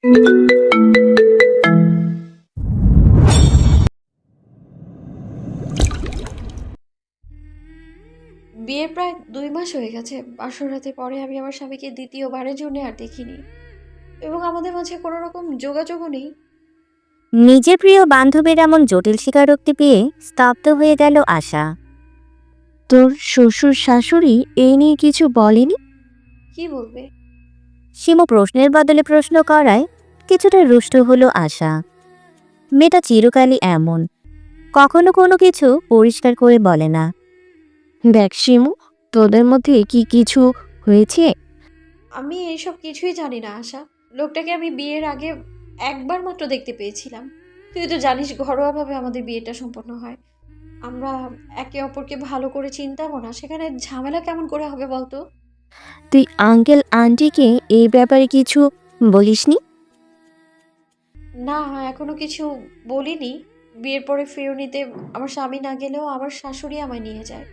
বিয়ের প্রায় 2 মাস হয়ে গেছে। বাসর রাতের পরে আমি আমার স্বামীকে দ্বিতীয়বারের জন্য আর দেখিনি, এবং আমাদের মাঝে কোনো রকম যোগাযোগও নেই। নিজের প্রিয় বান্ধবীর এমন জটিল স্বীকারোক্তি পেয়ে স্তব্ধ হয়ে গেল আশা। তোর শ্বশুর শাশুড়ি এই নিয়ে কিছু বলেনি? কি বলবে? শিমু প্রশ্নের বদলে প্রশ্ন করায় কিছুটা রুষ্ট হলো আশা। মেয়েটা চিরকালই এমন, কখনো কোনো কিছু পরিষ্কার করে বলে না। দেখ শিমু, তোদের মধ্যে কি কিছু হয়েছে? আমি এইসব কিছুই জানি না আশা। লোকটাকে আমি বিয়ের আগে একবার মাত্র দেখতে পেয়েছিলাম। তুই তো জানিস ঘরোয়াভাবে আমাদের বিয়েটা সম্পন্ন হয়। আমরা একে অপরকে ভালো করে চিনতামও না, সেখানে ঝামেলা কেমন করে হবে বলতো? তুই আঙ্কেল আন্টিকে এই ব্যাপারে কিছু বলিসনি? না, এখনো কিছু বলিনি। বিয়ের পরে ফিরনিতে আমার স্বামী না গেলেও আমার শাশুড়ি আমায় নিয়ে যায়।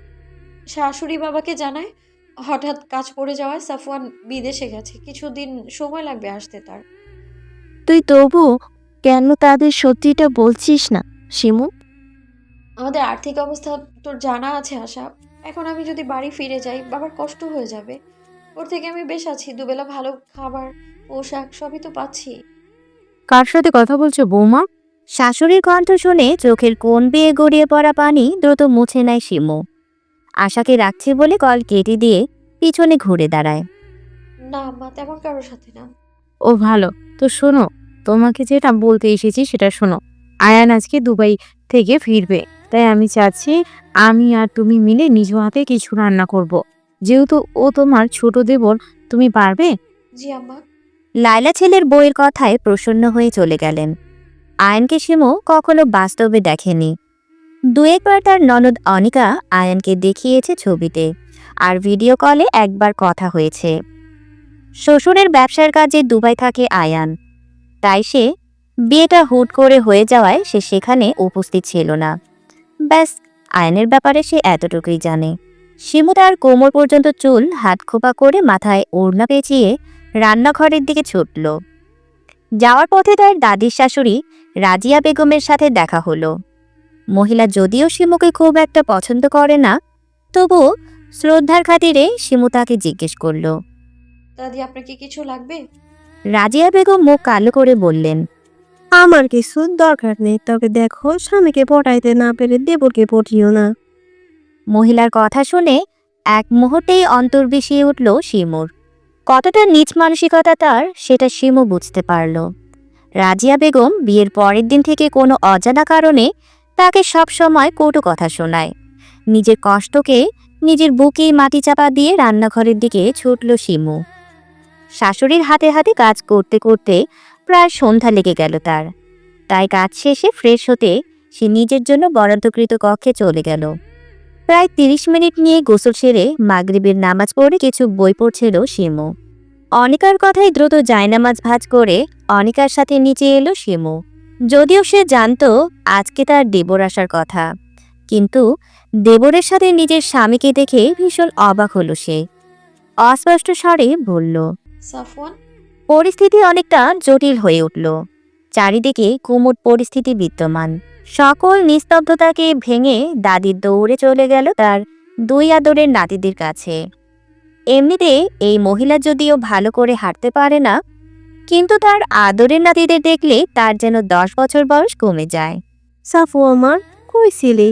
শাশুড়ি বাবাকে জানায় হঠাৎ কাজ পড়ে যাওয়ায় সাফওয়ান বিদেশে গেছে, কিছুদিন সময় লাগবে আসতে তার। তুই তবু কেন তাদের সত্যিটা বলছিস না শিমু? আমাদের আর্থিক অবস্থা তোর জানা আছে আশা। এখন আমি যদি বাড়ি ফিরে যাই বাবার কষ্ট হয়ে যাবে। ওর থেকে আমি বেশ আছি, দুবেলা ভালো খাবার, পোশাক সবই তো পাচ্ছি। কার সাথে কথা বলছো বৌমা? শাশুড়ির কণ্ঠ শুনে চোখের কোণ বেয়ে গড়িয়ে পড়া পানি দ্রুত মুছে নেয় শিমু। আশাকে রাখছে বলে কল কেটে দিয়ে পিছনে ঘুরে দাঁড়ায়। না মা, তেমন কারোর সাথে না। ও ভালো। তো শোনো, তোমাকে যেটা বলতে এসেছি সেটা শোনো। আয়ান আজকে দুবাই থেকে ফিরবে, তাই আমি চাচ্ছি আমি আর তুমি মিলে নিজ হাতে কিছু রান্না করব। যেহেতু ও তোমার ছোট দেবর, তুমি পারবে? জি আম্মা। লায়লা ছেলের বইয়ের কথায় প্রসন্ন হয়ে চলে গেলেন। আয়নকে শিমু কখনো বাস্তবে দেখেনি। দু একবার তার ননদ অনিকা আয়নকে দেখিয়েছে ছবিতে, আর ভিডিও কলে একবার কথা হয়েছে। শ্বশুরের ব্যবসার কাজে দুবাই থাকে আয়ান, তাই সে বিয়েটা হুট করে হয়ে যাওয়ায় সে সেখানে উপস্থিত ছিল না। ব্যাস, আয়নের ব্যাপারে সে এতটুকুই জানে। শিমু তার কোমর পর্যন্ত চুল হাত খোপা করে মাথায় ওড়না পেঁচিয়ে রান্নাঘরের দিকে ছুটল। যাওয়ার পথে তার দাদির শাশুড়ি রাজিয়া বেগমের সাথে দেখা হলো। মহিলা যদিও শিমুকে খুব একটা পছন্দ করে না, তবুও শ্রদ্ধার খাতিরে শিমু তাকে জিজ্ঞেস করল। দাদি, আপনার কি কিছু লাগবে? রাজিয়া বেগম মুখ কালো করে বললেন, আমার কিছু দরকার নেই, তবে দেখো স্বামীকে পটাইতে না পেরে দেবরকে পটিও না। মহিলার কথা শুনে এক মুহূর্তেই অন্তর বিষিয়ে উঠল শিমুর। কতটা নীচ মানসিকতা তার, সেটা শিমু বুঝতে পারল। রাজিয়া বেগম বিয়ের পরের দিন থেকে কোনো অজানা কারণে তাকে সব সময় কটু কথা শোনায়। নিজের কষ্টকে নিজের বুকেই মাটি চাপা দিয়ে রান্নাঘরের দিকে ছুটল শিমু। শাশুড়ির হাতে হাতে কাজ করতে করতে প্রায় সন্ধ্যা লেগে গেল তার। তাই কাজ শেষে ফ্রেশ হতে সে নিজের জন্য বরাদ্দকৃত কক্ষে চলে গেল। প্রায় 30 মিনিট নিয়ে গোসল সেরে মাগরিবের নামাজ পড়ে কিছু বই পড়ছিল শিমু। অনিকার কথাই দ্রুত জায়নামাজ ভাঁজ করে অনিকার সাথে নিচে এলো শিমু। যদিও সে জানতো আজকে তার দেবর আসার কথা, কিন্তু দেবরের সাথে নিজের স্বামীকে দেখে ভীষণ অবাক হলো সে। অস্পষ্ট স্বরে বলল, সাফওয়ান। পরিস্থিতি অনেকটা জটিল হয়ে উঠল। চারিদিকে কুমুট পরিস্থিতি বিদ্যমান। সকল নিস্তব্ধতাকে ভেঙে দাদি দৌড়ে চলে গেল তার 2 আদরের নাতিদের কাছে। এমনিতে এই মহিলা যদিও ভালো করে হাঁটতে পারে না, কিন্তু তার আদরের নাতিদের দেখলে তার যেন 10 বছর বয়স কমে যায়। সাফু আমার, কইছিলি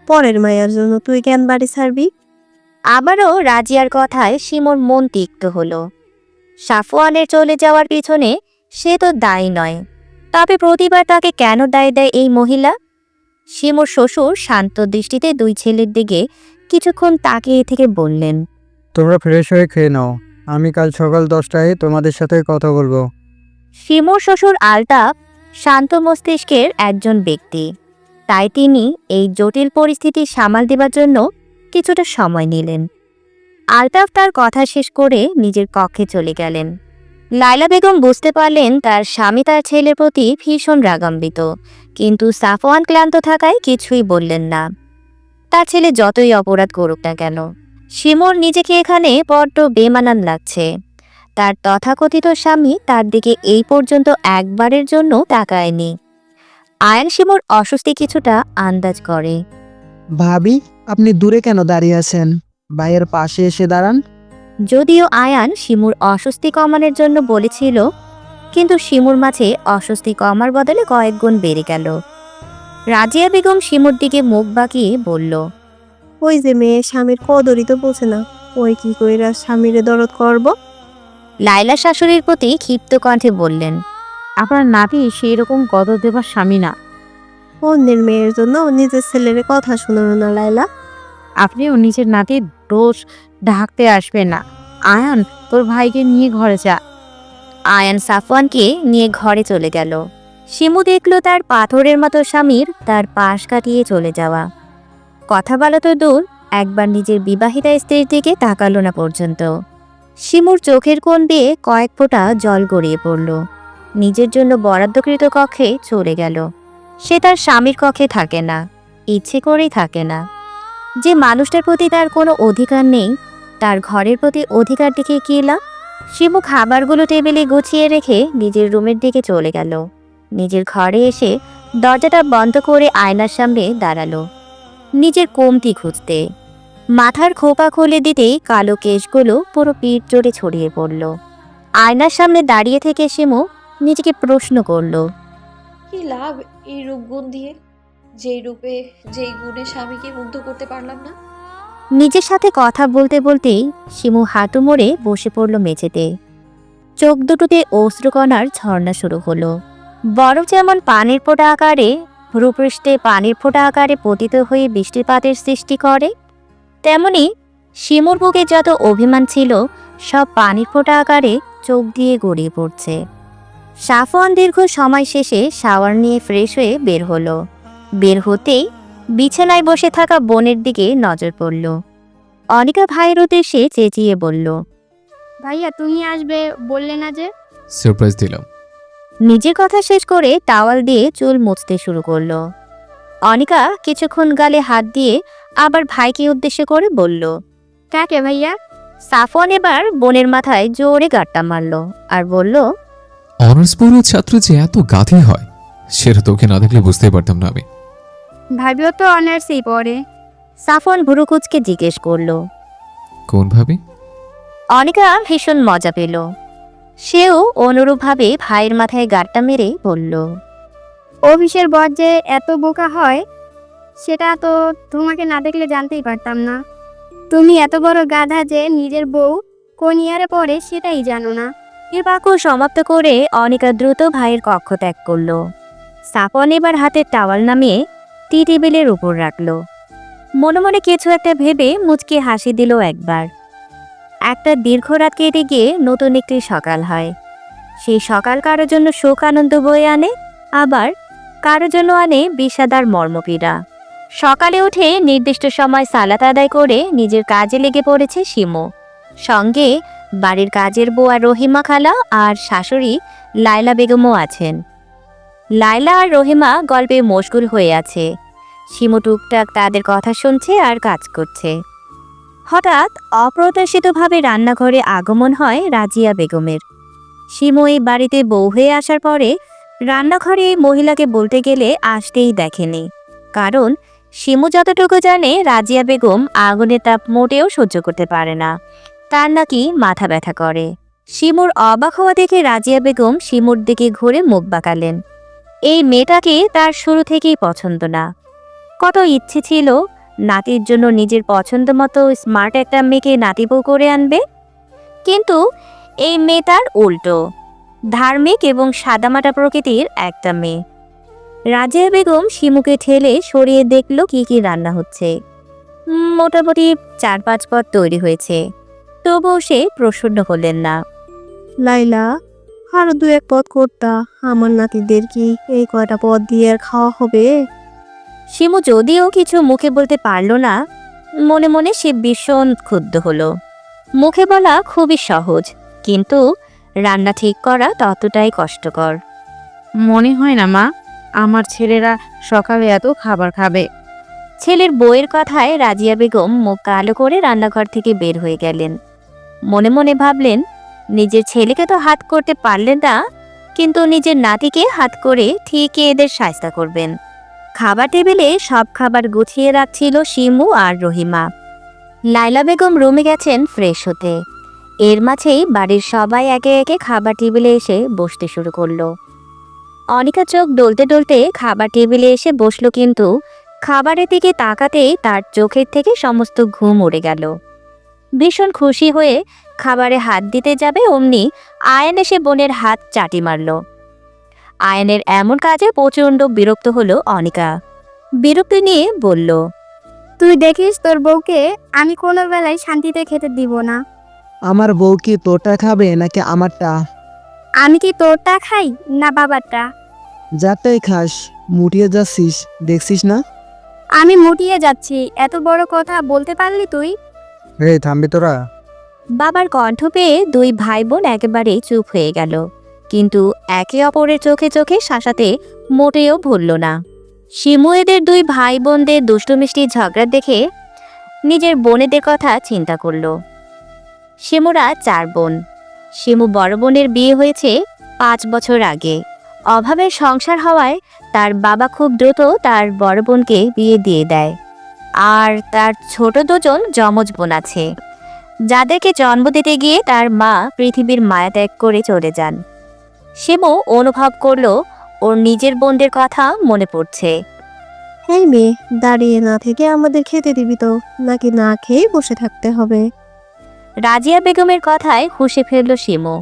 পরের মায়ের জন্য তুই কেন বাড়ি ছাড়বি? আবারও রাজিয়ার কথায় শিমুর মন তিক্ত হলো। সাফওয়ানের চলে যাওয়ার পিছনে সে তো দায়ী নয়, তবে প্রতিবার তাকে কেন দায় দেয় এই মহিলা? শিমুর শ্বশুর শান্ত দৃষ্টিতে 2 ছেলের দিকে কিছুক্ষণ তাকিয়ে থেকে বললেন, তোমরা ফ্রেশ হয়ে খেয়ে নাও, আমি কাল সকাল 10টায় তোমাদের সাথে কথা বলবো। শিমুর শ্বশুর আলতাফ শান্ত মস্তিষ্কের একজন ব্যক্তি, তাই তিনি এই জটিল পরিস্থিতি সামাল দেবার জন্য কিছুটা সময় নিলেন। আলতাফ তার কথা শেষ করে নিজের কক্ষে চলে গেলেন। লায়লা বেগম বুঝতে পারলেন তার স্বামী তার ছেলের প্রতি ভীষণ রাগান্বিত, কিন্তু সাফওয়ান ক্লান্ত থাকায় কিছুই বললেন না। তার ছেলে যতই অপরাধ করুক না কেন, শিমুর নিজেকে এখানে বড্ড বেমানান লাগছে। তার তথাকথিত স্বামী তার দিকে এই পর্যন্ত একবারের জন্য তাকায়নি। আয়ান শিমুর অস্বস্তি কিছুটা আন্দাজ করে। ভাবি, আপনি দূরে কেন দাঁড়িয়ে আছেন? ভাইয়ের পাশে এসে দাঁড়ান। যদিও আয়ান শিমুর অস্বস্তি কমানোর জন্য বলেছিল, কিন্তু শিমুর মাঝে অস্বস্তি কমার বদলে কয়েক গুণ বেড়ে গেল। রাজিয়া বেগম শিমুর দিকে মুখ বাঁকিয়ে বলল, ওই যে মেয়ে স্বামীর কদরই তো বোঝে না, ওই কি কইরা স্বামীরে দরদ করব। লাইলা শাশুড়ির প্রতি ক্ষিপ্ত কণ্ঠে বললেন, আপনার নাতি সেই রকম কদর দেবার স্বামী না। অন্যের মেয়ের জন্য নিজের ছেলের কথা শোনানো না লাইলা। আপনিও নিজের নাতির দোষ ঢাকতে আসবেন না। আয়ান, তোর ভাইকে নিয়ে ঘরে যা। আয়ান সাফওয়ানকে নিয়ে ঘরে চলে গেল। শিমু দেখল তার পাথরের মতো স্বামীর তার পাশ কাটিয়ে চলে যাওয়া। কথা বলা তো দূর, একবার নিজের বিবাহিতা স্ত্রীর দিকে তাকালো না পর্যন্ত। শিমুর চোখের কোণ দিয়ে কয়েক ফোঁটা জল গড়িয়ে পড়ল। নিজের জন্য বরাদ্দকৃত কক্ষে চলে গেল। সে তার স্বামীর কক্ষে থাকে না, ইচ্ছে করেই থাকে না। যে মানুষটার প্রতি তার কোনো অধিকার নেই, তার ঘরের প্রতি অধিকার দেখে কি লাভ? শিমু খাবারগুলো টেবিলে গুছিয়ে রেখে নিজের রুমের দিকে চলে গেল। নিজের ঘরে এসে দরজাটা বন্ধ করে আয়নার সামনে দাঁড়ালো, নিজের কমতি খুঁজতে। মাথার খোপা খুলে দিতেই কালো কেশগুলো পুরো পিঠ জুড়ে ছড়িয়ে পড়ল। আয়নার সামনে দাঁড়িয়ে থেকে শিমু নিজেকে প্রশ্ন করল, কি লাভ এই রূপগুণ দিয়ে? যেই রূপে যেই গুণে স্বামীকে মুগ্ধ করতে পারলাম না। নিজের সাথে কথা বলতে বলতেই শিমু হাঁটু মুড়ে বসে পড়ল মেঝেতে। চোখ দুটোতে অশ্রুকণার ঝর্ণা শুরু হলো। বরফ যেমন পানির ফোঁটা আকারে ভূপৃষ্ঠে পানির ফোঁটা আকারে পতিত হয়ে বৃষ্টিপাতের সৃষ্টি করে, তেমনি শিমুর বুকে যত অভিমান ছিল সব পানির ফোঁটা আকারে চোখ দিয়ে গড়িয়ে পড়ছে। সাফওয়ান দীর্ঘ সময় শেষে শাওয়ার নিয়ে ফ্রেশ হয়ে বের হলো। বের হতেই বিছানায় বসে থাকা বোনের দিকে নজর পড়ল। অনিকা ভাইয়ের উদ্দেশ্যে চেঁচিয়ে বলল, ভাইয়া তুমি আসবে বললে না যে? সারপ্রাইজ দিলাম। নিজের কথা শেষ করে টাওয়াল দিয়ে চুল মুছতে শুরু করলো। অনিকা কিছুক্ষণ গালে হাত দিয়ে আবার ভাইকে উদ্দেশ্য করে বলল, কাকে ভাইয়া? সাফওয়ান এবার বোনের মাথায় জোরে গাঁটটা মারল আর বলল, অনার্স পড়ুয়া ছাত্র যে এত গাধি হয় সেটা তোকে না দেখলে বুঝতেই পারতাম না আমি। ভাবিও তো অনার্সেই পড়ে। সাফওয়ান ভুরুকুচকে জিজ্ঞেস করল। কোন ভাবি? অনিকা ভীষণ মজা পেল। সেও অনুরূপভাবে ভাইয়ের মাথায় গাঁটটা মেরে বলল, অফিসের বস যে এত বোকা হয় সেটা তো তোমাকে না দেখলে জানতেই পারতাম না। তুমি এত বড় গাধা যে নিজের বউ কোন ইয়ারে পড়ে সেটাই জানো না। এর বাক্য সমাপ্ত করে অনিকা দ্রুত ভাইয়ের কক্ষ ত্যাগ করল। সাফওয়ান এবার হাতের টাওয়াল নামিয়ে টি টেবিলের উপর রাখল। মনে মনে কিছু একটা ভেবে মুচকি হাসি দিল একবার। একটা দীর্ঘ রাত কেটে গিয়ে নতুন একটি সকাল হয়। সেই সকাল কারোর জন্য শোক আনন্দ বয়ে আনে, আবার কারোর জন্য আনে বিষাদার মর্মপীড়া। সকালে উঠে নির্দিষ্ট সময় সালাত আদায় করে নিজের কাজে লেগে পড়েছে শিমু। সঙ্গে বাড়ির কাজের বুয়া রহিমা খালা আর শাশুড়ি লায়লা বেগমও আছেন। লায়লা আর রহিমা গল্পে মশগুল হয়ে আছে। শিমু টুকটাক তাদের কথা শুনছে আর কাজ করছে। হঠাৎ অপ্রত্যাশিতভাবে রান্নাঘরে আগমন হয় রাজিয়া বেগমের। শিমু এই বাড়িতে বউ হয়ে আসার পরে রান্নাঘরে এই মহিলাকে বলতে গেলে আসতেই দেখেনি, কারণ শিমু যতটুকু জানে রাজিয়া বেগম আগুনের তাপ মোটেও সহ্য করতে পারে না, তার নাকি মাথা ব্যথা করে। শিমুর অবাক হওয়া দেখে রাজিয়া বেগম শিমুর দিকে ঘুরে মুখ বাঁকালেন। এই মেয়েটাকে তার শুরু থেকেই পছন্দ না। কত ইচ্ছে ছিল নাতির জন্য নিজের পছন্দ মতো স্মার্ট একটা মেয়েকে নাতি বউ করে আনবে, কিন্তু এই মেয়েটার উল্টো, ধার্মিক এবং সাদামাটা প্রকৃতির একটা মেয়ে। রাজিয়া বেগম শিমুকে ঠেলে সরিয়ে দেখল কি কি রান্না হচ্ছে। মোটামুটি 4-5 পদ তৈরি হয়েছে, তবুও সে প্রসন্ন হলেন না। লাইলা, আরো 2-1 পদ করতা, আমার নাতিদের কি এই কয়টা পদ দিয়ে আর খাওয়া হবে? শিমু যদিও কিছু মুখে বলতে পারল না, মনে মনে সে ভীষণ ক্ষুব্ধ হলো। মুখে বলা খুবই সহজ, কিন্তু রান্না ঠিক করা ততটাই কষ্টকর। মনে হয় না মা, আমার ছেলেরা সকালে এত খাবার খাবে। ছেলের বউয়ের কথায় রাজিয়া বেগম মুখ কালো করে রান্নাঘর থেকে বের হয়ে গেলেন। মনে মনে ভাবলেন, নিজের ছেলেকে তো হাত করতে পারলেন না, কিন্তু নিজের নাতিকে হাত করে ঠিকই এদের শায়েস্তা করবেন। খাবার টেবিলে সব খাবার গুছিয়ে রাখছিল শিমু আর রহিমা। লাইলা বেগম রুমে গেছেন ফ্রেশ হতে। এর মাঝেই বাড়ির সবাই একে একে খাবার টেবিলে এসে বসতে শুরু করলো। অনিকা চোখ ডলতে ডলতে খাবার টেবিলে এসে বসলো, কিন্তু খাবারের দিকে তাকাতেই তার চোখের থেকে সমস্ত ঘুম উড়ে গেল। ভীষণ খুশি হয়ে খাবারে হাত দিতে যাবে অমনি আয়ান এসে বোনের হাত চাটি মারল। আয়ানের এমন কাজে প্রচণ্ড বিরক্ত হলো অনিকা। বিরক্তি নিয়ে বলল, তুই দেখিস তোর বউকে আমি কোনো বেলায় শান্তিতে খেতে দিব না। আমার বউ কি তোরটা খাবে নাকি আমারটা? আমি কি তোরটা খাই না বাবারটা? যারটাই খাস, মুটিয়ে যাচ্ছিস, দেখছিস না? আমি মুটিয়ে যাচ্ছি, এত বড় কথা বলতে পারলি তুই? এই থামবি তোরা? বাবার কণ্ঠ পেয়ে দুই ভাই বোন একেবারে চুপ হয়ে গেল, কিন্তু একে অপরের চোখে চোখে শাসাতে মোটেও ভুলল না। শিমু এদের দুই ভাই বোনদের দুষ্টুমিষ্টি ঝগড়া দেখে নিজের বোনেদের কথা চিন্তা করল। শিমুরা 4 বোন। শিমু বড় বোনের বিয়ে হয়েছে 5 বছর আগে। অভাবের সংসার হওয়ায় তার বাবা খুব দ্রুত তার বড় বোনকে বিয়ে দিয়ে দেয়। আর তার ছোট দুজন যমজ বোন আছে, যাদেরকে জন্ম দিতে গিয়ে তার মা পৃথিবীর মায়া ত্যাগ করে চলে যান। শিমু অনুভব করলো ওর নিজের বোনদের কথা মনে পড়ছে। এই মেয়ে, দাঁড়িয়ে না থেকে আমাদের খেতে দিবি তো, নাকি না খেয়ে বসে থাকতে হবে? রাজিয়া বেগমের কথায় হুঁশে ফেলল শিমু।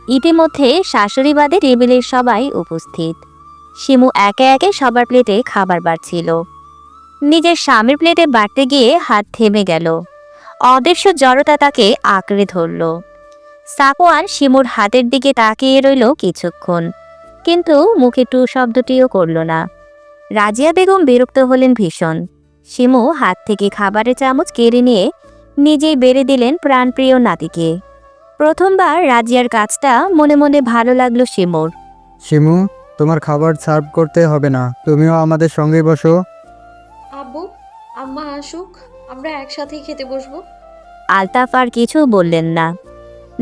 ইতিমধ্যে শাশুড়ি বাদে টেবিলের সবাই উপস্থিত। শিমু একে একে সবার প্লেটে খাবার বাড়ছিল। নিজের স্বামীর প্লেটে বাড়তে গিয়ে হাত থেমে গেল। অদৃশ্য জড়তা তাকে আঁকড়ে ধরল। সাফওয়ান শিমুর হাতের দিকে তাকিয়ে রইল কিছুক্ষণ, কিন্তু মুখে টু শব্দটিও করল না। রাজিয়া বেগম বিরক্ত হলেন ভীষণ। শিমু হাত থেকে খাবারের চামচ কেড়ে নিয়ে নিজেই বেড়ে দিলেন প্রাণপ্রিয় নাতিকে। প্রথমবার রাজিয়ার কাজটা মনে মনে ভালো লাগলো শিমুর। শিমু, তোমার খাবার সার্ভ করতে হবে না, তুমিও আমাদের সঙ্গে বসো। আব্বু আম্মা আসুক, আমরা একসাথেই খেতে বসবো। আলতাফ আর কিছু বললেন না।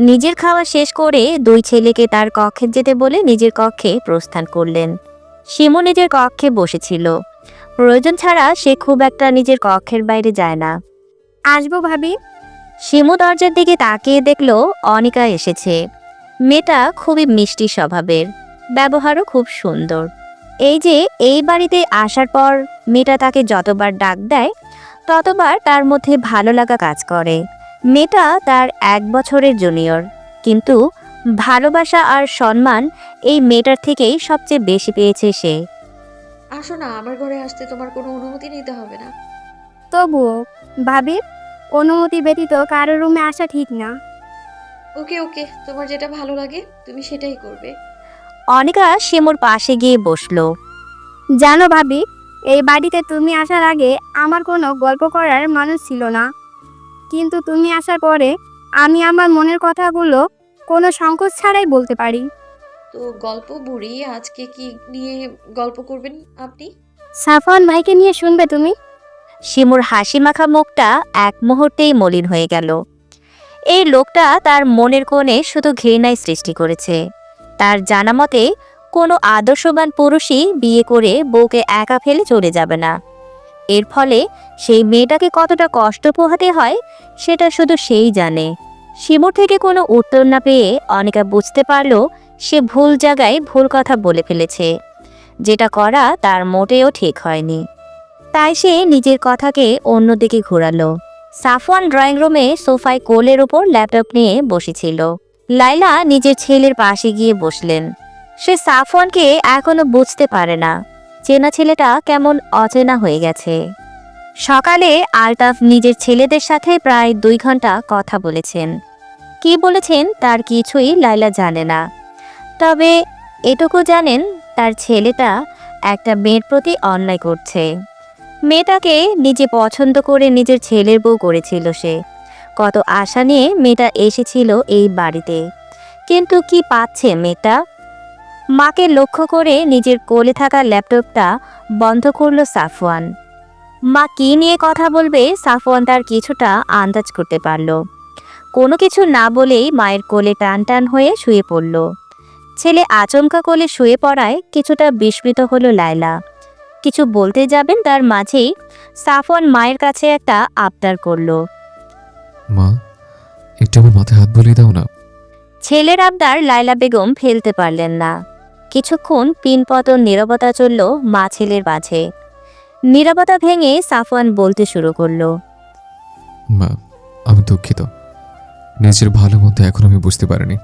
নিজের খাওয়া শেষ করে দুই ছেলেকে তার কক্ষে যেতে বলে নিজের কক্ষে প্রস্থান করলেন। শিমু নিজের কক্ষে বসেছিল। প্রয়োজন ছাড়া সে খুব একটা নিজের কক্ষের বাইরে যায় না। আসবো ভাবি। শিমু দরজার দিকে তাকিয়ে দেখল অনিকা এসেছে। মেয়েটা খুবই মিষ্টি স্বভাবের, ব্যবহারও খুব সুন্দর। এই যে এই বাড়িতে আসার পর মেয়েটা তাকে যতবার ডাক দেয় ততবার তার মধ্যে ভালো লাগা কাজ করে। মেয়েটা তার 1 বছরের জুনিয়র, কিন্তু ভালোবাসা আর সম্মান এই মেয়েটার থেকেই সবচেয়ে বেশি পেয়েছে সে। আসো না, আমার ঘরে আসতে তোমার কোনো অনুমতি নিতে হবে না। তবুও ভাবি, অনুমতি ব্যতীত কারো রুমে আসা ঠিক না। ওকে ওকে, তোমার যেটা ভালো লাগে তুমি সেটাই করবে। অনিকা শিমুর পাশে গিয়ে বসলো। জানো ভাবি, এই বাড়িতে তুমি আসার আগে আমার কোনো গল্প করার মানুষ ছিল না, কিন্তু তুমি আসার পরে আমি আমার মনের কথাগুলো কোনো সংকোচ ছাড়াই বলতে পারি। তো গল্প বুড়ি, আজকে কি নিয়ে গল্প করবেন আপনি? সাফওয়ান ভাইকে নিয়ে শুনবে তুমি? শিমুর হাসি মাখা মুখটা এক মুহূর্তেই মলিন হয়ে গেল। এই লোকটা তার মনের কোণে শুধু ঘৃণাই সৃষ্টি করেছে। তার জানা মতে কোনো আদর্শবান পুরুষই বিয়ে করে বউকে একা ফেলে চলে যাবে না। এর ফলে সেই মেয়েটাকে কতটা কষ্ট পোহাতে হয় সেটা শুধু সেই জানে। শিমুর থেকে কোনো উত্তর না পেয়ে অনিকা বুঝতে পারল সে ভুল জায়গায় ভুল কথা বলে ফেলেছে, যেটা করা তার মোটেও ঠিক হয়নি। তাই সে নিজের কথাকে অন্যদিকে ঘোরালো। সাফওয়ান ড্রয়িং রুমে সোফায় কোলের ওপর ল্যাপটপ নিয়ে বসেছিল। লাইলা নিজের ছেলের পাশে গিয়ে বসলেন। সে সাফওয়ানকে এখনো বুঝতে পারে না, চেনা ছেলেটা কেমন অচেনা হয়ে গেছে। সকালে আলতাফ নিজের ছেলেদের সাথে প্রায় 2 ঘন্টা কথা বলেছেন। কি বলেছেন তার কিছুই লাইলা জানে না, তবে এটুকু জানেন তার ছেলেটা একটা মেয়ের প্রতি অন্যায় করছে। মেয়েটাকে নিজে পছন্দ করে নিজের ছেলের বউ করেছিল সে। কত আশা নিয়ে মেয়েটা এসেছিল এই বাড়িতে, কিন্তু কি পাচ্ছে মেয়েটা? মাকে লক্ষ্য করে নিজের কোলে থাকা ল্যাপটপটা বন্ধ করলো সাফওয়ান। মা কি নিয়ে কথা বলবে সাফওয়ান তার কিছুটা আন্দাজ করতে পারল। কোনো কিছু না বলেই মায়ের কোলে টান টান হয়ে শুয়ে পড়ল। ছেলে আচমকা কোলে শুয়ে পড়ায় কিছুটা বিস্মিত হলো লায়লা। কিছু বলতে যাবেন তার মাঝেই সাফওয়ান মায়ের কাছে একটা আবদার করলো। মা, একটু আমার মাথায় হাত বুলিয়ে দাও না। ছেলের আবদার লায়লা বেগম ফেলতে পারলেন না। কিছুক্ষণ পিনপতন নীরবতা চলল মা ছেলের মাঝে। নীরবতা ভেঙে সাফওয়ান বলতে শুরু করলো। মা, আমি দুঃখিত। নিজের ভালো মন্দ এখন আমি বুঝতে পারিনি।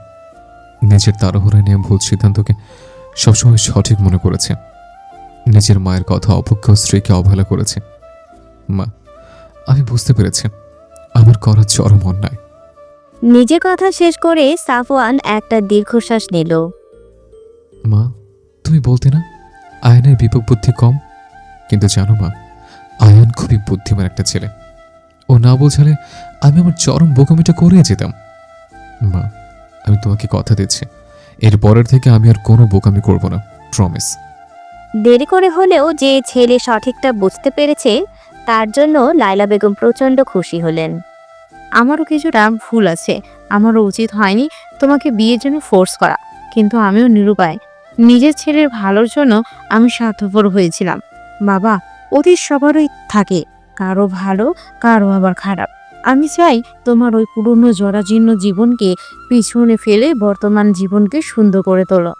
নিজের তাড়াহুড়া নিয়ে ভুল সিদ্ধান্তকে সবসময় সঠিক মনে করেছে। নিজের মায়ের কথা অপক্ষ স্ত্রীকে অবহেলা করেছে। মা, আমি বুঝতে পেরেছি আমার করা চরম অন্যায়। নিজের কথা শেষ করে সাফওয়ান একটা দীর্ঘশ্বাস নিল। মা, তুমি বলতে না আয়নের বিবেক বুদ্ধি কম, কিন্তু জানো মা, আয়ান খুবই বুদ্ধিমান একটা ছেলে। ও না বোঝালে আমি আমার চরম বোকামিটা করিয়ে যেতাম। মা, আমি তোমাকে কথা দিচ্ছি, এর পরের থেকে আমি আর কোনো বোকামি করব না, প্রমিস। দেরি করে হলেও যে ছেলে সঠিকটা বুঝতে পেরেছে তার জন্য লায়লা বেগম প্রচণ্ড খুশি হলেন। আমারও কিছুটা ভুল আছে। আমারও উচিত হয়নি তোমাকে বিয়ের জন্য ফোর্স করা, কিন্তু আমিও নিরুপায়। নিজের ছেলের ভালোর জন্য আমি স্বার্থপর হয়েছিলাম। বাবা, অতীত সবারই থাকে, কারো ভালো কারো আবার খারাপ। আমি চাই তোমার ওই পুরনো জরাজীর্ণ জীবনকে পিছনে ফেলে বর্তমান জীবনকে সুন্দর করে তোলো।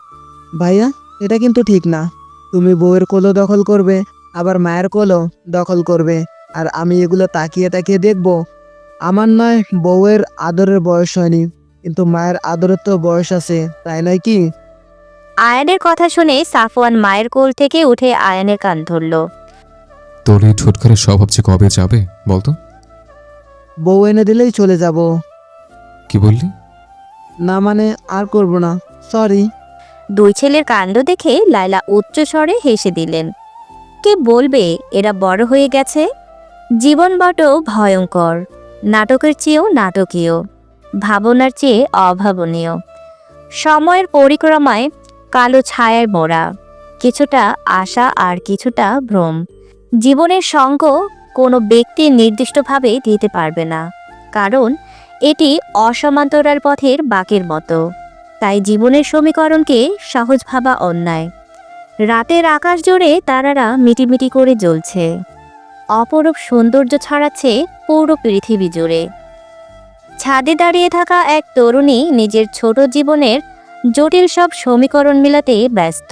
ভাইয়া, এটা কিন্তু ঠিক না। তুমি বউয়ের কোলও দখল করবে, আবার মায়ের কোলও দখল করবে, আর আমি এগুলো তাকিয়ে তাকিয়ে দেখব? আমার নয় বউয়ের আদরের বয়স হয়নি, কিন্তু মায়ের আদরের তো বয়স আছে, তাই নয় কি? আয়ানের কথা শুনে সাফওয়ান মায়ের কোল থেকে উঠে আয়ানের কান ধরল। তোর এই ঠোঁটখারের স্বভাব যে কবে যাবে বলতো? বউ এনে দিলেই চলে যাব। কি বললি? না মানে আর করব না, সরি। দুই ছেলের কাণ্ড দেখে লায়লা উচ্চ স্বরে হেসে দিলেন। কে বলবে এরা বড় হয়ে গেছে? জীবন বড় ভয়ঙ্কর, নাটকের চেয়েও নাটকীয়, ভাবনার চেয়ে অভাবনীয়। সময়ের পরিক্রমায় কালো ছায়ায় মোড়া, কিছুটা আশা আর কিছুটা ভ্রম। জীবনের সঙ্গ কোনো ব্যক্তি নির্দিষ্টভাবে দিতে পারবে না, কারণ এটি অসমান্তরাল পথের বাঁকের মতো। তাই জীবনের সমীকরণকে সহজ ভাবা অন্যায়। রাতের আকাশ জুড়ে তারারা মিটিমিটি করে জ্বলছে, অপরূপ সৌন্দর্য ছড়াচ্ছে পুরো পৃথিবী জুড়ে। ছাদে দাঁড়িয়ে থাকা এক তরুণী নিজের ছোট জীবনের জটিল সব সমীকরণ মিলাতে ব্যস্ত,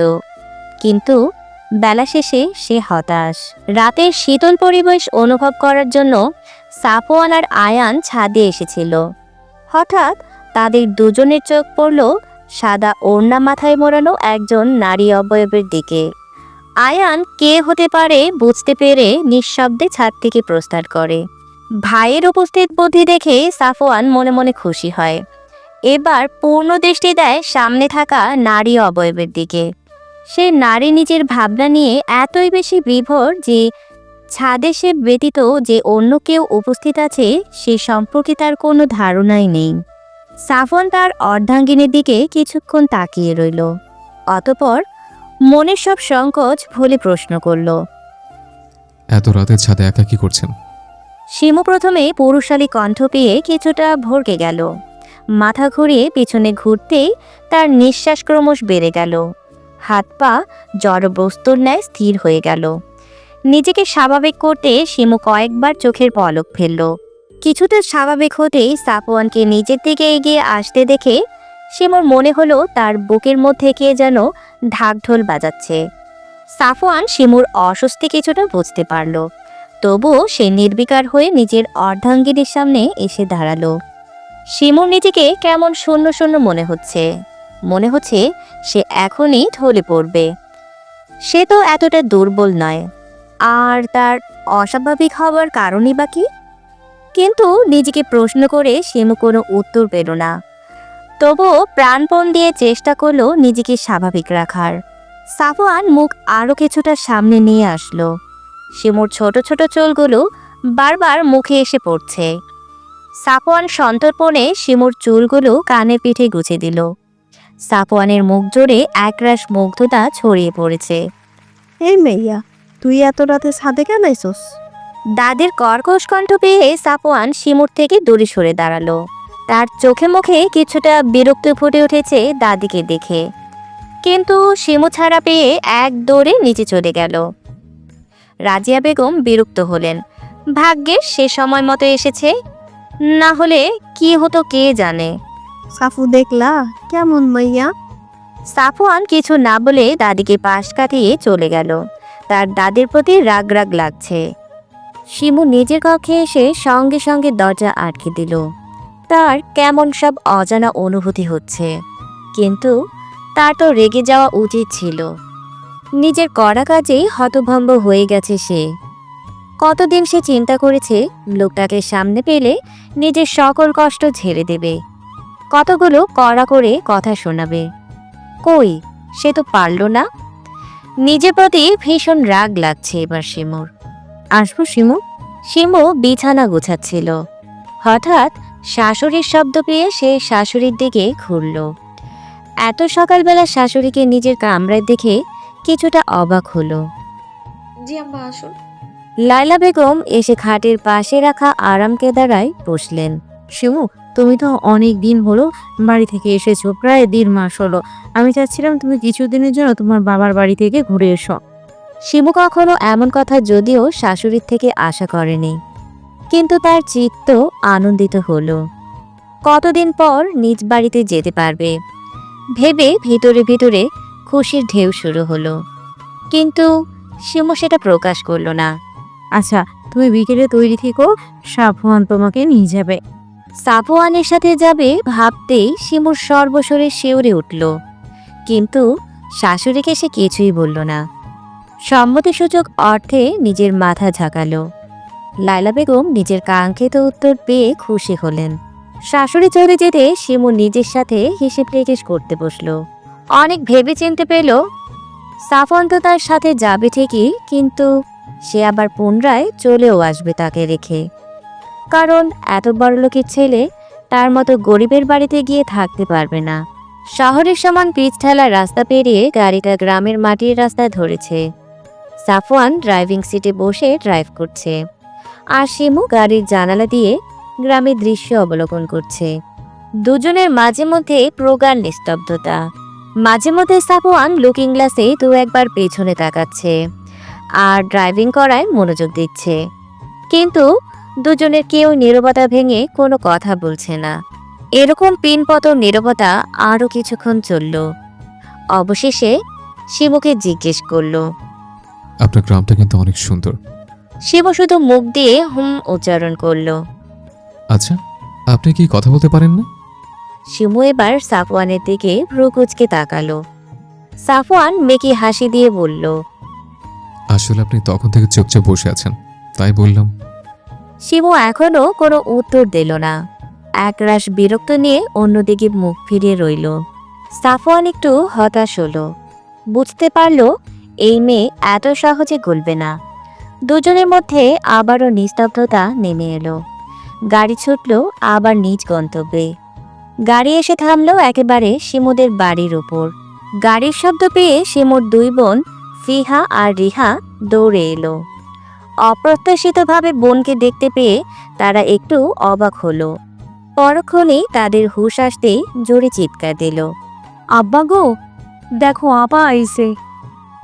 কিন্তু বেলা শেষে সে হতাশ। রাতের শীতল পরিবেশ অনুভব করার জন্য সাফওয়ান আর আয়ান ছাদে এসেছিল। হঠাৎ তাদের দুজনের চোখ পড়ল সাদা ওড়না মাথায় মোড়ানো একজন নারী অবয়বের দিকে। আয়ান কে হতে পারে বুঝতে পেরে নিঃশব্দে ছাদ থেকে প্রস্থান করে। ভাইয়ের উপস্থিত বুদ্ধি দেখে সাফওয়ান মনে মনে খুশি হয়। এবার পূর্ণ দৃষ্টি দেয় সামনে থাকা নারী অবয়বের দিকে। সে নারী নিজের ভাবনা নিয়ে এতই বেশি বিভোর যে ছাদে সে ব্যতীত যে অন্য কেউ উপস্থিত আছে সে সম্পর্কে তার কোনো ধারণাই নেই। সাফওয়ান তার অর্ধাঙ্গিনীর দিকে কিছুক্ষণ তাকিয়ে রইল, অতঃপর মনের সব সংকোচ ভুলে প্রশ্ন করল। এত রাতের ছাদে একা কি করছেন? শিমু প্রথমে পুরুষালী কণ্ঠ পেয়ে কিছুটা ভরকে গেল। মাথা ঘুরিয়ে পিছনে ঘুরতেই তার নিঃশ্বাস ক্রমশ বেড়ে গেল। হাত পা জড়বস্তুর ন্যায় স্থির হয়ে গেল। নিজেকে স্বাভাবিক করতে শিমু কয়েকবার চোখের পলক ফেলল। কিছুটা স্বাভাবিক হতেই সাফওয়ানকে নিজের দিকে এগিয়ে আসতে দেখে শিমুর মনে হলো তার বুকের মধ্যে কে যেন ঢাকঢোল বাজাচ্ছে। সাফওয়ান শিমুর অস্বস্তি কিছুটা বুঝতে পারল, তবুও সে নির্বিকার হয়ে নিজের অর্ধাঙ্গিনীর সামনে এসে দাঁড়ালো। শিমুর নিজেকে কেমন শূন্য শূন্য মনে হচ্ছে। মনে হচ্ছে সে এখনই ঢলে পড়বে। সে তো এতটা দুর্বল নয়, আর তার অস্বাভাবিক হওয়ার কারণই বা কি? কিন্তু নিজেকে প্রশ্ন করে শিমু কোনো উত্তর পেল না। তবুও প্রাণপণ দিয়ে চেষ্টা করলো নিজেকে স্বাভাবিক রাখার। সাফওয়ান মুখ আরও কিছুটা সামনে নিয়ে আসলো। শিমুর ছোট ছোট চুলগুলো বারবার মুখে এসে পড়ছে। সাফওয়ান সন্তর্পণে শিমুর চুলগুলো কানে পিঠে গুছে দিল। সাফওয়ানের মুখ জুড়ে একরাশ মুগ্ধতা ছড়িয়ে পড়েছে। এই মেইয়া, তুই এত রাতে ছাদে কেন এসোস? দাদির কর্কশ কণ্ঠ পেয়ে সাফওয়ান শিমুর থেকে দূরে সরে দাঁড়ালো। তার চোখে মুখে কিছুটা বিরক্ত ফুটে উঠেছে দাদিকে দেখে, কিন্তু শিমু ছাড়া পেয়ে এক দৌড়ে নিচে চলে গেল। রাজিয়া বেগম বিরক্ত হলেন, ভাগ্যের সে সময় মতো এসেছে, না হলে কি হতো কে জানে। সাফু দেখলা কেমন মাইয়া? সাফওয়ান কিছু না বলে দাদিকে পাশ কাটিয়ে চলে গেল। তার দাদির প্রতি রাগ রাগ লাগছে। শিমু নিজের কক্ষে এসে সঙ্গে সঙ্গে দরজা আটকে দিল। তার কেমন সব অজানা অনুভূতি হচ্ছে, কিন্তু তার তো রেগে যাওয়া উচিত ছিল। নিজের করা কাজেই হতভম্ব হয়ে গেছে সে। কতদিন সে চিন্তা করেছে লোকটাকে সামনে পেলে নিজের সকল কষ্ট ঝেড়ে দেবে, কতগুলো কড়া করে কথা শোনাবে। কই, সে তো পারল না। নিজের প্রতি ভীষণ রাগ লাগছে এবার শিমুর। আসবো শিমু? শিমু বিছানা গোছাচ্ছিল, হঠাৎ শাশুড়ির শব্দ পেয়ে সে শাশুড়ির দিকে ঘুরল। এত সকালবেলা শাশুড়িকে নিজের কামরায় দেখে কিছুটা অবাক হলো। জি আম্মা, আসুন। লায়লা বেগম এসে খাটের পাশে রাখা আরাম কেদারায় বসলেন। শিমু, তুমি তো অনেক দিন হলো বাড়ি থেকে এসেছো, প্রায় 1.5 মাস হলো। আমি চাচ্ছিলাম তুমি কিছুদিনের জন্য তোমার বাবার বাড়ি থেকে ঘুরে এসো। শিমু কখনো এমন কথা যদিও শাশুড়ির থেকে আশা করেনি, কিন্তু তার চিত্ত আনন্দিত হলো। কতদিন পর নিজ বাড়িতে যেতে পারবে ভেবে ভিতরে ভিতরে খুশির ঢেউ শুরু হলো, কিন্তু শিমু সেটা প্রকাশ করল না। আচ্ছা, তুমি বিকেলে তৈরি থেকো, সাফওয়ান তোমাকে নিয়ে যাবে। সাফওয়ানের সাথে যাবে ভাবতেই শিমুর সর্বশরীর শিউরে উঠল, কিন্তু শাশুড়িকে সে কিছুই বলল না। সম্মতিসূচক অর্থে নিজের মাথা ঝাঁকালো। লায়লা বেগম নিজের কাঙ্ক্ষিত উত্তর পেয়ে খুশি হলেন। শাশুড়ি চলে যেতে শিমু নিজের সাথে হিসেব নিকেশ করতে বসল। অনেক ভেবে চিনতে পেল সাফওয়ান তো তার সাথে যাবে ঠিকই, কিন্তু সে আবার পুনরায় চলেও আসবে তাকে রেখে। কারণ এত বড়লোকের ছেলে তার মতো গরিবের বাড়িতে গিয়ে থাকতে পারবে না। শহরের সমান পিচ ঠেলা রাস্তা পেরিয়ে গাড়িটা গ্রামের মাটির রাস্তায় ধরেছে। সাফওয়ান ড্রাইভিং সিটে বসে ড্রাইভ করছে, আর শিমু গাড়ির জানালা দিয়ে গ্রামের দৃশ্য অবলোকন করছে। দুজনের মাঝে মধ্যে প্রগাঢ় নিস্তব্ধতা। মাঝে মধ্যে সাফওয়ান লুকিং গ্লাসে দু একবার পেছনে তাকাচ্ছে আর ড্রাইভিং করায় মনোযোগ দিচ্ছে, কিন্তু দুজনের কেউ নীরবতা ভেঙে কোনো কথা বলছে না। এরকম পিনপত নীরবতা আরও কিছুক্ষণ চলল। অবশেষে শিমুকে জিজ্ঞেস করল। আপনার গ্রামটা কিন্তু অনেক সুন্দর। শিমু শুধু মুখ দিয়ে হুম উচ্চারণ করল। আচ্ছা, আপনি কি কথা বলতে পারেন না? শিমু এবার সাফওয়ানের দিকে ভ্রু কুঁচকে তাকালো। সাফওয়ান মেকি হাসি দিয়ে বলল, আসলে আপনি তখন থেকে চুপচাপ বসে আছেন, তাই বললাম। শিমু এখনো কোনো উত্তর দিল না, একরাশ বিরক্ত নিয়ে অন্যদিকে মুখ ফিরিয়ে রইল। সাফওয়ান একটু হতাশ হলো, বুঝতে পারল এই মেয়ে এত সহজে গলবে না। দুজনের মধ্যে আবারও নিস্তব্ধতা নেমে এলো। গাড়ি ছুটল আবার নিজ গন্তব্যে। গাড়ি এসে থামলো একেবারে শিমুদের বাড়ির ওপর। গাড়ির শব্দ পেয়ে শিমুর দুই বোন ফিহা আর রিহা দৌড়ে এলো। অপ্রত্যাশিতভাবে বোনকে দেখতে পেয়ে তারা একটু অবাক হলো। পরক্ষণেই তাদের হুঁশ আসতেই জোরে চিৎকার দিল, আব্বা গো, দেখো আপা আইছে।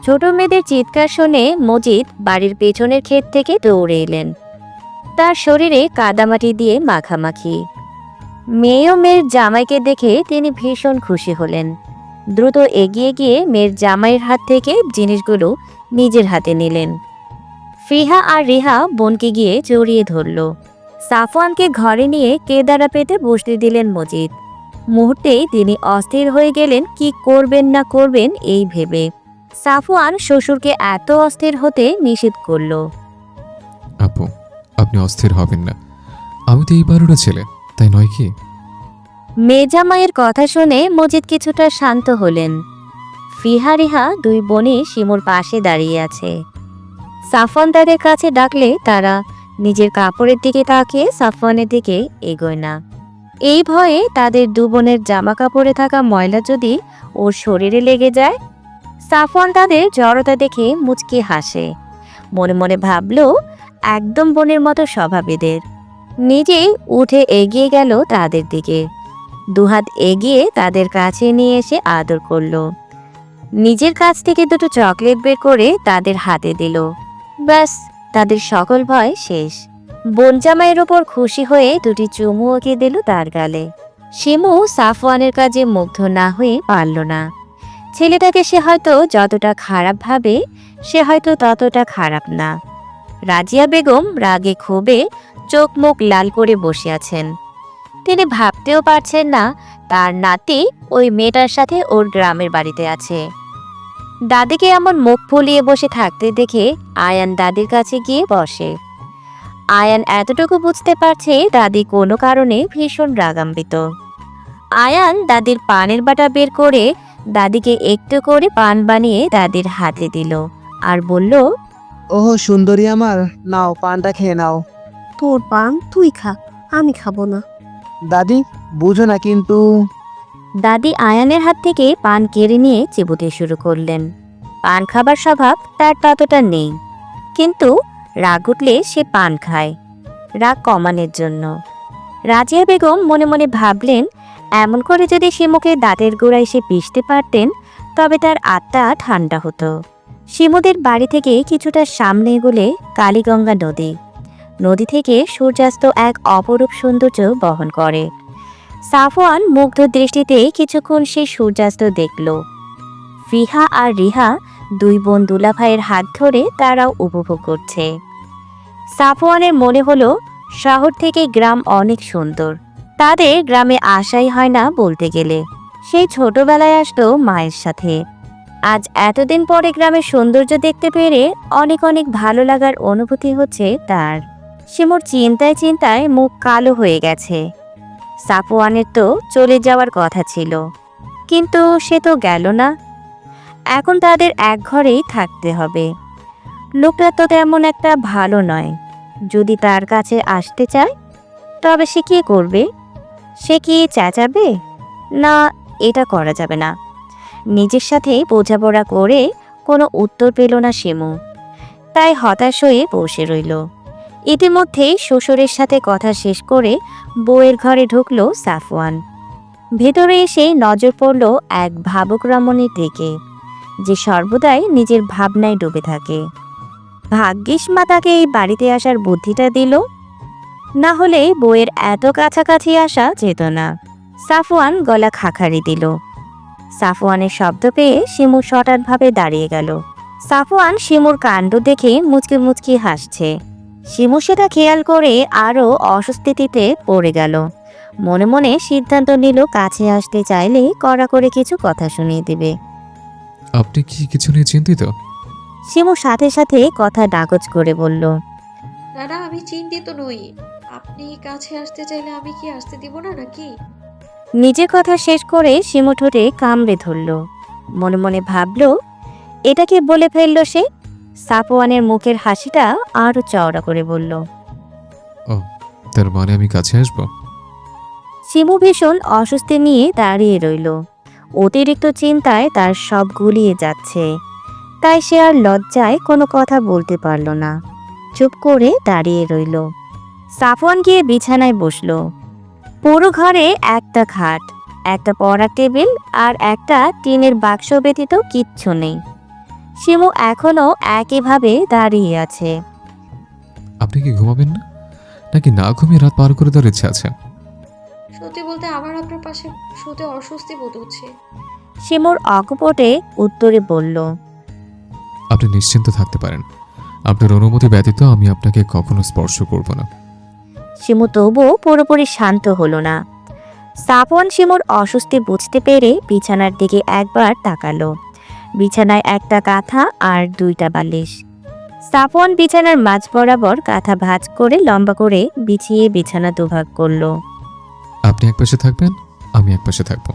ছোট মেয়েদের চিৎকার শুনে মজিদ বাড়ির পেছনের ক্ষেত থেকে দৌড়ে এলেন। তার শরীরে কাদামাটি দিয়ে মাখামাখি। মেয়ে ও মেয়ের জামাইকে দেখে তিনি ভীষণ খুশি হলেন। দ্রুত এগিয়ে গিয়ে মেয়ের জামাইয়ের হাত থেকে জিনিসগুলো নিজের হাতে নিলেন। ফিহা আর রিহা বোনকে গিয়ে জড়িয়ে ধরল। সাফওয়ানকে ঘরে নিয়ে কেদারা পেতে বসতে দিলেন মজিদ। মুহূর্তেই তিনি অস্থির হয়ে গেলেন কি করবেন না করবেন এই ভেবে। সাফওয়ান শ্বশুরকে এত অস্থির হতে নিষেধ করল। আপু, আপনি অস্থির হবেন না, আমি তো এই বারোটা ছেলে, তাই নয় কি? মেজামাইয়ের কথা শুনে মজিদ কিছুটা শান্ত হলেন। ফিহা রিহা দুই বোনই শিমুর পাশে দাঁড়িয়ে আছে। সাফওয়ান তাদের কাছে ডাকলে তারা নিজের কাপড়ের দিকে তাকিয়ে সাফওয়ানের দিকে এগোয় না। এই ভয়ে তাদের দু বোনের জামা কাপড়ে থাকা ময়লা যদি ওর শরীরে লেগে যায়। সাফওয়ান তাদের জড়তা দেখে মুচকি হাসে, মনে মনে ভাবল একদম বোনের মতো স্বভাব এদের। নিজেই উঠে এগিয়ে গেল তাদের দিকে, দুহাত এগিয়ে তাদের কাছে নিয়ে এসে আদর করলো। নিজের কাছ থেকে দুটো চকলেট বের করে তাদের হাতে দিল। ব্যাস, তাদের সকল ভয় শেষ। বোন জামাইয়ের ওপর খুশি হয়ে দুটি চুমু ওকে দিল তার গালে। শিমু সাফওয়ানের কাজে মুগ্ধ না হয়ে পারল না। ছেলেটাকে সে হয়তো যতটা খারাপ ভাবে, সে হয়তো ততটা খারাপ না। রাজিয়া বেগম রাগে ক্ষোভে চোখ মুখ লাল করে বসে আছেন। তিনি ভাবতেও পারছেন না তার নাতি ওই মেয়েটার সাথে ওর গ্রামের বাড়িতে আছে। দাদিকে এমন মুখ ফুলিয়ে বসে থাকতে দেখে আয়ান দাদির কাছে গিয়ে বসে। আয়ান এতটুকু বুঝতে পারছে দাদি কোনো কারণে ভীষণ রাগান্বিত। আয়ান দাদির পানের বাটা বের করে দাদিকে একটু করে পান বানিয়ে দাদির হাতে দিল আর বলল, ওহ সুন্দরী আমার, নাও পানটা খেয়ে নাও। তোর পান তুই খা, আমি খাবো না। দাদি, বুঝো না কিন্তু। দাদি আয়ানের হাত থেকে পান কেড়ে নিয়ে চিবোতে শুরু করলেন। পান খাবার স্বভাব তার ততটা নেই, কিন্তু রাগ উঠলে সে পান খায়, রাগ কমানোর জন্য। রাজিয়া বেগম মনে মনে ভাবলেন, এমন করে যদি শিমুকে দাঁতের গোড়ায় সে পিষতে পারতেন তবে তার আত্মা ঠান্ডা হতো। শিমুদের বাড়ি থেকে কিছুটা সামনে এগোলে কালীগঙ্গা নদী। নদী থেকে সূর্যাস্ত এক অপরূপ সৌন্দর্য বহন করে। সাফওয়ান মুগ্ধ দৃষ্টিতে কিছুক্ষণ সেই সূর্যাস্ত দেখল। ফিহা আর রিহা দুই বোন দুলাভাইয়ের হাত ধরে তারাও উপভোগ করছে। সাফওয়ানের মনে হলো শহর থেকে গ্রাম অনেক সুন্দর। তাদের গ্রামে আসাই হয় না বলতে গেলে। সেই ছোটবেলায় আসতো মায়ের সাথে। আজ এতদিন পরে গ্রামের সৌন্দর্য দেখতে পেরে অনেক অনেক ভালো লাগার অনুভূতি হচ্ছে তার। শিমুর চিন্তায় চিন্তায় মুখ কালো হয়ে গেছে। সাফওয়ানের তো চলে যাওয়ার কথা ছিল, কিন্তু সে তো গেল না। এখন তাদের এক ঘরেই থাকতে হবে। লোকটা তো তেমন একটা ভালো নয়। যদি তার কাছে আসতে চায় তবে সে কি করবে? সে কি চেঁচাবে? না, এটা করা যাবে না। নিজের সাথে বোঝাপড়া করে কোনো উত্তর পেল না শিমু, তাই হতাশ হয়ে বসে রইল। ইতিমধ্যেই শ্বশুরের সাথে কথা শেষ করে বউয়ের ঘরে ঢুকল সাফওয়ান। ভেতরে এসে নজর পড়ল এক ভাবুক রমণীর দিকে, যে সর্বদাই নিজের ভাবনায় ডুবে থাকে। ভাগ্যিস মা তাকে এই বাড়িতে আসার বুদ্ধিটা দিল, না হলে বউয়ের এত কাছাকাছি আসা যেত না। সাফওয়ান গলা খাখারি দিল। সাফওয়ানের শব্দ পেয়ে শিমু হঠাৎভাবে দাঁড়িয়ে গেল। সাফওয়ান শিমুর কাণ্ড দেখে মুচকি মুচকি হাসছে। শিমু সেটা খেয়াল করে আরও অস্বস্তিতে পড়ে গেল। মনে মনে সিদ্ধান্ত নিল কাছে আসতে চাইলে কড়া করে কিছু কথা শুনিয়ে দিবে। আপনি কি কিছু নিয়ে চিন্তিত? শিমু সাথে সাথে কথা নাকচ করে বলল, না না, আমি চিন্তিত নই। আপনি কাছে আসতে চাইলে আমি কি আসতে দিব না নাকি? নিজের কথা শেষ করে শিমু ঠোঁটে কামড়ে ধরল। মনে মনে ভাবল, এটাকে বলে ফেলল সে। সাফওয়ানের মুখের হাসিটা আরো চওড়া করে বলল, ও, তার মানে আমি কাছে আসবো? শিমু ভীষণ অস্বস্তি নিয়ে দাঁড়িয়ে রইল। অতিরিক্ত চিন্তায় তার সব গুলিয়ে যাচ্ছে, তাই সে আর লজ্জায় কোনো কথা বলতে পারল না। চুপ করে দাঁড়িয়ে রইল। সাফওয়ান গিয়ে বিছানায় বসল। পুরো ঘরে একটা খাট, একটা পড়ার টেবিল আর একটা টিনের বাক্স ব্যতীত কিচ্ছু নেই। শিমু এখনো একইভাবে দাঁড়িয়ে আছে। আপনি কি ঘুমাবেন না, নাকি না ঘুমিয়ে রাত পার করে দেওয়ার ইচ্ছা আছে? সত্যি বলতে আমার আপনার পাশে শুতে অস্বস্তি বোধ হচ্ছে। শিমুর অকপটে উত্তরে বলল, আপনি নিশ্চিন্ত থাকতে পারেন, আপনার অনুমতি ব্যতীত আমি আপনাকে কখনো স্পর্শ করব না। শিমু তবুও পুরোপুরি শান্ত হলো না। সাফওয়ান শিমুর অস্বস্তি বুঝতে পেরে বিছানার দিকে একবার তাকালো। বিছানায় একটা কাঁথা আর দুইটা বালিশ। সাফওয়ান বিছানার মাঝ বরাবর কাঁথা ভাঁজ করে লম্বা করে বিছিয়ে বিছানা দুভাগ করলো। আপনি এক পাশে থাকবেন, আমি এক পাশে থাকবো।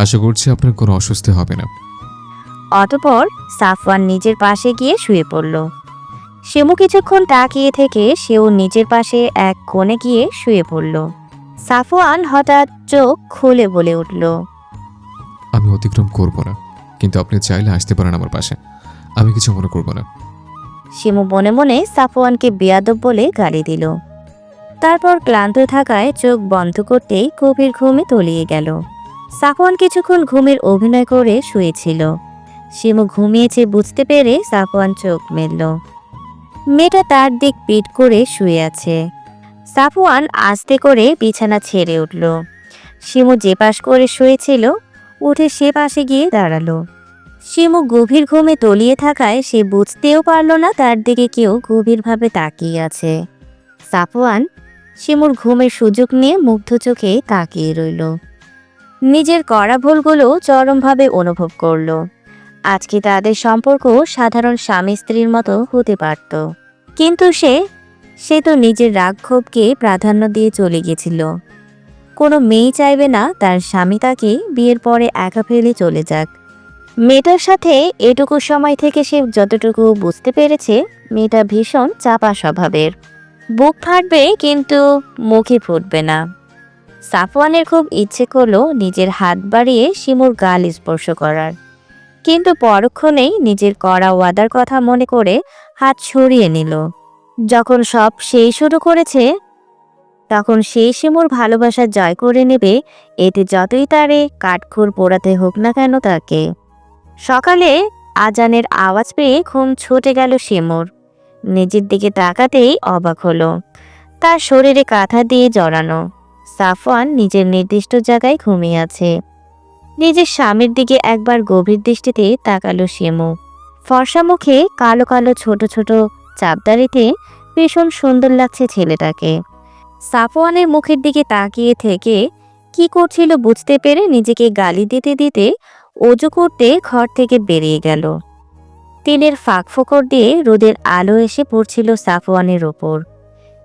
আশা করছি আপনার কোনো অস্বস্তি হবে না। অতঃপর সাফওয়ান নিজের পাশে গিয়ে শুয়ে পড়ল। শিমু কিছুক্ষণ তাকিয়ে থেকে সেও নিজের পাশে এক কোণে গিয়ে শুয়ে পড়ল। সাফওয়ান হঠাৎ চোখ খুলে বলে উঠল, আমি অতিক্রম করব না, কিন্তু আপনি চাইলে আসতে পারেন আমার পাশে, আমি কিছু মনে করব না। শিমু মনে মনে সাফওয়ানকে বেয়াদব বলে গালি দিল। তারপর ক্লান্ত থাকায় চোখ বন্ধ করতেই গভীর ঘুমে তলিয়ে গেল। সাফওয়ান কিছুক্ষণ ঘুমের অভিনয় করে শুয়েছিল। শিমু ঘুমিয়েছে বুঝতে পেরে সাফওয়ান চোখ মেলল। মেয়েটা তার দিক পিট করে শুয়ে আছে। সাফওয়ান আস্তে করে বিছানা ছেড়ে উঠল। শিমু যে পাশ করে শুয়েছিল উঠে সে পাশে গিয়ে দাঁড়ালো। শিমু গভীর ঘুমে তলিয়ে থাকায় সে বুঝতেও পারল না তার দিকে কেউ গভীরভাবে তাকিয়ে আছে। সাফওয়ান শিমুর ঘুমের সুযোগ নিয়ে মুগ্ধ চোখে তাকিয়ে রইল। নিজের করা ভুলগুলো চরমভাবে অনুভব করল। আজকে তাদের সম্পর্ক সাধারণ স্বামী স্ত্রীর মতো হতে পারত, কিন্তু সে তো নিজের রাগ ক্ষোভকে প্রাধান্য দিয়ে চলে গেছিল। কোনো মেয়ে চাইবে না তার স্বামী তাকে বিয়ের পরে একা ফেলে চলে যাক। মেয়েটার সাথে এটুকু সময় থেকে সে যতটুকু বুঝতে পেরেছে, মেয়েটা ভীষণ চাপা স্বভাবের। বুক ফাটবে কিন্তু মুখে ফুটবে না। সাফওয়ানের খুব ইচ্ছে করলো নিজের হাত বাড়িয়ে শিমুর গাল স্পর্শ করার, কিন্তু পরক্ষণেই নিজের করা ওয়াদার কথা মনে করে হাত সরিয়ে নিল। যখন সব সেই শুরু করেছে তখন সেই শিমুর ভালোবাসা জয় করে নেবে, এতে যতই তারে কাঠখড় পোড়াতে হোক না কেন তাকে। সকালে আজানের আওয়াজ পেয়ে ঘুম ছুটে গেল শিমুর। নিজের দিকে তাকাতেই অবাক হলো, তার শরীরে কাঁথা দিয়ে জড়ানো। সাফওয়ান নিজের নির্দিষ্ট জায়গায় ঘুমিয়ে আছে। নিজের স্বামীর দিকে একবার গভীর দৃষ্টিতে তাকালো শিমু। ফর্সা মুখে কালো কালো ছোট ছোট চাপদারিতে ভীষণ সুন্দর লাগছে ছেলেটাকে। সাফওয়ানের মুখের দিকে তাকিয়ে থেকে কি করছিল বুঝতে পেরে নিজেকে গালি দিতে দিতে অজু করতে ঘর থেকে বেরিয়ে গেল। টিনের ফাঁক ফোকর দিয়ে রোদের আলো এসে পড়ছিল সাফওয়ানের ওপর।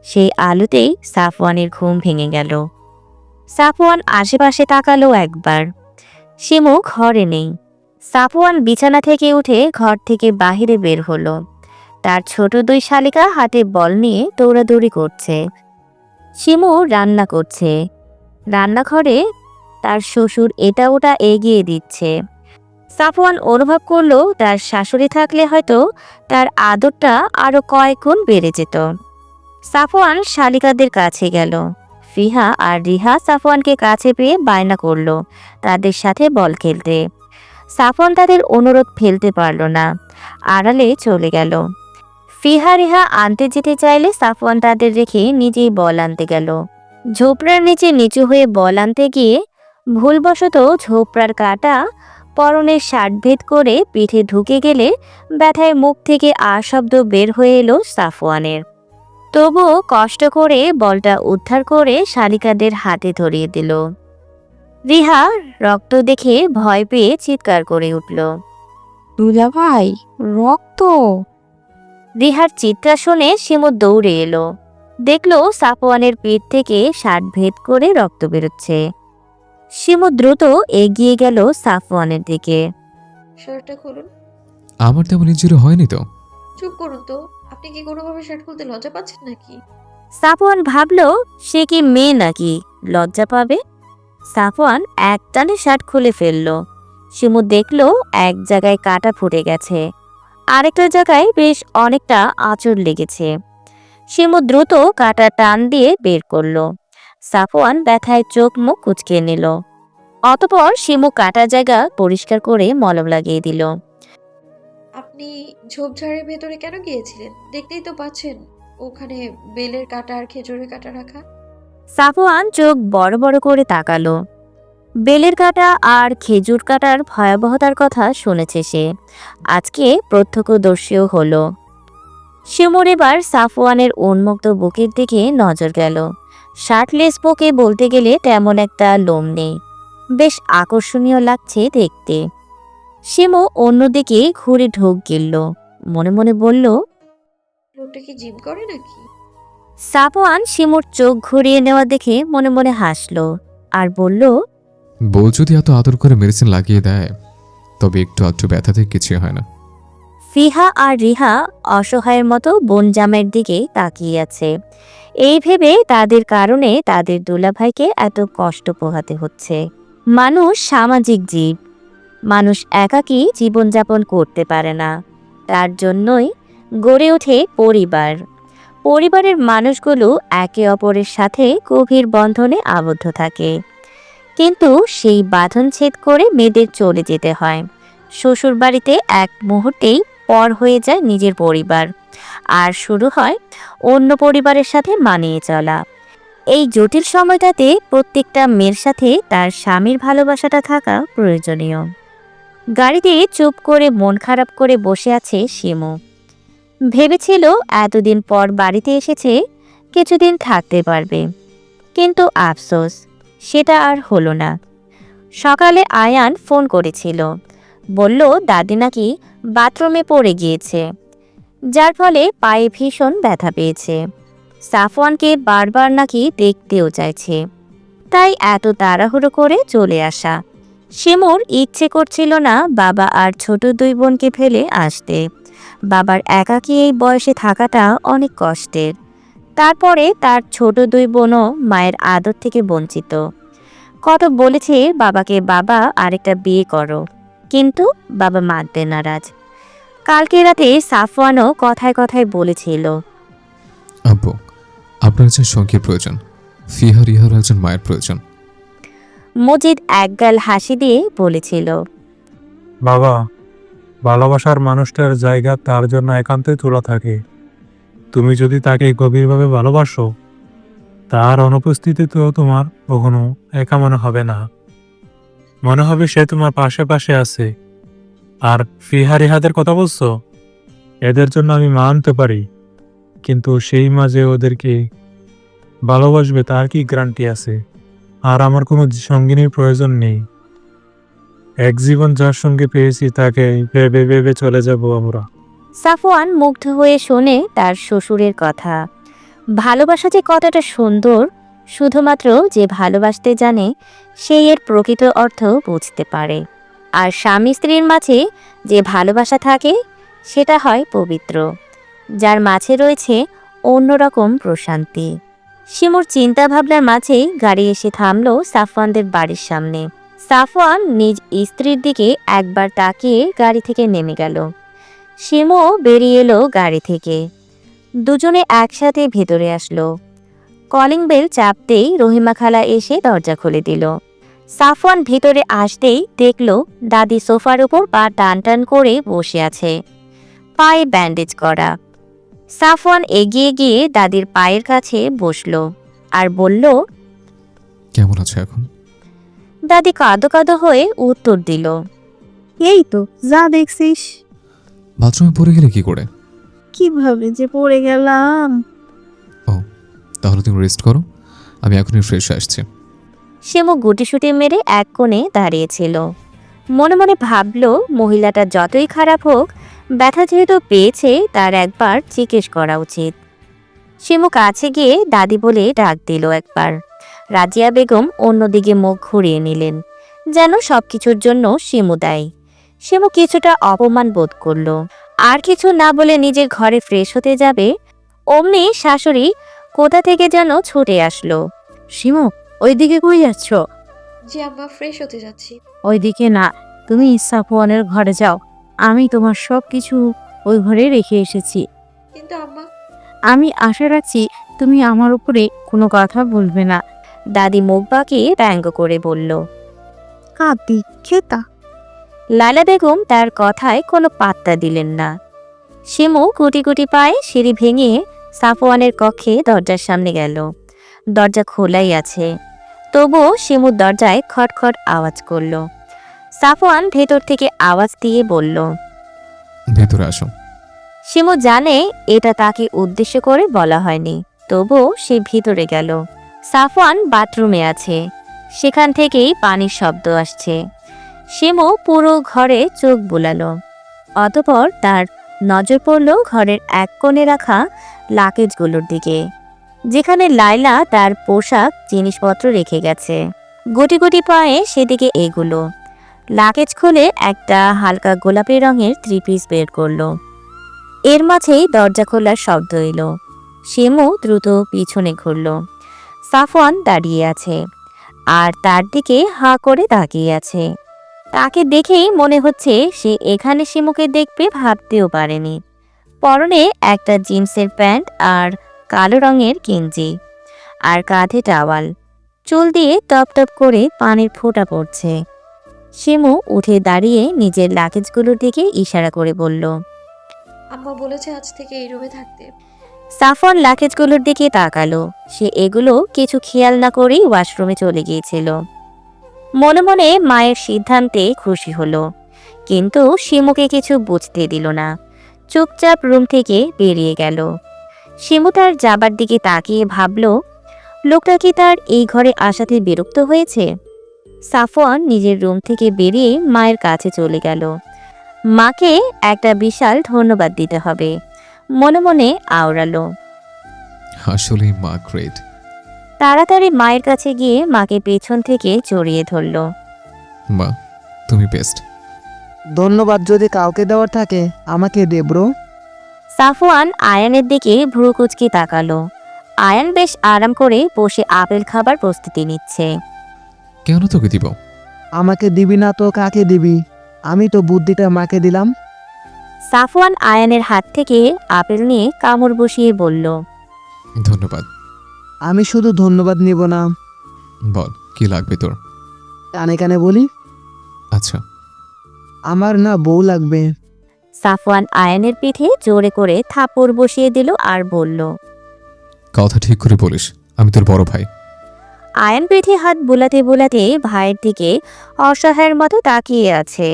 সেই আলোতেই সাফওয়ানের ঘুম ভেঙে গেল। সাফওয়ান আশেপাশে তাকালো একবার। শিমু ঘরে নেই। সাফওয়ান বিছানা থেকে উঠে ঘর থেকে বাহিরে বের হলো। তার ছোট দুই শালিকা হাতে বল নিয়ে দৌড়াদৌড়ি করছে। শিমু রান্না করছে। রান্নাঘরে তার শ্বশুর এটা ওটা এগিয়ে দিচ্ছে। সাফওয়ান অনুভব করলো তার শাশুড়ি থাকলে হয়তো তার আদরটা আরো কয়েক গুণ বেড়ে যেত। সাফওয়ান শালিকাদের কাছে গেল। ফিহা আর রিহা সাফওয়ানকে কাছে পেয়ে বায়না করলো তাদের সাথে বল খেলতে। সাফওয়ান তাদের অনুরোধ ফেলতে পারল না, আড়ালে চলে গেল। ফিহা রিহা আনতে যেতে চাইলে সাফওয়ান তাদের রেখে নিজেই বল আনতে গেল। ঝোপড়ার নিচে নিচু হয়ে বল আনতে গিয়ে ভুলবশত ঝোপড়ার কাঁটা পরনের শার্ট ভেদ করে পিঠে ঢুকে গেলে ব্যথায় মুখ থেকে শব্দ বের হয়ে এলো সাফওয়ানের। তবুও কষ্ট করে বলটা উদ্ধার করে শালিকাদের হাতে ধরিয়ে দিল। রিহা রক্ত দেখে ভয় পেয়ে চিৎকার করে উঠল। দুলা ভাই, রক্ত! রিহার চিৎকার শুনে শিমু দৌড়ে এলো। দেখলো সাফওয়ানের পিঠ থেকে শার্ট ভেদ করে রক্ত বেরোচ্ছে। শিমু দ্রুত এগিয়ে গেল সাফওয়ানের দিকে। শার্টটা খুলুন। আমার তেমন ইনজুরি হয়নি তো। চুপ করুন তো, আপনি কি কোনোভাবে শার্ট খুলতে লজ্জা পাচ্ছেন নাকি? সাফওয়ান ভাবলো সে কি মেয়ে নাকি লজ্জা পাবে। সাফওয়ান একটানে শার্ট খুলে ফেলল। শিমু দেখলো এক জায়গায় কাটা ফুটে গেছে, আরেকটা জায়গায় বেশ অনেকটা আঁচড় লেগেছে। শিমু দ্রুত কাটা টান দিয়ে বের করলো। সাফওয়ান ব্যথায় চোখ মুখ কুঁচকে নিল। অতঃপর শিমু কাটা জায়গা পরিষ্কার করে মলম লাগিয়ে দিল। আপনি ঝোপঝাড়ের ভেতরে কেন গিয়েছিলেন? দেখতেই তো পাচ্ছেন ওখানে বেলের কাঁটা আর খেজুরের কাঁটা রাখা। সাফওয়ান চোখ বড় বড় করে তাকালো। বেলের কাঁটা আর খেজুর কাটার ভয়াবহতার কথা শুনেছে সে, আজকে প্রত্যক্ষদর্শীও হলো। শিমুর এবার সাফওয়ানের উন্মুক্ত বুকের দিকে নজর গেল। শার্টলেস বুকে বলতে গেলে তেমন একটা লোম নেই, বেশ আকর্ষণীয় লাগছে দেখতে। শিমু অন্যদিকে ঘুরে ঢোক গিলল, মনে মনে বলল, লোকটা কি জিম করে নাকি? সাফওয়ান শিমুর চোখ ঘুরিয়ে নেওয়া দেখে মনে মনে হাসল আর বলল, বউ যদি এত আদর করে মেডিসিন লাগিয়ে দেয় তবে একটু আধটু ব্যথাতে কিছুই হয় না। ফিহা আর রিহা অসহায়ের মতো বোন জামাইয়ের দিকে তাকিয়ে আছে। এই ভেবে তাদের কারণে তাদের দুলাভাইকে এত কষ্ট পোহাতে হচ্ছে। মানুষ সামাজিক জীব, মানুষ একাকী জীবনযাপন করতে পারে না, তার জন্যই গড়ে ওঠে পরিবার। পরিবারের মানুষগুলো একে অপরের সাথে গভীর বন্ধনে আবদ্ধ থাকে, কিন্তু সেই বাঁধন ছেদ করে মেয়েদের চলে যেতে হয়। শ্বশুর বাড়িতে এক মুহূর্তেই পর হয়ে যায় নিজের পরিবার, আর শুরু হয় অন্য পরিবারের সাথে মানিয়ে চলা। এই জটিল সময়টাতে প্রত্যেকটা মেয়ের সাথে তার স্বামীর ভালোবাসাটা থাকা প্রয়োজনীয়। গাড়িতে চুপ করে মন খারাপ করে বসে আছে শিমু। ভেবেছিল এতদিন পর বাড়িতে এসেছে, কিছুদিন থাকতে পারবে, কিন্তু আফসোস সেটা আর হলো না। সকালে আয়ান ফোন করেছিল, বলল দাদি নাকি বাথরুমে পড়ে গিয়েছে, যার ফলে পায়ে ভীষণ ব্যথা পেয়েছে। সাফওয়ানকে বারবার নাকি দেখতেও চাইছে, তাই এত তাড়াহুড়ো করে চলে আসা। শিমুর ইচ্ছে করছিল না বাবা আর ছোট দুই বোনকে ফেলে আসতে। বাবার একাকী এই বয়সে থাকাটা অনেক কষ্টের। তারপরে তার ছোট দুই বোনও মায়ের আদর থেকে বঞ্চিত। কত বলেছে বাবাকে, বাবা আরেকটা বিয়ে করো, কিন্তু বাবা মানতে নারাজ। কালকে রাতে সাফওয়ানও কথায় কথায় বলেছিল, আব্বু, আপনার একজন সঙ্গীর প্রয়োজন, ফিহা রিহার একজন মায়ের প্রয়োজন। মজিদ একগাল হাসি দিয়ে বলেছিল, বাবা, ভালোবাসার মানুষটার জায়গা তার জন্য একান্তই তোলা থাকে। তুমি যদি তাকে গভীরভাবে ভালোবাসো, তার অনুপস্থিতিতেও তোমার কখনো একা মনে হবে না। মনে হবে সে তোমার পাশে পাশে আছে। আর ফিহা রিহাদের কথা বলছো, এদের জন্য আমি মানতে পারি, কিন্তু সেই মাঝে ওদেরকে ভালোবাসবে তার কি গ্যারান্টি আছে? আর আমার কোনো সঙ্গিনীর প্রয়োজন নেই। এক জীবন যার সঙ্গে পেয়েছি তাকে ভেবে ভেবে চলে যাব আমরা। সাফওয়ান মুগ্ধ হয়ে শোনে তার শ্বশুরের কথা। ভালোবাসা যে কতটা সুন্দর, শুধুমাত্র যে ভালোবাসতে জানে সেই এর প্রকৃত অর্থ বুঝতে পারে। আর স্বামী স্ত্রীর মাঝে যে ভালোবাসা থাকে সেটা হয় পবিত্র, যার মাঝে রয়েছে অন্যরকম প্রশান্তি। শিমুর চিন্তা ভাবনার মাঝেই গাড়ি এসে থামল সাফওয়ানদের বাড়ির সামনে। সাফওয়ান নিজ স্ত্রীর দিকে একবার তাকিয়ে গাড়ি থেকে নেমে গেল। শিমুও বেরিয়ে এলো গাড়ি থেকে। দুজনে একসাথে ভেতরে আসলো। কলিং বেল চাপতেই রহিমা খালা এসে দরজা খুলে দিল। সাফওয়ান ভিতরে আসতেই দেখল দাদি সোফার উপর পা টান টান করে বসে আছে, পায়ে ব্যান্ডেজ করা। সাফওয়ান এগিয়ে গিয়ে দাদির পায়ের কাছে বসলো আর বলল, কেমন আছো এখন? দাদি কাঁদো কাঁদো হয়ে উত্তর দিল, এই তো যা দেখছিস। বাথরুমে পড়ে গেলে কি করে? কিভাবে যে পড়ে গেলাম। তাহলে তুমি রেস্ট করো, আমি এখনই ফ্রেশ আসছি। শিমু গুটিসুটি মেরে এক কোণে দাঁড়িয়েছিল। মনে মনে ভাবল মহিলাটা যতই খারাপ হোক, ব্যথা যেহেতু পেয়েছে তার একবার জিজ্ঞেস করা উচিত। শিমু কাছে গিয়ে দাদি বলে ডাক দিল একবার। রাজিয়া বেগম অন্যদিকে মুখ ঘুরিয়ে নিলেন, যেন সবকিছুর জন্য শিমু দায়ী। শিমু কিছুটা অপমান বোধ করল। আর কিছু না বলে নিজের ঘরে ফ্রেশ হতে যাবে, অমনি শাশুড়ি কোথা থেকে যেন ছুটে আসলো। শিমু, ওইদিকে কই যাচ্ছ? জি আম্মা, ফ্রেশ হতে যাচ্ছি। ওইদিকে না, তুমি সাফওয়ানের ঘরে যাও। আমি তোমার সব কিছু ওই ঘরে রেখে এসেছি। কিন্তু আম্মা, আমি আশা রাখছি তুমি আমার উপরে কোনো কথা বলবে না। দাদি মুখ বাঁকিয়ে ব্যঙ্গ করে বলল। কাঁদি খেতা। লালা বেগম তার কথায় কোনো পাত্তা দিলেন না। শিমু গুটি গুটি পায়ে সিঁড়ি ভেঙে সাফওয়ানের কক্ষে দরজার সামনে গেল। দরজা খোলাই আছে, তবুও শিমুর দরজায় খটখট আওয়াজ করল। সাফওয়ান ভেতর থেকে আওয়াজ দিয়ে বলল, ভেতরে আসো। শিমু জানে এটা তাকে উদ্দেশ্য করে বলা হয়নি, তবুও সে ভিতরে গেল। সাফওয়ান বাথরুমে আছে, সেখান থেকেই পানির শব্দ আসছে। শিমু পুরো ঘরে চোখ বুলালো। অতঃপর তার নজর পড়ল ঘরের এক কোণে রাখা লাকেজগুলোর দিকে, যেখানে লাইলা তার পোশাক জিনিসপত্র রেখে গেছে। গুটি গুটি পায়ে সেদিকে এগুলো। লাকেজ খুলে একটা হালকা গোলাপি রঙের 3 পিস বের করলো। এর মাঝেই দরজা খোলার শব্দ এলো। শিমু দ্রুত পিছনে ঘুরল। সাফওয়ান দাঁড়িয়ে আছে আর তার দিকে হাঁ করে তাকিয়ে আছে। তাকে দেখেই মনে হচ্ছে সে এখানে শিমুকে দেখবে ভাবতেও পারেনি। পরনে একটা জিন্সের প্যান্ট আর কালো রঙের গেঞ্জি আর কাঁধে টাওয়াল, চুল দিয়ে টপ টপ করে পানির ফোঁটা পড়ছে। শিমু উঠে দাঁড়িয়ে নিজের লাগেজগুলোর দিকে ইশারা করে বলল। আম্মা বলেছে আজ থেকে এই রুমে থাকতে। সাফওয়ান লাগেজগুলোর দিকে তাকালো। সে এগুলো কিছু খেয়াল না করেই ওয়াশরুমে চলে গিয়েছিল। মনে মনে মায়ের সিদ্ধান্তে খুশি হলো, কিন্তু শিমুকে কিছু বুঝতে দিল না। চুপচাপ রুম থেকে বেরিয়ে গেল। শিমু তার যাবার দিকে তাকিয়ে ভাবল, লোকটা কি তার এই ঘরে আসাতে বিরক্ত হয়েছে? সাফওয়ান নিজের রুম থেকে বেরিয়ে মায়ের কাছে চলে গেল। মাকে একটা বিশাল ধন্যবাদ দিতে হবে, মনে মনে আওড়ালো। আসলেই মা গ্রেট। তাড়াতাড়ি মায়ের কাছে গিয়ে মাকে পেছন থেকে জড়িয়ে ধরল। মা, তুমি বেস্ট। ধন্যবাদ যদি কাউকে দেওয়ার থাকে আমাকে দে ব্রো। সাফওয়ান আয়ানের দিকে ভ্রু কুচকে তাকালো। আয়ান বেশ আরাম করে বসে আপেল খাবার প্রস্তুতি নিচ্ছে। কেন তোকে দিব? আমাকে দিবি না তো কাকে দিবি? আমি তো বুদ্ধিটা মাকে দিলাম। সাফওয়ান আয়ানের হাত থেকে আপেল নিয়ে কামড় বসিয়ে বলল। ধন্যবাদ। আমি শুধু ধন্যবাদ নিব না, বল কি লাগবে তোর? কানে কানে বলি, আচ্ছা। আমার না বউ লাগবে। সাফওয়ান আয়ানের পিঠে জোরে করে থাপড় বসিয়ে দিল আর বলল। কথা ঠিক করে বলিস, আমি তোর বড় ভাই। আয়ান পিঠে হাত বুলাতে বুলাতে ভাইয়ের দিকে অসহায়ের মতো তাকিয়ে আছে।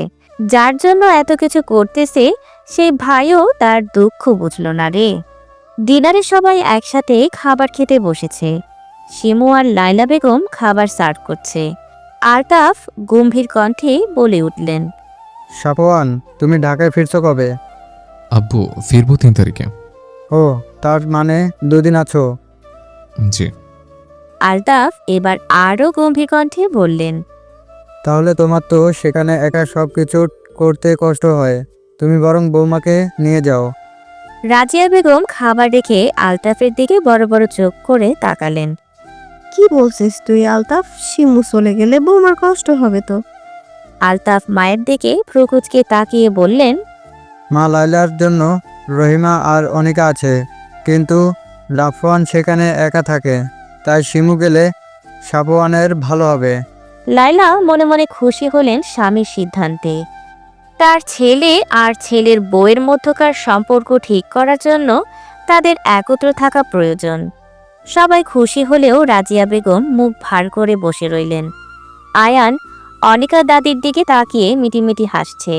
যার জন্য এত কিছু করতেছে সেই ভাইও তার দুঃখ বুঝল না রে। ডিনারে সবাই একসাথে খাবার খেতে বসেছে। শিমু আর লাইলা বেগম খাবার সার্ভ করছে। আলতাফ গম্ভীর কণ্ঠে বলে উঠলেন। সাফওয়ান, তুমি ঢাকায় ফিরছো কবে? আব্বু ফিরবো 3 তারিখে। ও, তার মানে 2 দিন আছো? জি। আলতাফ এবার আরও গম্ভীর কণ্ঠে বললেন। তাহলে তোমার তো সেখানে একা সব কিছু করতে কষ্ট হয়, তুমি বরং বৌমাকে নিয়ে যাও। রাজিয়া বেগম খাবার রেখে আলতাফের দিকে বড় বড় চোখ করে তাকালেন। কি বলছিস তুই আলতাফ? শিমু চলে গেলে বৌমার কষ্ট হবে তো। আলতাফ মায়ের দিকে ভ্রুকুচকে তাকিয়ে বললেন। মা, লাইলার জন্য রহিমা আর অনিকা আছে, কিন্তু সাফওয়ান সেখানে একা থাকে, তাই শিমু গেলে সাফওয়ানের ভালো হবে। লাইলা মনে মনে খুশি হলেন স্বামীর সিদ্ধান্তে। তার ছেলে আর ছেলের বউয়ের মধ্যকার সম্পর্ক ঠিক করার জন্য তাদের একত্র থাকা প্রয়োজন। সবাই খুশি হলেও রাজিয়া বেগম মুখ ভার করে বসে রইলেন। আয়ান অনিকা দাদির দিকে তাকিয়ে মিটিমিটি হাসছে।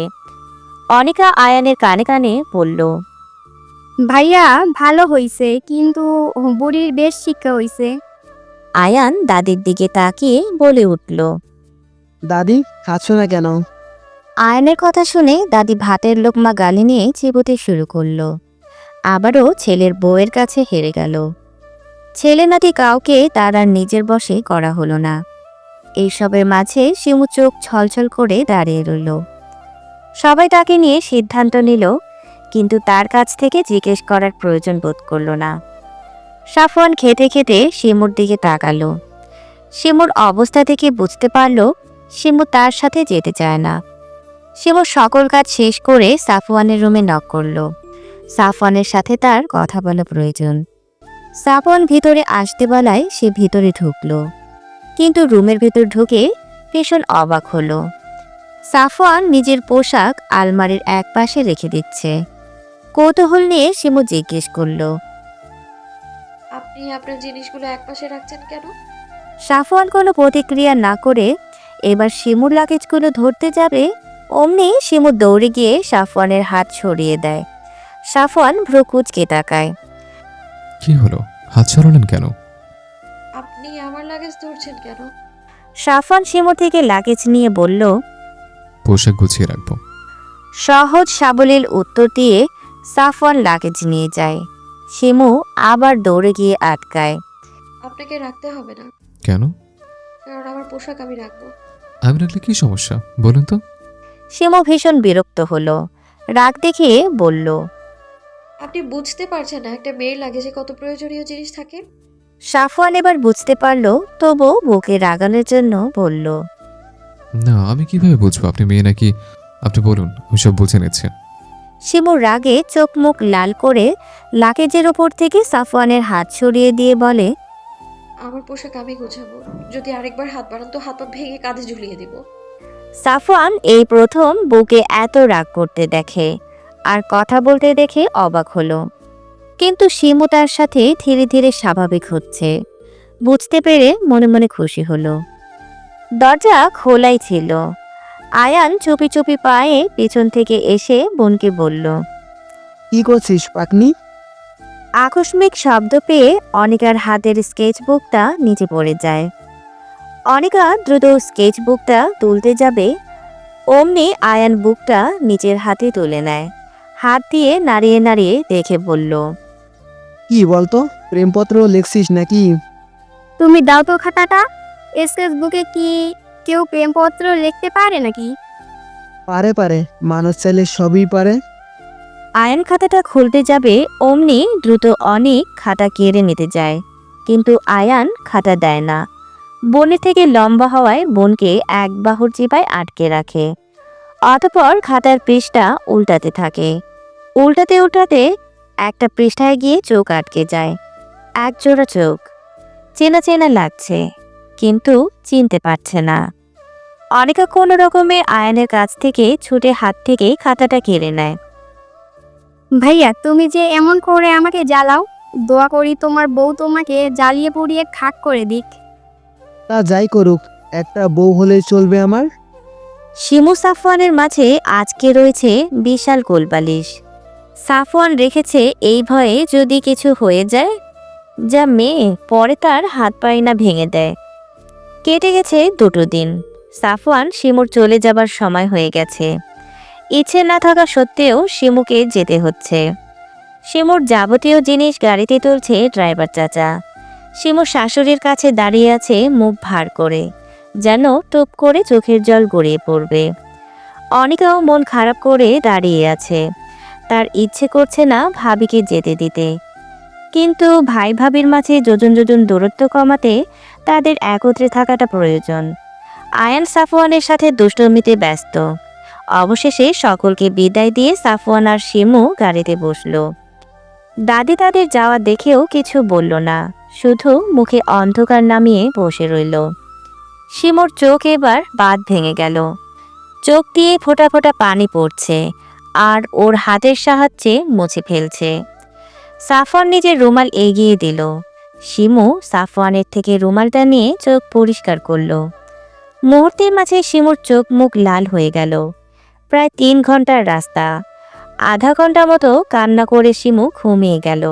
অনিকা আয়ানের কানে কানে বলল। ভাইয়া ভালো হইছে, কিন্তু বুড়ির বেশ শিক্ষা হইছে। আয়ান দাদির দিকে তাকিয়ে বলে উঠল। দাদি, খাচ্ছো না কেন? আয়ানের কথা শুনে দাদি ভাতের লোকমা গালে নিয়ে চিবোতে শুরু করলো। আবারও ছেলের বউয়ের কাছে হেরে গেল। ছেলে নাতি কাউকে তার আর নিজের বশে করা হলো না। এইসবের মাঝে শিমু চোখ ছলছল করে দাঁড়িয়ে রইল। সবাই তাকে নিয়ে সিদ্ধান্ত নিল, কিন্তু তার কাছ থেকে জিজ্ঞেস করার প্রয়োজন বোধ করল না। সাফওয়ান খেতে খেতে শিমুর দিকে তাকালো। শিমুর অবস্থা থেকে বুঝতে পারল শিমু তার সাথে যেতে চায় না। শিমু সকল কাজ শেষ করে সাফওয়ানের রুমে নক করল। সাফওয়ানের সাথে তার কথা বলা প্রয়োজন। সাফওয়ান ভিতরে আসতে বলায় সে ভিতরে ঢুকলো, কিন্তু রুমের ভিতর ঢুকে ভীষণ অবাক হলো। সাফওয়ান নিজের পোশাক আলমারির এক পাশে রেখে দিচ্ছে। কৌতূহল নিয়ে শিমু জিজ্ঞেস করল। আপনি আপনার জিনিসগুলো একপাশে রাখছেন কেন? সাফওয়ান কোনো প্রতিক্রিয়া না করে এবার শিমুর লাগেজগুলো ধরতে যাবে, অমনি শিমু দৌড়ে গিয়ে সাফওয়ানের হাত সরিয়ে দেয়। সাফওয়ান ভ্রু কুঁচকে তাকায়। কি হলো, হাত সরালেন কেন? আপনি আমার লাগেজ ধরছেন কেন? সাফওয়ান শিমু থেকে লাগেজ নিয়ে বলল। পোশাক গুছিয়ে রাখবো। সহজ সাবলীল উত্তর দিয়ে সাফওয়ান লাগেজ নিয়ে যায়। শিমু আবার দৌড়ে গিয়ে আটকায়। আপনাকে রাখতে হবে না, কেন? কারণ আমার পোশাক আমি রাখবো। আমি রাখলে কি সমস্যা বলুন তো? শিমু ভীষণ বিরক্ত হলো। রাগ দেখিয়ে বলল। আপনি বুঝতে পারছেন না একটা মেয়ের লাগেজে কত প্রয়োজনীয় জিনিস থাকে? সাফওয়ান এবার বুঝতে পারল, তবু বুকে রাগানোর জন্য বলল। না, আমি কিভাবে বুঝবো আপনি মেয়ে নাকি? আপনি বলুন, আমি সব বুঝে নিচ্ছে। শিমুর রাগে চোখ মুখ লাল করে লাগেজের ওপর থেকে সাফওয়ানের হাত সরিয়ে দিয়ে বলে, আমার পোশাক আমি গোছাবো। যদি আরেকবার হাত বাড়ান তো হাত পা ভেঙে কাঁধে ঝুলিয়ে দিব। সাফওয়ান এই প্রথম বউকে এত রাগ করতে দেখে আর কথা বলতে দেখে অবাক হলো। কিন্তু শিমু তার সাথে ধীরে ধীরে স্বাভাবিক হচ্ছে বুঝতে পেরে মনে মনে খুশি হলো। দরজা খোলাই ছিল। আয়ান চুপি চুপি পায়ে পেছন থেকে এসে বোনকে বলল। কি করছিস পাকনি? আকস্মিক শব্দ পেয়ে অনিকার হাতের স্কেচবুকটা নিচে পড়ে যায়। অনিকা দ্রুত স্কেচবুকটা তুলতে যাবে, অমনি আয়ান বুকটা নিচের হাতে তুলে নেয়। হাত দিয়ে নাড়িয়ে নাড়িয়ে দেখে বলল, কি বলতো, প্রেমপত্র লিখছিস নাকি? তুমি দাও তো খাতাটা। স্কেচ বুকে কি কেউ প্রেমপত্র লিখতে পারে নাকি? পারে পারে, মানুষ চাইলে সবই পারে। আয়ান খাতাটা খুলতে যাবে, অমনি দ্রুত অনেক খাতা কেড়ে নিতে যায়, কিন্তু আয়ান খাতা দেয় না। বোনের থেকে লম্বা হওয়ায় বোনকে এক বাহুর চিপায় আটকে রাখে। অতঃপর খাতার পৃষ্ঠা উল্টাতে থাকে। উল্টাতে উল্টাতে একটা পৃষ্ঠায় গিয়ে চোখ আটকে যায়। এক জোড়া চোখ। চেনা চেনা লাগছে, কিন্তু চিনতে পারছে না। অনিকা কোনো রকমে আয়ানের কাছ থেকে ছুটে হাত থেকে খাতাটা কেড়ে নেয়। ভাইয়া, তুমি যে এমন করে আমাকে জ্বালাও, দোয়া করি তোমার বউ তোমাকে জ্বালিয়ে পুড়িয়ে খাক করে দিক। তা যাই করুক, একটা বউ হলেই চলবে আমার। শিমু সাফওয়ানের মাঝে আজকে রয়েছে বিশাল কোলবালিশ। সাফওয়ান রেখেছে এই ভয়ে যদি কিছু হয়ে যায়, যা মেয়ে পরে তার হাত পায়ে না ভেঙে দেয়। কেটে গেছে 2 দিন। সাফওয়ান শিমুর চলে যাবার সময় হয়ে গেছে। ইচ্ছে না থাকা সত্ত্বেও শিমুকে যেতে হচ্ছে। শিমুর যাবতীয় জিনিস গাড়িতে তুলছে ড্রাইভার চাচা। শিমুর শাশুড়ির কাছে দাঁড়িয়ে আছে মুখ ভার করে, যেন টুপ করে চোখের জল গড়িয়ে পড়বে। অনিকাও মন খারাপ করে দাঁড়িয়ে আছে। তার ইচ্ছে করছে না ভাবিকে যেতে দিতে, কিন্তু ভাই ভাবির মাঝে যোজন যোজন দূরত্ব কমাতে তাদের একত্রে থাকাটা প্রয়োজন। আয়ান সাফওয়ানের সাথে দুষ্টমিতে ব্যস্ত। অবশেষে সকলকে বিদায় দিয়ে সাফওয়ান আর শিমু গাড়িতে বসলো। দাদি তাদের যাওয়া দেখেও কিছু বলল না, শুধু মুখে অন্ধকার নামিয়ে বসে রইল। শিমুর চোখ এবার বাঁধ ভেঙে গেল। চোখ দিয়ে ফোঁটা ফোঁটা পানি পড়ছে আর ওর হাতের সাহায্যে মুছে ফেলছে। সাফওয়ান নিজের রুমাল এগিয়ে দিল। শিমু সাফওয়ানের থেকে রুমালটা নিয়ে চোখ পরিষ্কার করল। মুহূর্তের মাঝে শিমুর চোখ মুখ লাল হয়ে গেল। প্রায় 3 ঘন্টার রাস্তা। আধা ঘন্টা মতো কান্না করে শিমু ঘুমিয়ে গেল।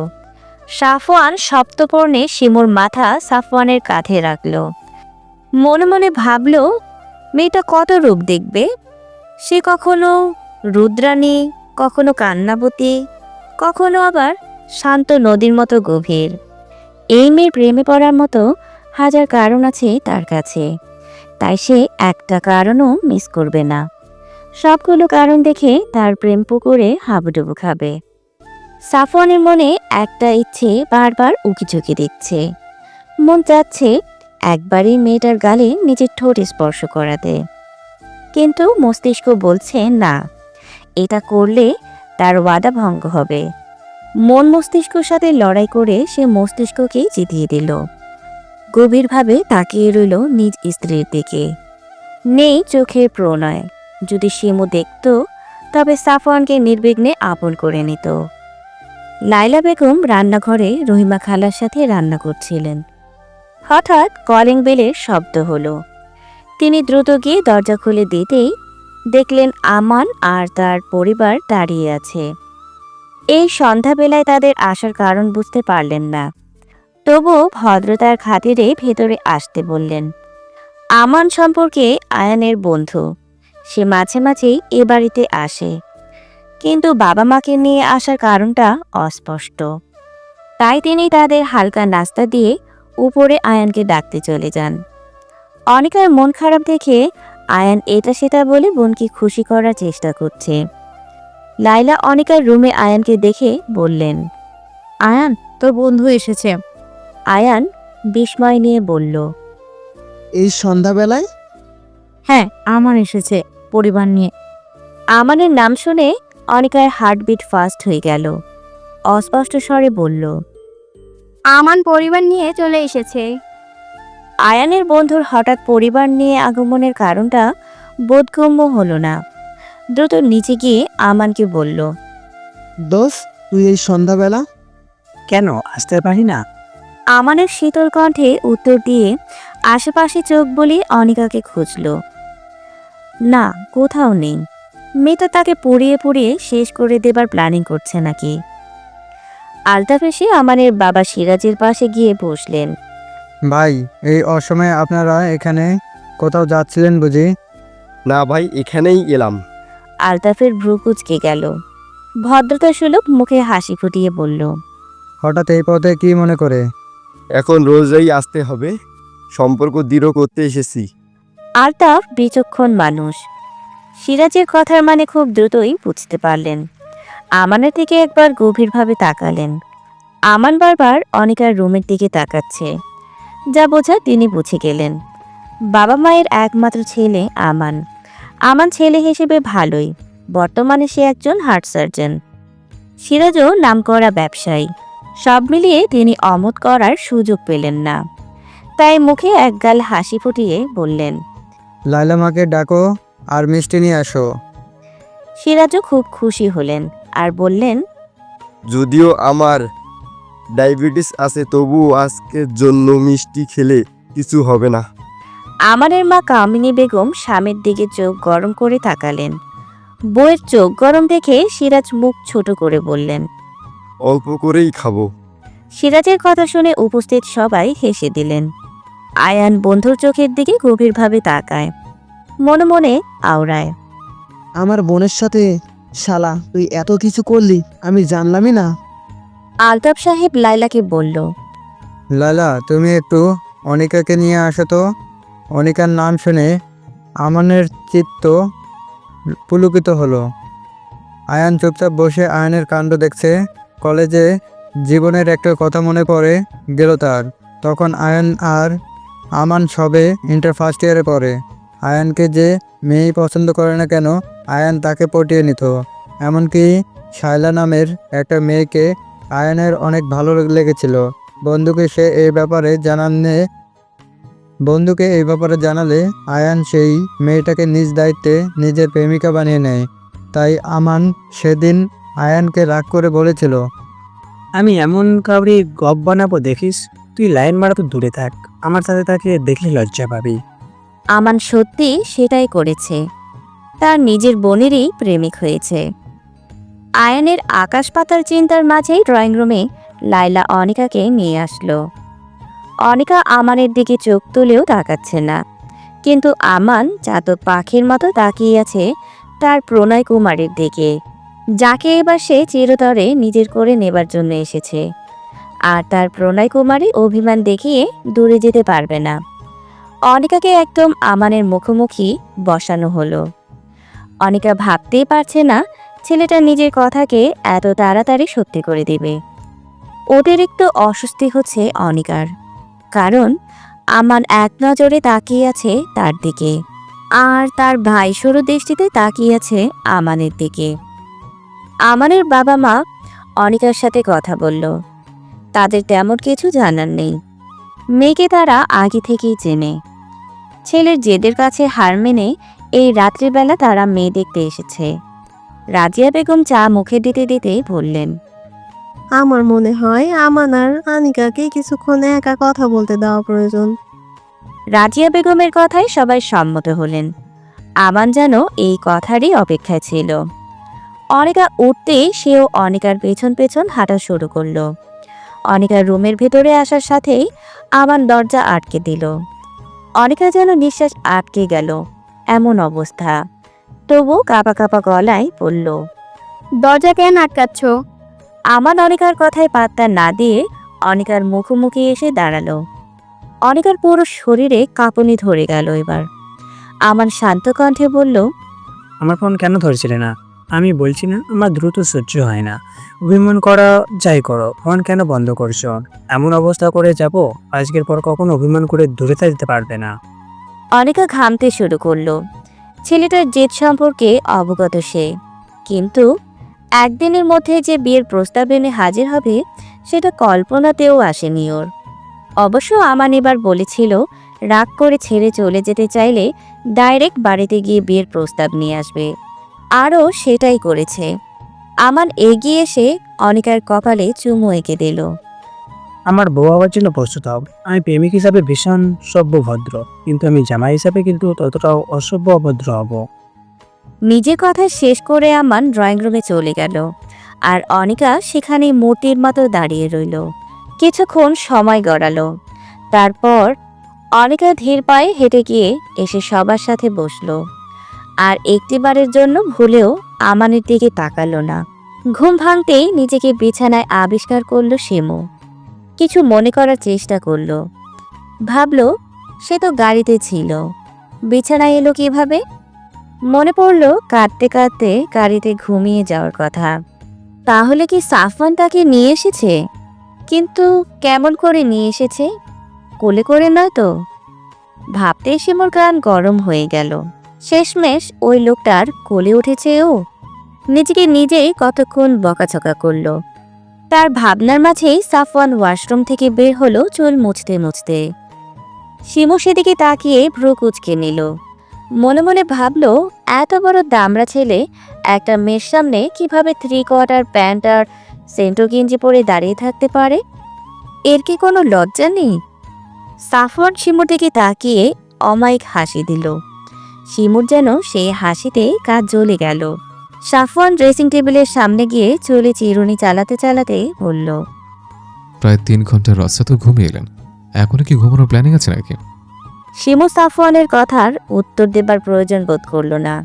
সাফওয়ান সপ্তপর্ণে শিমুর মাথা সাফওয়ানের কাঁধে রাখল। মনে মনে ভাবল, মেয়েটা কত রূপ দেখবে। সে কখনো রুদ্রাণী, কখনো কান্নাবতী, কখনো আবার শান্ত নদীর মতো গভীর। এই মেয়ের প্রেমে পড়ার মতো হাজার কারণ আছে তার কাছে, তাই সে একটা কারণও মিস করবে না। সবগুলো কারণ দেখে তার প্রেম পুকুরে হাবুডুবু খাবে। সাফওয়ানের মনে একটা ইচ্ছে বারবার উকিঝুঁকি দিচ্ছে। মন চাচ্ছে একবারই মেয়েটার গালে নিজের ঠোঁট স্পর্শ করাতে, কিন্তু মস্তিষ্ক বলছে না, এটা করলে তার ওয়াদা ভঙ্গ হবে। মন মস্তিষ্কের সাথে লড়াই করে সে মস্তিষ্ককেই জিতিয়ে দিল। গভীরভাবে তাকিয়ে রইল নিজ স্ত্রীর দিকে। নেই চোখের প্রণয়। যদি শিমু দেখত, তবে সাফওয়ানকে নির্বিঘ্নে আপন করে নিত। লাইলা বেগম রান্নাঘরে রহিমা খালার সাথে রান্না করছিলেন। হঠাৎ কলিং বেলের শব্দ হলো। তিনি দ্রুত গিয়ে দরজা খুলে দিতেই দেখলেন আমান আর তার পরিবার দাঁড়িয়ে আছে। এই সন্ধ্যাবেলায় তাদের আসার কারণ বুঝতে পারলেন না, তবুও ভদ্রতার খাতিরে ভেতরে আসতে বললেন। আমান সম্পর্কে আয়ানের বন্ধু। সে মাঝে মাঝেই এ বাড়িতে আসে, কিন্তু বাবা মাকে নিয়ে আসার কারণটা অস্পষ্ট। তাই তিনি তাদের হালকা নাস্তা দিয়ে উপরে আয়ানকে ডাকতে চলে যান। অনিকার মন খারাপ দেখে আয়ান এটা সেটা বলে বোনকে খুশি করার চেষ্টা করছে। লাইলা অনিকার রুমে আয়ানকে দেখে বললেন, আয়ান, তোর বন্ধু এসেছে। আয়ান বিস্ময় নিয়ে বলল, এই সন্ধ্যাবেলায়? হ্যাঁ, আমার এসেছে পরিবার নিয়ে। আমানের নাম শুনে অনিকার হার্টবিট ফাস্ট হয়ে গেল। অস্পষ্ট স্বরে বলল। আমান পরিবার নিয়ে চলে এসেছে। আয়ানের বন্ধুর হঠাৎ পরিবার নিয়ে আগমনের কারণটা বোধগম্য হলো না। দ্রুত নিচে গিয়ে আমানকে বলল। দোষ, তুই এই সন্ধ্যাবেলা কেন আসতে পারি না? আমানের শীতল কণ্ঠে উত্তর দিয়ে আশেপাশে চোখ বলি অনিকাকে খুঁজল। না, কোথাও নেই। মেয়েটা তাকে পুড়িয়ে পুড়িয়ে শেষ করে দেবার প্ল্যানিং করছে নাকি? আলতাফ এসে আমানের বাবা সিরাজের পাশে গিয়ে বসলেন। ভাই, এই অসময়ে আপনারা এখানে কোথাও যাচ্ছিলেন বুঝি? না ভাই, এখানেই এলাম। আলতাফের ভ্রু কুঁচকে গেল। ভদ্রতা সুলভ মুখে হাসি ফুটিয়ে বলল। হঠাৎ এই পথে কি মনে করে? এখন রোজই আসতে হবে, সম্পর্ক দৃঢ় করতে এসেছি। আলতাফ বিচক্ষণ মানুষ। সিরাজের কথার মানে খুব দ্রুতই বুঝতে পারলেন। আমানের দিকে একবার গভীরভাবে তাকালেন। আমান বারবার অনিকার রুমের দিকে তাকাচ্ছে, যা বোঝা তিনি বুঝে গেলেন। বাবা মায়ের একমাত্র ছেলে আমান। আমান ছেলে হিসেবে ভালোই, বর্তমানে সে একজন হার্ট সার্জন। সিরাজও নামকরা ব্যবসায়ী। সব মিলিয়ে তিনি অমত করার সুযোগ পেলেন না, তাই মুখে একগাল হাসি ফুটিয়ে বললেন। লাইলা মাকে ডাকো আর মিষ্টি নিয়ে আসো। সিরাজও খুব খুশি হলেন আর বললেন। যদিও আমার ডায়াবেটিস আছে, তবুও আজকের জন্য মিষ্টি খেলে কিছু হবে না। আমানের মা কামিনী বেগম স্বামীর দিকে চোখ গরম করে তাকালেন। বউয়ের চোখ গরম দেখে সিরাজ মুখ ছোট করে বললেন। অল্প করেই খাবো। সিরাজের কথা শুনে উপস্থিত সবাই হেসে দিলেন। আয়ান বন্ধুর চোখের দিকে গভীরভাবে তাকায়, মনে মনে আওড়ায়। আমার বোনের সাথে শালা তুই এত কিছু করলি, আমি জানলামই না। আলতাফ সাহেব লাইলাকে বলল। লালা, তুমি একটু অনিকাকে নিয়ে আসো তো। অনিকার নাম শুনে আমানের চিত্ত পুলকিত হলো। আয়ান চুপচাপ বসে আয়ানের কাণ্ড দেখছে। কলেজে জীবনের একটা কথা মনে পড়ে গেল তার। তখন আয়ান আর আমান সবে ইন্টার ফার্স্ট ইয়ারে পড়ে। আয়ানকে যে মেয়েই পছন্দ করে না কেন, আয়ান তাকে পটিয়ে নিত। এমনকি শায়লা নামের একটা মেয়েকে আয়ানের অনেক ভালো লেগেছিল। বন্ধুকে এই ব্যাপারে জানালে আয়ান সেই মেয়েটাকে নিজ দায়িত্বে নিজের প্রেমিকা বানিয়ে নেয়। তাই আমান সেদিন আয়ানকে রাগ করে বলেছিল, আমি এমন কাউরি গপ বানাবো দেখিস, তুই লাইন মারা তো দূরে থাক, আমার সাথে তাকে দেখলে লজ্জা পাবি। আমান সত্যি সেটাই করেছে, তার নিজের বোনেরই প্রেমিক হয়েছে। আয়ানের আকাশ পাতার চিন্তার মাঝেই ড্রয়িং রুমে লাইলা অনিকাকে নিয়ে আসলো। অনিকা আমানের দিকে চোখ তুলেও তাকাচ্ছে না, কিন্তু আমান চাতক পাখির মতো তাকিয়ে আছে তার প্রণয় কুমারীর দিকে, যাকে এবার সে চিরতরে নিজের করে নেবার জন্য এসেছে। আর তার প্রণয় কুমারী অভিমান দেখিয়ে দূরে যেতে পারবে না। অনিকাকে একদম আমানের মুখোমুখি বসানো হলো। অনিকা ভাবতেই পারছে না ছেলেটা নিজের কথাকে এত তাড়াতাড়ি সত্যি করে দিবে। অতিরিক্ত অস্বস্তি হচ্ছে অনিকার, কারণ আমান এক নজরে তাকিয়ে আছে তার দিকে, আর তার ভাই সরু দৃষ্টিতে তাকিয়ে আছে আমানের দিকে। আমানের বাবা মা অনিকার সাথে কথা বলল। তাদের তেমন কিছু জানার নেই। মেয়েকে তারা আগে থেকেই চেনে। ছেলের জেদের কাছে হার মেনে এই রাত্রিবেলা তারা মেয়ে দেখতে এসেছে। রাজিয়া বেগম চা মুখে দিতে দিতে বললেন। আমার মনে হয় আমান আর আনিকাকে কিছুক্ষণ একা কথা বলতে দেওয়া প্রয়োজন। রাজিয়া বেগমের কথায় সবাই সম্মত হলেন। আমান যেন এই কথারই অপেক্ষায় ছিল। অনিকা উঠতে সেও অনিকার পেছন পেছন হাঁটা শুরু করলো। অনিকার রুমের ভেতরে আসার সাথেই আমান দরজা আটকে দিল। অনিকা যেন নিঃশ্বাস আটকে গেল এমন অবস্থা, তবু কাঁপা কাঁপা গলায় বলল, দরজা কেন আটকাচ্ছ? আমান অনিকার কথায় পাত্তা না দিয়ে অনিকার মুখোমুখি এসে দাঁড়ালো। অনিকার পুরো শরীরে কাঁপুনি ধরে গেল এবার। আমান শান্ত কণ্ঠে বলল, আমার ফোন কেন ধরছিলে না? আমি বলছি না আমার দ্রুত সহ্য হয় না। অভিমান করা যাই করো, ফোন কেন বন্ধ করছো? এমন অবস্থা করে যাব, আজকের পর কখনো অভিমান করে দূরে যেতে পারবে না। অনিকা ঘামতে শুরু করলো। ছেলেটার জেদ সম্পর্কে অবগত সে, কিন্তু একদিনের মধ্যে যে বিয়ের প্রস্তাব এনে হাজির হবে সেটা কল্পনাতেও আসেনি ওর। অবশ্য আমান এবার বলেছিল রাগ করে ছেড়ে চলে যেতে চাইলে ডাইরেক্ট বাড়িতে গিয়ে বিয়ের প্রস্তাব নিয়ে আসবে, আরও সেটাই করেছে। আমান এগিয়ে এসে অনিকার কপালে চুমু এঁকে দিল। আমার বউ হওয়ার জন্য প্রস্তুত হও। আমি প্রেমিক হিসাবে ভীষণ সভ্য ভদ্র, কিন্তু আমি জামাই হিসাবে কিন্তু ততটাও অসভ্য অভদ্র হব। নিজের কথা শেষ করে আমান ড্রয়িং রুমে চলে গেল, আর অনিকা সেখানে মূর্তির মতো দাঁড়িয়ে রইল। কিছুক্ষণ সময় গড়ালো। তারপর অনিকা ধীর পায়ে হেঁটে গিয়ে এসে সবার সাথে বসলো, আর একটিবারের জন্য ভুলেও আমানের দিকে তাকালো না। ঘুম ভাঙতেই নিজেকে বিছানায় আবিষ্কার করলো শিমু। কিছু মনে করার চেষ্টা করলো, ভাবলো সে তো গাড়িতে ছিল, বিছানায় এলো কিভাবে? মনে পড়লো কাঁদতে কাঁদতে গাড়িতে ঘুমিয়ে যাওয়ার কথা। তাহলে কি সাফওয়ান তাকে নিয়ে এসেছে? কিন্তু কেমন করে নিয়ে এসেছে? কোলে করে নয় তো? ভাবতে শিমুর কান গরম হয়ে গেল। শেষমেশ ওই লোকটার কোলে উঠেছে ও। নিজেকে নিজেই কতক্ষণ বকাঝকা করলো। তার ভাবনার মাঝেই সাফওয়ান ওয়াশরুম থেকে বের হলো চুল মুছতে মুছতে। শিমু সেদিকে তাকিয়ে ভ্রু কুঁচকে নিল। মনে মনে ভাবলো এত বড় দামড়া ছেলে একটা মেয়ের সামনে কিভাবে 3/4 প্যান্ট আর সেন্টো গেঞ্জি পরে দাঁড়িয়ে থাকতে পারে? এর কি কোনো লজ্জা নেই? সাফওয়ান শিমুর দিকে তাকিয়ে অমায়িক হাসি দিল। শিমুর যেন সেই হাসিতে কাজ জ্বলে গেল। সাফওয়ান ড্রেসিং টেবিলের সামনে গিয়ে চুলে চিরুনি চালাতে চালাতে বলল, প্রায় 3 ঘন্টার রাস্তা তো ঘুমিয়ে এলেন, এখনো কি ঘুমানোর প্ল্যানিং আছে নাকি? শিমু সাফওয়ানের কথার উত্তর দেবার প্রয়োজন বোধ করল না।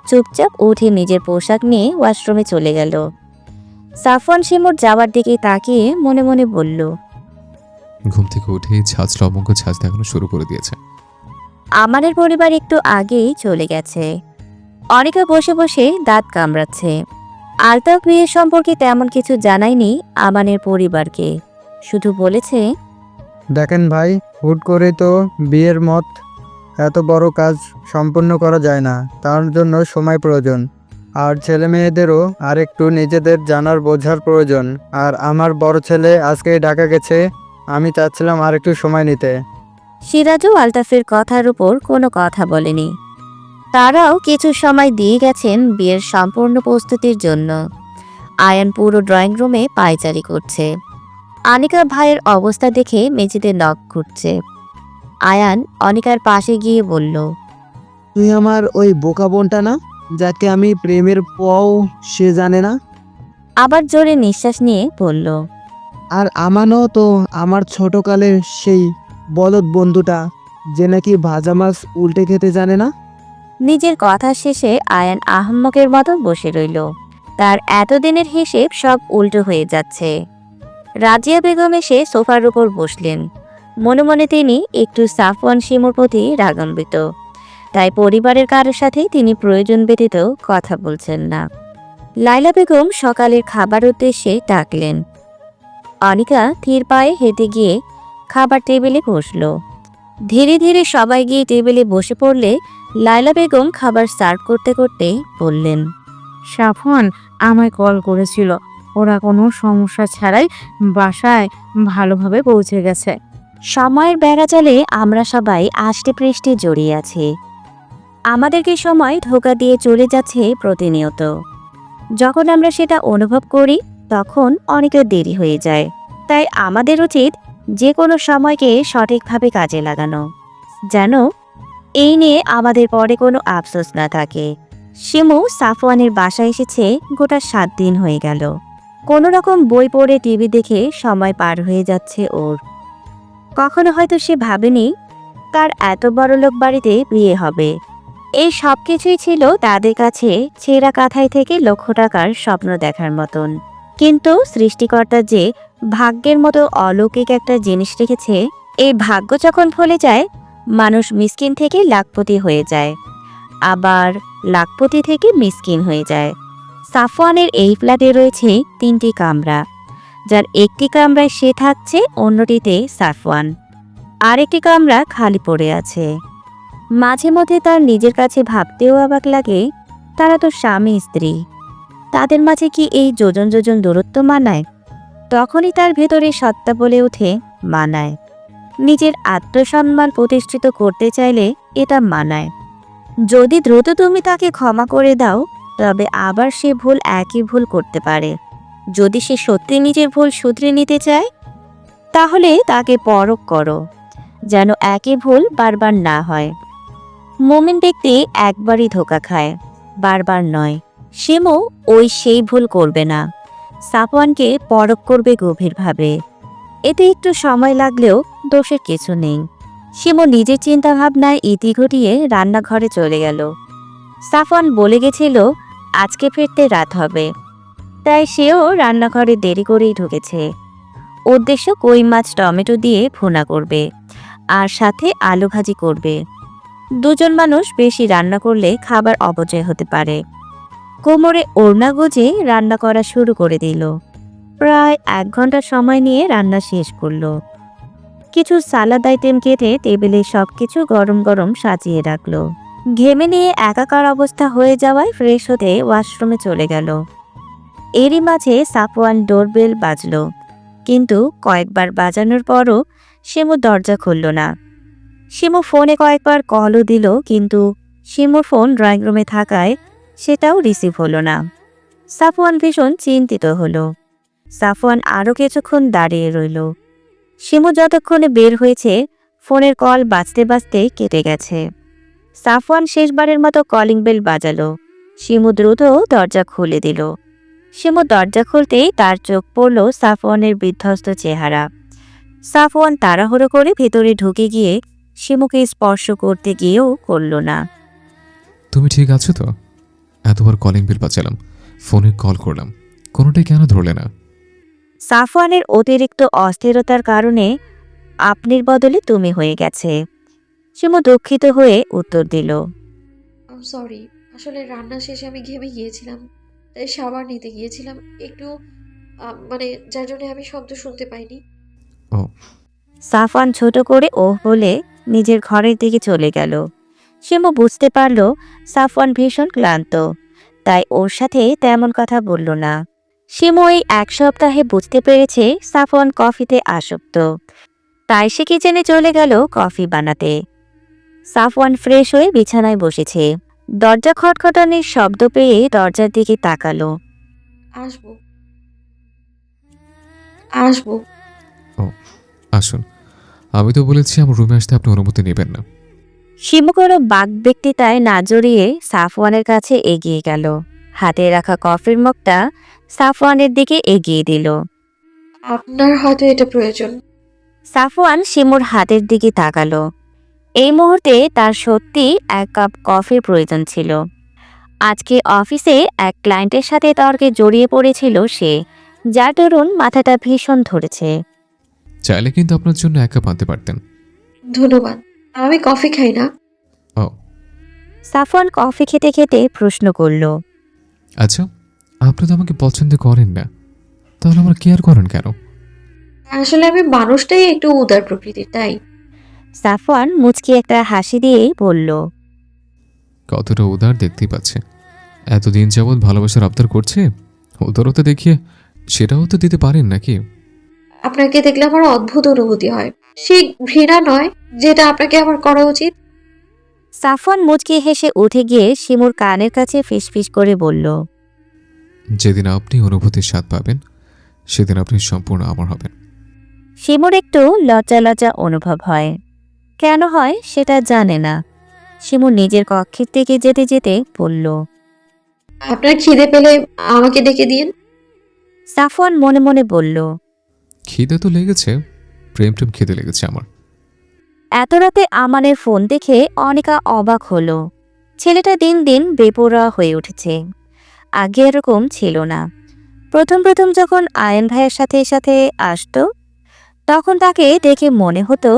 চুপচাপ উঠে নিজের পোশাক নিয়ে ওয়াশরুমে চলে গেল। সাফওয়ান শিমুর যাওয়ার দিকে তাকিয়ে মনে মনে বলল, ঘুম থেকে উঠেই ছাঁচ লবঙ্গ ছাঁচ দেখানো শুরু করে দিয়েছে। আমাদের পরিবার একটু আগেই চলে গেছে। অনিকা বসে বসে দাঁত কামড়াচ্ছে। আলতাফ বিয়ে সম্পর্কে তেমন কিছু জানায়নি আমানের পরিবারকে, শুধু বলেছে, দেখেন ভাই, হুট করে তো বিয়ের মত এত বড় কাজ সম্পূর্ণ করা যায় না, তার জন্য সময় প্রয়োজন, আর ছেলে মেয়েদেরও আর একটু নিজেদের জানার বোঝার প্রয়োজন। আর আমার বড় ছেলে আজকেই ঢাকা গেছে, আমি চাচ্ছিলাম আর একটু সময় নিতে। সিরাজও আলতাফের কথার উপর কোনো কথা বলেনি। তারাও কিছু সময় দিয়ে গেছেন বিয়ের সম্পূর্ণ প্রস্তুতির জন্য। আয়ান পুরো ড্রয়িং রুমে পায়চারি করছে। আনিকা ভাইয়ের অবস্থা দেখে মেঝেতে নখ ঘুরছে। আয়ান অনিকার পাশে গিয়ে বলল, তুই আমার ওই বোকা বোনটা না, যাকে আমি প্রেমের পও সে জানে না? আবার জোরে নিঃশ্বাস নিয়ে বলল, আর আমানও তো আমার ছোটকালের সেই বলদ বন্ধুটা, যে নাকি ভাজা মাছ উল্টে খেতে জানে না। নিজের কথা শেষে আয়ান আহম্মকের মতো বসে রইল। তার এতদিনের হিসেব সব উল্টো হয়ে যাচ্ছে। রাজিয়া বেগম এসে সোফার উপর বসলেন। মনে মনে তিনি একটু সাফওয়ান শিমুর প্রতি রাগান্বিত, তাই পরিবারের কারোর সাথে তিনি প্রয়োজন ব্যতীত কথা বলছেন না। লাইলা বেগম সকালের খাবার উদ্দেশ্যে ডাকলেন। অনিকা ধীর পায়ে হেঁটে গিয়ে খাবার টেবিলে বসল। ধীরে ধীরে সবাই গিয়ে টেবিলে বসে পড়লে লাইলা বেগম খাবার সার্ভ করতে করতে বললেন, সাফওয়ান আমায় কল করেছিল, ওরা কোনো সমস্যা ছাড়াই বাসায় ভালোভাবে পৌঁছে গেছে। সময়ের বেড়াজালে আমরা সবাই আষ্টে পৃষ্ঠে জড়িয়ে আছি। আমাদেরকে সময় ধোঁকা দিয়ে চলে যাচ্ছে প্রতিনিয়ত। যখন আমরা সেটা অনুভব করি তখন অনেকটা দেরি হয়ে যায়। তাই আমাদের উচিত যে কোনো সময়কে সঠিকভাবে কাজে লাগানো, যেন এই নিয়ে আমাদের পরে কোনো আফসোস না থাকে। শিমু সাফওয়ানের বাসায় এসেছে গোটা 7 দিন হয়ে গেল। কোনো রকম বই পড়ে টিভি দেখে সময় পার হয়ে যাচ্ছে ওর। কখনো হয়তো সে ভাবেনি তার এত বড় লোক বাড়িতে বিয়ে হবে। এই সব কিছুই ছিল তাদের কাছে ছেঁড়া কাঁথায় থেকে লক্ষ টাকার স্বপ্ন দেখার মতন। কিন্তু সৃষ্টিকর্তা যে ভাগ্যের মতো অলৌকিক একটা জিনিস রেখেছে, এই ভাগ্য যখন ফলে যায় মানুষ মিসকিন থেকে লাখপতি হয়ে যায়, আবার লাখপতি থেকে মিসকিন হয়ে যায়। সাফওয়ানের এই ফ্ল্যাটে রয়েছে 3টি কামরা, যার একটি কামরায় সে থাকছে, অন্যটিতে সাফওয়ান। আরেকটি কামরা খালি পড়ে আছে। মাঝে মধ্যে তার নিজের কাছে ভাবতেও অবাক লাগে, তারা তো স্বামী স্ত্রী, তাদের মাঝে কি এই যোজন যোজন দূরত্ব মানায়? তখনই তার ভেতরে সত্তা বলে ওঠে মানায়। নিজের আত্মসম্মান প্রতিষ্ঠিত করতে চাইলে এটা মানায়। যদি দ্রুত তুমি তাকে ক্ষমা করে দাও, তবে আবার সে ভুল একই ভুল করতে পারে। যদি সে সত্যি নিজের ভুল শুধরে নিতে চায়, তাহলে তাকে পরখ করো, যেন একই ভুল বারবার না হয়। মুমিন ব্যক্তি একবারই ধোঁকা খায়, বারবার নয়। শিমু সেই ভুল করবে না। সাফওয়ানকে পরখ করবে গভীরভাবে। এতে একটু সময় লাগলেও দোষের কিছু নেই। শিমু নিজের চিন্তাভাবনায় ইতি ঘটিয়ে রান্নাঘরে চলে গেল। সাফওয়ান বলে গেছিল আজকে ফিরতে রাত হবে, তাই সেও রান্নাঘরে দেরি করেই ঢুকেছে। উদ্দেশ্য কই মাছ টমেটো দিয়ে ভুনা করবে, আর সাথে আলু ভাজি করবে। দুজন মানুষ বেশি রান্না করলে খাবার অপচয় হতে পারে। কোমরে ওড়না গুজে রান্না করা শুরু করে দিল। প্রায় 1 ঘন্টা সময় নিয়ে রান্না শেষ করল। কিছু সালাদ আইটেম কেটে টেবিলে সবকিছু গরম গরম সাজিয়ে রাখল। ঘেমে নিয়ে একাকার অবস্থা হয়ে যাওয়ায় ফ্রেশ হতে ওয়াশরুমে চলে গেল। এরই মাঝে সাফওয়ান ডোরবেল বাজল, কিন্তু কয়েকবার বাজানোর পরও শিমু দরজা খুলল না। শিমু ফোনে কয়েকবার কলও দিল, কিন্তু শিমুর ফোন ড্রয়িং রুমে থাকায় সেটাও রিসিভ হলো না। সাফওয়ান ভীষণ চিন্তিত হলো। সাফওয়ান আরও কিছুক্ষণ দাঁড়িয়ে রইল। শিমু যতক্ষণে বের হয়েছে, ফোনের কল বাজতে বাজতে কেটে গেছে। সাফওয়ান শেষবারের মতো কলিং বেল বাজালো। শিমু দ্রুত দরজা খুলে দিল। শিমু দরজা খুলতেই তার চোখ পড়ল সাফওয়ানের বিধ্বস্ত চেহারা। সাফওয়ান তাড়াহুড়ো করে ভেতরে ঢুকে গিয়ে শিমুকে স্পর্শ করতে গিয়েও করল না। তুমি ঠিক আছো তো? এতবার কলিং বেল বাজালাম, ফোনে কল করলাম, কোনোটাই কেন ধরলে না? সাফওয়ানের অতিরিক্ত অস্থিরতার কারণে আপনির বদলে তুমি হয়ে গেছে। শিমু দুঃখিত হয়ে উত্তর দিল। সরি, আসলে রান্না শেষে আমি ঘেমে গিয়েছিলাম, তাই শাওয়ার নিতে গিয়েছিলাম একটু, মানে যার জন্য আমি শব্দ শুনতে পাইনি। ও, সাফওয়ান ছোট করে ও বলে নিজের ঘরের দিকে চলে গেল। শিমু বুঝতে পারল সাফওয়ান ভীষণ ক্লান্ত, তাই ওর সাথে তেমন কথা বলল না। শিমু এই 1 সপ্তাহে বুঝতে পেরেছে সাফওয়ান কফিতে আসক্ত, তাই সে কিচেনে চলে গেল কফি বানাতে। সাফওয়ান ফ্রেশ হয়ে বিছানায় বসেছে। দরজা খটখটানির শব্দ পেয়ে দরজার দিকে তাকালো। আসবো আসবো আসুন। আমি তো বলেছি আমার রুমে আসতে আপনি অনুমতি নেবেন না। শিমু কোনো বাকব্যক্তিতায় না জড়িয়ে সাফওয়ানের কাছে এগিয়ে গেল। হাতে রাখা কফির মগটা সাফওয়ানের দিকে এগিয়ে দিল। আপনার হয়তো এটা প্রয়োজন। সাফওয়ান শিমুর হাতের দিকে তাকালো। এই মুহূর্তে তার সত্যি 1 কাপ কফির প্রয়োজন ছিল। আজকে অফিসে এক ক্লায়েন্টের সাথে তর্কে জড়িয়ে পড়েছিল সে, যার দরুন মাথাটা ভীষণ ধরেছে। চাইলে কিন্তু আপনার জন্য 1 কাপ আনতে পারতেন। ধন্যবাদ, আমি কফি খাই না। ও সাফওয়ান কফি খেতে খেতে প্রশ্ন করল। আচ্ছা, আপনি তো আমাকে পছন্দ করেন না, তাহলে আমার কেয়ার করেন কেন? আসলে আমি মানুষটাই একটু উদার প্রকৃতির, তাই। সাফওয়ান মুচকি একটা হাসি দিয়েই বলল। কতটা উদার দেখতেই পাচ্ছে। এতদিন যাবৎ ভালোবাসার আবদার করছে, উদারতা দেখিয়ে সেটাও তো দিতে পারেন নাকি? আপনাকে দেখলে আমার অদ্ভুত অনুভূতি হয়, সেই ঘৃণা নয় যেটা আপনাকে আমার করা উচিত। সাফওয়ান মুচকি হেসে উঠে গিয়ে শিমুর কানের কাছে ফিসফিস করে বলল। যেদিন আপনি অনুভূতির স্বাদ পাবেন, সেদিন আপনি সম্পূর্ণ আমার হবেন। শিমুর একটু লজ্জা লজ্জা অনুভব হয়। কেন হয় সেটা জানে না। শিমু নিজের কক্ষের দিকে যেতে যেতে বলল। আপনার খিদে পেলে আমাকে ডেকে দিন। সাফওয়ান মনে মনে বলল। খিদে তো লেগেছে, প্রেম খিদে লেগেছে আমার। এত রাতে আমানের ফোন দেখে অনিকা অবাক হলো। ছেলেটা দিন দিন বেপরোয়া হয়ে উঠেছে। আগে এরকম ছিল না। প্রথম প্রথম যখন আয়ন ভাইয়ের সাথে সাথে আসতো, তখন তাকে দেখে মনে হতো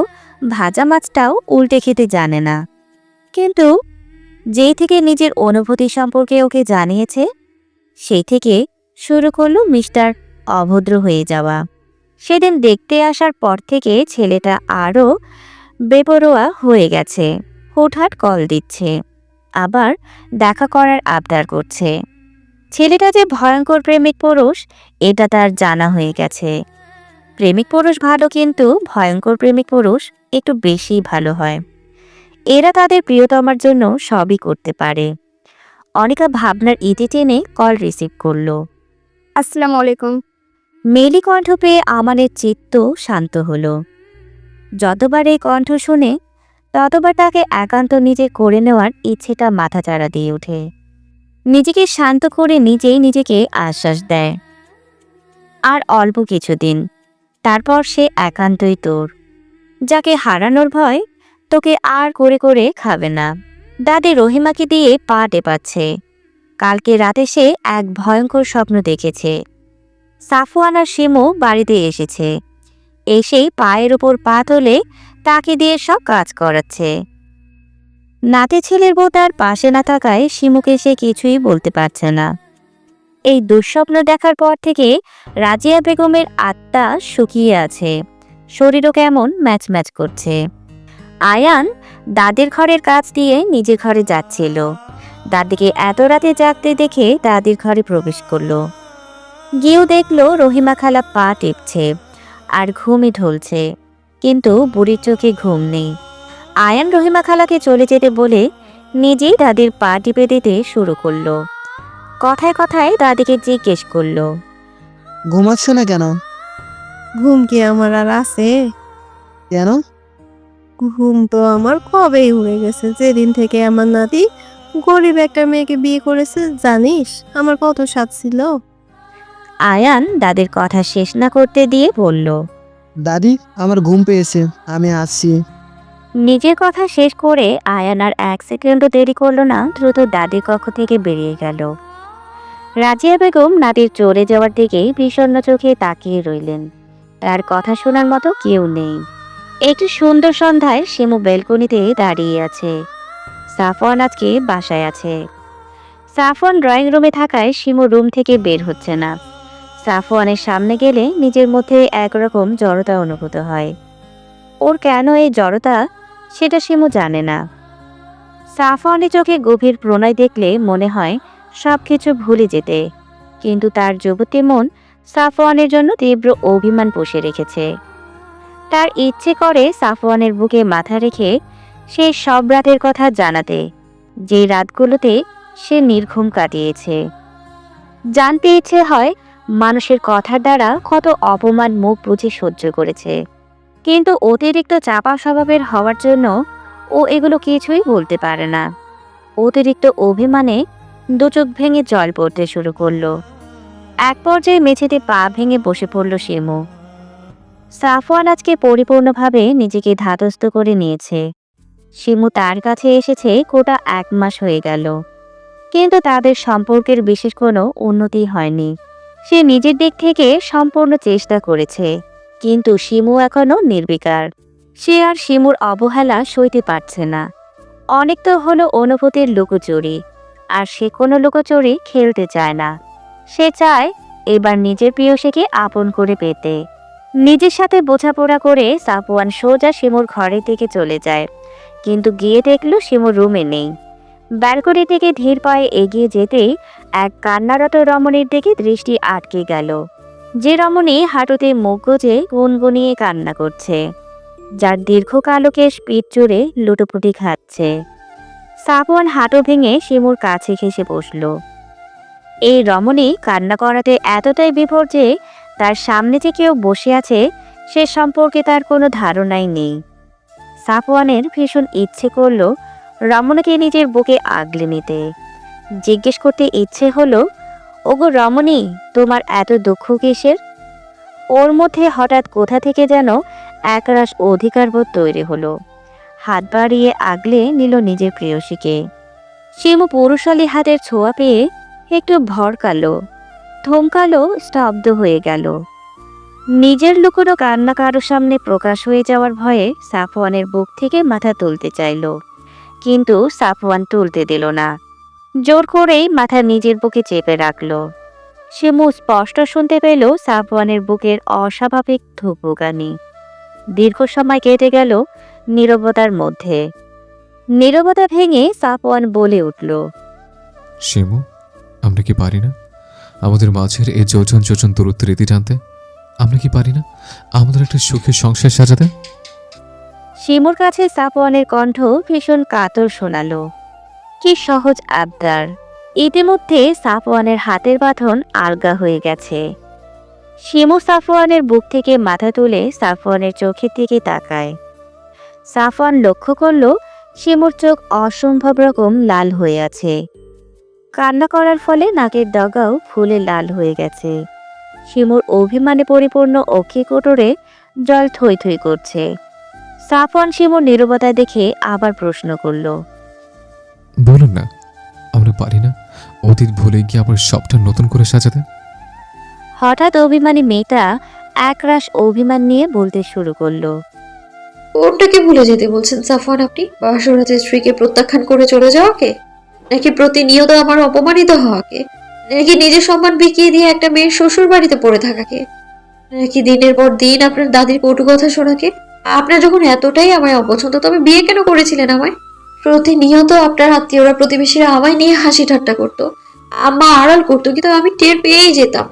ভাজা মাছটাও উল্টে খেতে জানে না। কিন্তু যেই থেকে নিজের অনুভূতি সম্পর্কে ওকে জানিয়েছে, সেই থেকে শুরু করলো মিস্টার অভদ্র হয়ে যাওয়া। সেদিন দেখতে আসার পর থেকে ছেলেটা আরও বেপরোয়া হয়ে গেছে। হুটহাট কল দিচ্ছে, আবার দেখা করার আবদার করছে। ছেলেটা যে ভয়ঙ্কর প্রেমিক পুরুষ এটা তার জানা হয়ে গেছে। প্রেমিক পুরুষ ভালো, কিন্তু ভয়ঙ্কর প্রেমিক পুরুষ একটু বেশি ভালো হয়। এরা তাদের প্রিয়তমার জন্য সবই করতে পারে। অনিকা ভাবনার ইতি টেনে কল রিসিভ করলো। আসসালামু আলাইকুম। মেলি কণ্ঠ পেয়ে আমানের চিত্ত শান্ত হলো। যতবার এই কণ্ঠ শুনে ততবার তাকে একান্ত নিজে করে নেওয়ার ইচ্ছেটা মাথাচাড়া দিয়ে ওঠে। নিজেকে শান্ত করে নিজেই নিজেকে আশ্বাস দেয়, আর অল্প কিছুদিন, তারপর সে একান্তই তোর। যাকে হারানোর ভয় তোকে আর করে করে খাবে না। দাদি রহিমাকে দিয়ে পা টেপাচ্ছে। কালকে রাতে সে এক ভয়ঙ্কর স্বপ্ন দেখেছে। সাফওয়ান আর শিমু বাড়িতে এসেছে। এসেই পায়ের ওপর পা তোলে তাকে দিয়ে সব কাজ করাচ্ছে। নাতি ছেলের বউ তার পাশে না থাকায় শিমুকে সে কিছুই বলতে পারছে না। এই দুঃস্বপ্ন দেখার পর থেকে রাজিয়া বেগমের আত্মা শুকিয়ে আছে, শরীরও কেমন ম্যাচ ম্যাচ করছে। আয়ান দাদির ঘরের কাজ দিয়ে নিজের ঘরে যাচ্ছিল। দাদিকে এত রাতে জাগতে দেখে দাদির ঘরে প্রবেশ করলো। গিয়েও দেখলো রহিমা খালা পা টিপছে আর ঘুমে ঢলছে, কিন্তু বুড়ির চোখে ঘুম নেই। আয়ান রহিমা খালাকে চলে যেতে বলে নিজেই দাদির পা টিপে দিতে শুরু করলো। কথায় কথায় দাদিকে জিজ্ঞেস করলো, ঘুমাচ্ছ না কেন? ঘুম কি আমার আর আছে? কেন? ঘুম তো আমার কবেই উড়ে গেছে, যেদিন থেকে আমার নাতি গরিব একটা মেয়েকে বিয়ে করেছে। জানিস আমার কত স্বাদ ছিল? আয়ান দাদির কথা শেষ না করতে দিয়ে বলল, দাদি, আমার ঘুম পেয়েছে, আমি আসছি। নিজের কথা শেষ করে আয়ান আর এক সেকেন্ডও দেরি করলো না, দ্রুত দাদির কক্ষ থেকে বেরিয়ে গেল। রাজিয়া বেগম নাতির চলে যাওয়ার দিকে বিষণ্ণ চোখে তাকিয়ে রইলেন। তার কথা শোনার মতো কেউ নেই। একটু সুন্দর সন্ধ্যায় শিমু বেলকনিতে দাঁড়িয়ে আছে। সাফওয়ান আজকে বাসায় আছে। সাফওয়ান ড্রয়িং রুমে থাকায় শিমু রুম থেকে বের হচ্ছে না। সাফওয়ানের সামনে গেলে নিজের মধ্যে একরকম জড়তা অনুভূত হয়। ওর কেন এই জড়তা সেটা শিমু জানে না। সাফওয়ানের চোখে গভীর প্রণয় দেখলে মনে হয় সবকিছু ভুলে যেতে, কিন্তু তার যুবতী মন সাফওয়ানের জন্য তীব্র অভিমান পুষে রেখেছে। তার ইচ্ছে করে সাফওয়ানের বুকে মাথা রেখে সেই সব রাতের কথা জানাতে, যে রাতগুলোতে সে নির্ঘুম কাটিয়েছে। জানতে ইচ্ছে হয় মানুষের কথার দ্বারা কত অপমান মুখ বুঝে সহ্য করেছে, কিন্তু অতিরিক্ত চাপা স্বভাবের হওয়ার জন্য ও এগুলো কিছুই বলতে পারে না। অতিরিক্ত অভিমানে দু চোখ ভেঙে জল পড়তে শুরু করলো। এক পর্যায়ে মেঝেতে পা ভেঙে বসে পড়ল শিমু। সাফওয়ান আজকে পরিপূর্ণভাবে নিজেকে ধাতস্থ করে নিয়েছে। শিমু তার কাছে এসেছে গোটা 1 মাস হয়ে গেল, কিন্তু তাদের সম্পর্কের বিশেষ কোনো উন্নতি হয়নি। সে নিজের দিক থেকে সম্পূর্ণ চেষ্টা করেছে, কিন্তু শিমু এখনো নির্বিকার। সে আর শিমুর অবহেলা সইতে পারছে না। অনেক তো হলো অনুভূতির লুকোচুরি, আর সে কোনো লুকোচুরি খেলতে চায় না। সে চায় এবার নিজের প্রিয়সীকে আপন করে পেতে। নিজের সাথে বোঝাপড়া করে সাফওয়ান সোজা শিমুর ঘরের দিকে চলে যায়, কিন্তু গিয়ে দেখল শিমুর রুমে নেই। ব্যালকনি থেকে ধীর পায়ে এগিয়ে যেতেই এক কান্নারত রমণীর দিকে দৃষ্টি আটকে গেল, যে রমণী হাঁটুতে মুখ গুজে গুনগুনিয়ে কান্না করছে, যার দীর্ঘ কালো কেশ পিঠ জুড়ে লুটোপুটি খাচ্ছে। সাফওয়ান হাঁটু ভেঙে শিমুর কাছে ঘেঁষে বসল। এই রমণী কান্না করাতে এতটাই বিভোর যে তার সামনে যে কেউ বসে আছে সে সম্পর্কে তার কোনো ধারণাই নেই। সাফওয়ানের ভীষণ ইচ্ছে করল রমণীকে নিজের বুকে আগলে নিতে। জিজ্ঞেস করতে ইচ্ছে হলো, ওগো রমণী, তোমার এত দুঃখ কিসের? ওর মধ্যে হঠাৎ কোথা থেকে যেন একরাশ অধিকারবোধ তৈরি হলো। হাত বাড়িয়ে আগলে নিল নিজের প্রেয়সীকে। শিমু পুরুষালী হাতের ছোঁয়া পেয়ে একটু ভড়কালো, থমকালো, স্তব্ধ হয়ে গেল। নিজের লুকোনো কান্না কারো সামনে প্রকাশ হয়ে যাওয়ার ভয়ে সাফওয়ানের বুক থেকে মাথা তুলতে চাইল, কিন্তু সাফওয়ান তুলতে দিল না। জোর করেই মাথা নিজের বুকে চেপে রাখল। শিমু স্পষ্ট শুনতে পেল সাফওয়ানের বুকের অস্বাভাবিক ধুকপুকানি। দীর্ঘ সময় কেটে গেল নীরবতার মধ্যে। নীরবতা ভেঙে সাফওয়ান বলে উঠল, শিমু, আমরা কি পারি না? আমাদের মাঝের এই যোজন যোজন দূরত্বের রীতি টানতে? আমরা কি পারি না আমাদের একটা সুখের সংসার সাজাতে? শিমুর কাছে সাফওয়ানের কণ্ঠ ভীষণ কাতর শোনালো। কি সহজ আবদার! ইতিমধ্যে সাফওয়ানের হাতের বাঁধন আলগা হয়ে গেছে। শিমু সাফওয়ানের বুক থেকে মাথা তুলে সাফওয়ানের চোখের দিকে তাকায়। সাফওয়ান লক্ষ্য করল শিমুর চোখ অসম্ভব রকম লাল হয়ে আছে। কান্না করার ফলে নাকের ডগাও ফুলে লাল হয়ে গেছে। শিমুর অভিমানে পরিপূর্ণ অক্ষি কোটরে জল থই থই করছে। সাফওয়ান শিমুর নীরবতা দেখে আবার প্রশ্ন করল, বলুন না, আমরা পারি না অতীত ভুলে গিয়ে আবার সবটা নতুন করে সাজাতে? হঠাৎ অভিমানী মেয়েটা একরাশ অভিমান নিয়ে বলতে শুরু করলো। কোনটাকে ভুলে যেতে বলছেন সাফওয়ান আপনি? বাসরাতের স্ত্রীকে প্রত্যাখ্যান করে চলে যাওয়াকে, নাকি প্রতিনিয়ত আমার অপমানিত হওয়াকে, নাকি নিজের সম্মান বিকিয়ে দিয়ে একটা মেয়ের শ্বশুর বাড়িতে পড়ে থাকাকে, নাকি দিনের পর দিন আপনার দাদির কটু কথা শোনাকে? আপনার যখন এতটাই আমায় অপছন্দ, তবে বিয়ে কেন করেছিলেন আমায়? প্রতিনিয়ত আপনার আত্মীয়রা প্রতিবেশীরা আমায় নিয়ে হাসি ঠাট্টা করতো, আম্মা আড়াল করতো, কিন্তু আমি টের পেয়েই যেতাম।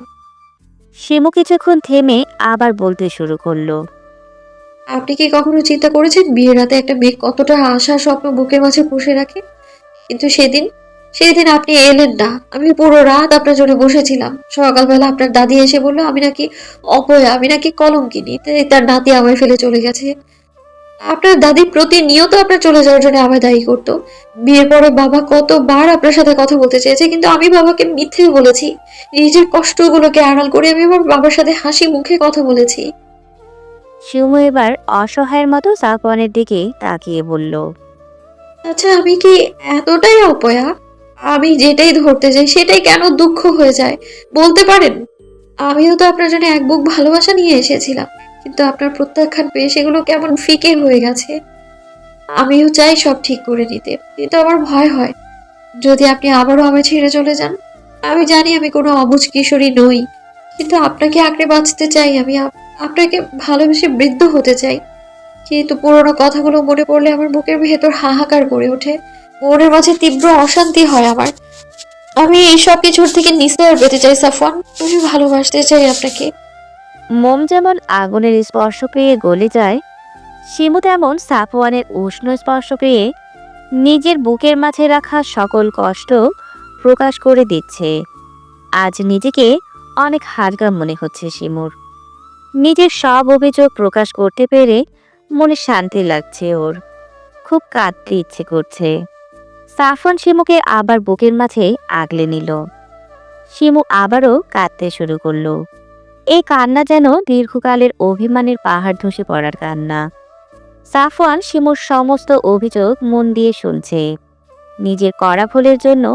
শিমু কিছুক্ষণ থেমে আবার বলতে শুরু করলো। আপনি কি কখনো চিন্তা করেছেন বিয়ের রাতে একটা মেয়ে কতটা আশা স্বপ্ন বুকের মাঝে পুষে রাখে? কিন্তু সেদিন আপনি এলেন না। আমি পুরো রাত আপনার জন্য বসেছিলাম। সকালবেলা আপনার দাদি এসে বললো আমি নাকি অপয়া, আমি নাকি কলঙ্কিনী, তাই তার নাতি আমায় ফেলে চলে গেছে। আপনার দাদি প্রতিনিয়ত আপনার চলে যাওয়ার জন্য আমায় দায়ী করতো। বিয়ের পরে বাবা কতবার আপনার সাথে কথা বলতে চেয়েছে, কিন্তু আমি বাবাকে মিথ্যে বলেছি। নিজের কষ্টগুলোকে আড়াল করে আমি আমার বাবার সাথে হাসি মুখে কথা বলেছি। শিমু এবার অসহায়ের মতো সাফওয়ানের দিকে তাকিয়ে বলল, আচ্ছা, আমি কি এতটাই অপয়া? আমি যেটাই ধরতে যাই সেটাই কেন দুঃখ হয়ে যায় বলতে পারেন? আমিও তো আপনার জন্য এক বুক ভালোবাসা নিয়ে এসেছিলাম, কিন্তু আপনার প্রত্যাখ্যান পেয়ে সেগুলো কেমন ফিকে হয়ে গেছে। আমিও চাই সব ঠিক করে নিতে, কিন্তু আমার ভয় হয় যদি আপনি আবারও আমায় ছেড়ে চলে যান। আমি জানি আমি কোনো অবুঝ কিশোরী নই, কিন্তু আপনাকে আঁকড়ে বাঁচতে চাই। আমি আপনাকে ভালোবেসে বৃদ্ধ হতে চাই। কিন্তু পুরোনো কথাগুলো মনে পড়লে আমার বুকের ভেতর হাহাকার করে ওঠে, মনের মাঝে তীব্র অশান্তি হয় আমার। আমি এই সব কিছুর থেকে নিস্তার পেতে চাই সাফওয়ান। আমি ভালোবাসতে চাই আপনাকে। মোম যেমন আগুনের স্পর্শ পেয়ে গলে যায়, শিমু তেমন সাফওয়ানের উষ্ণ স্পর্শ পেয়ে নিজের বুকের মাঝে রাখা সকল কষ্ট প্রকাশ করে দিচ্ছে। আজ নিজেকে অনেক হালকা মনে হচ্ছে শিমুর। নিজের সব অভিযোগ প্রকাশ করতে পেরে মনে শান্তি লাগছে ওর। খুব কাঁদতে ইচ্ছে করছে। সাফওয়ান শিমুকে আবার বুকের মাঝে আগলে নিল। শিমু আবারও কাঁদতে শুরু করলো। এই কান্না যেন দীর্ঘকালের অভিমানের পাহাড় ধসে পড়ার কান্না। সাফওয়ান শিমুর সমস্ত অভিযোগ মন দিয়ে শুনছে। নিজের করা ভুলের জন্য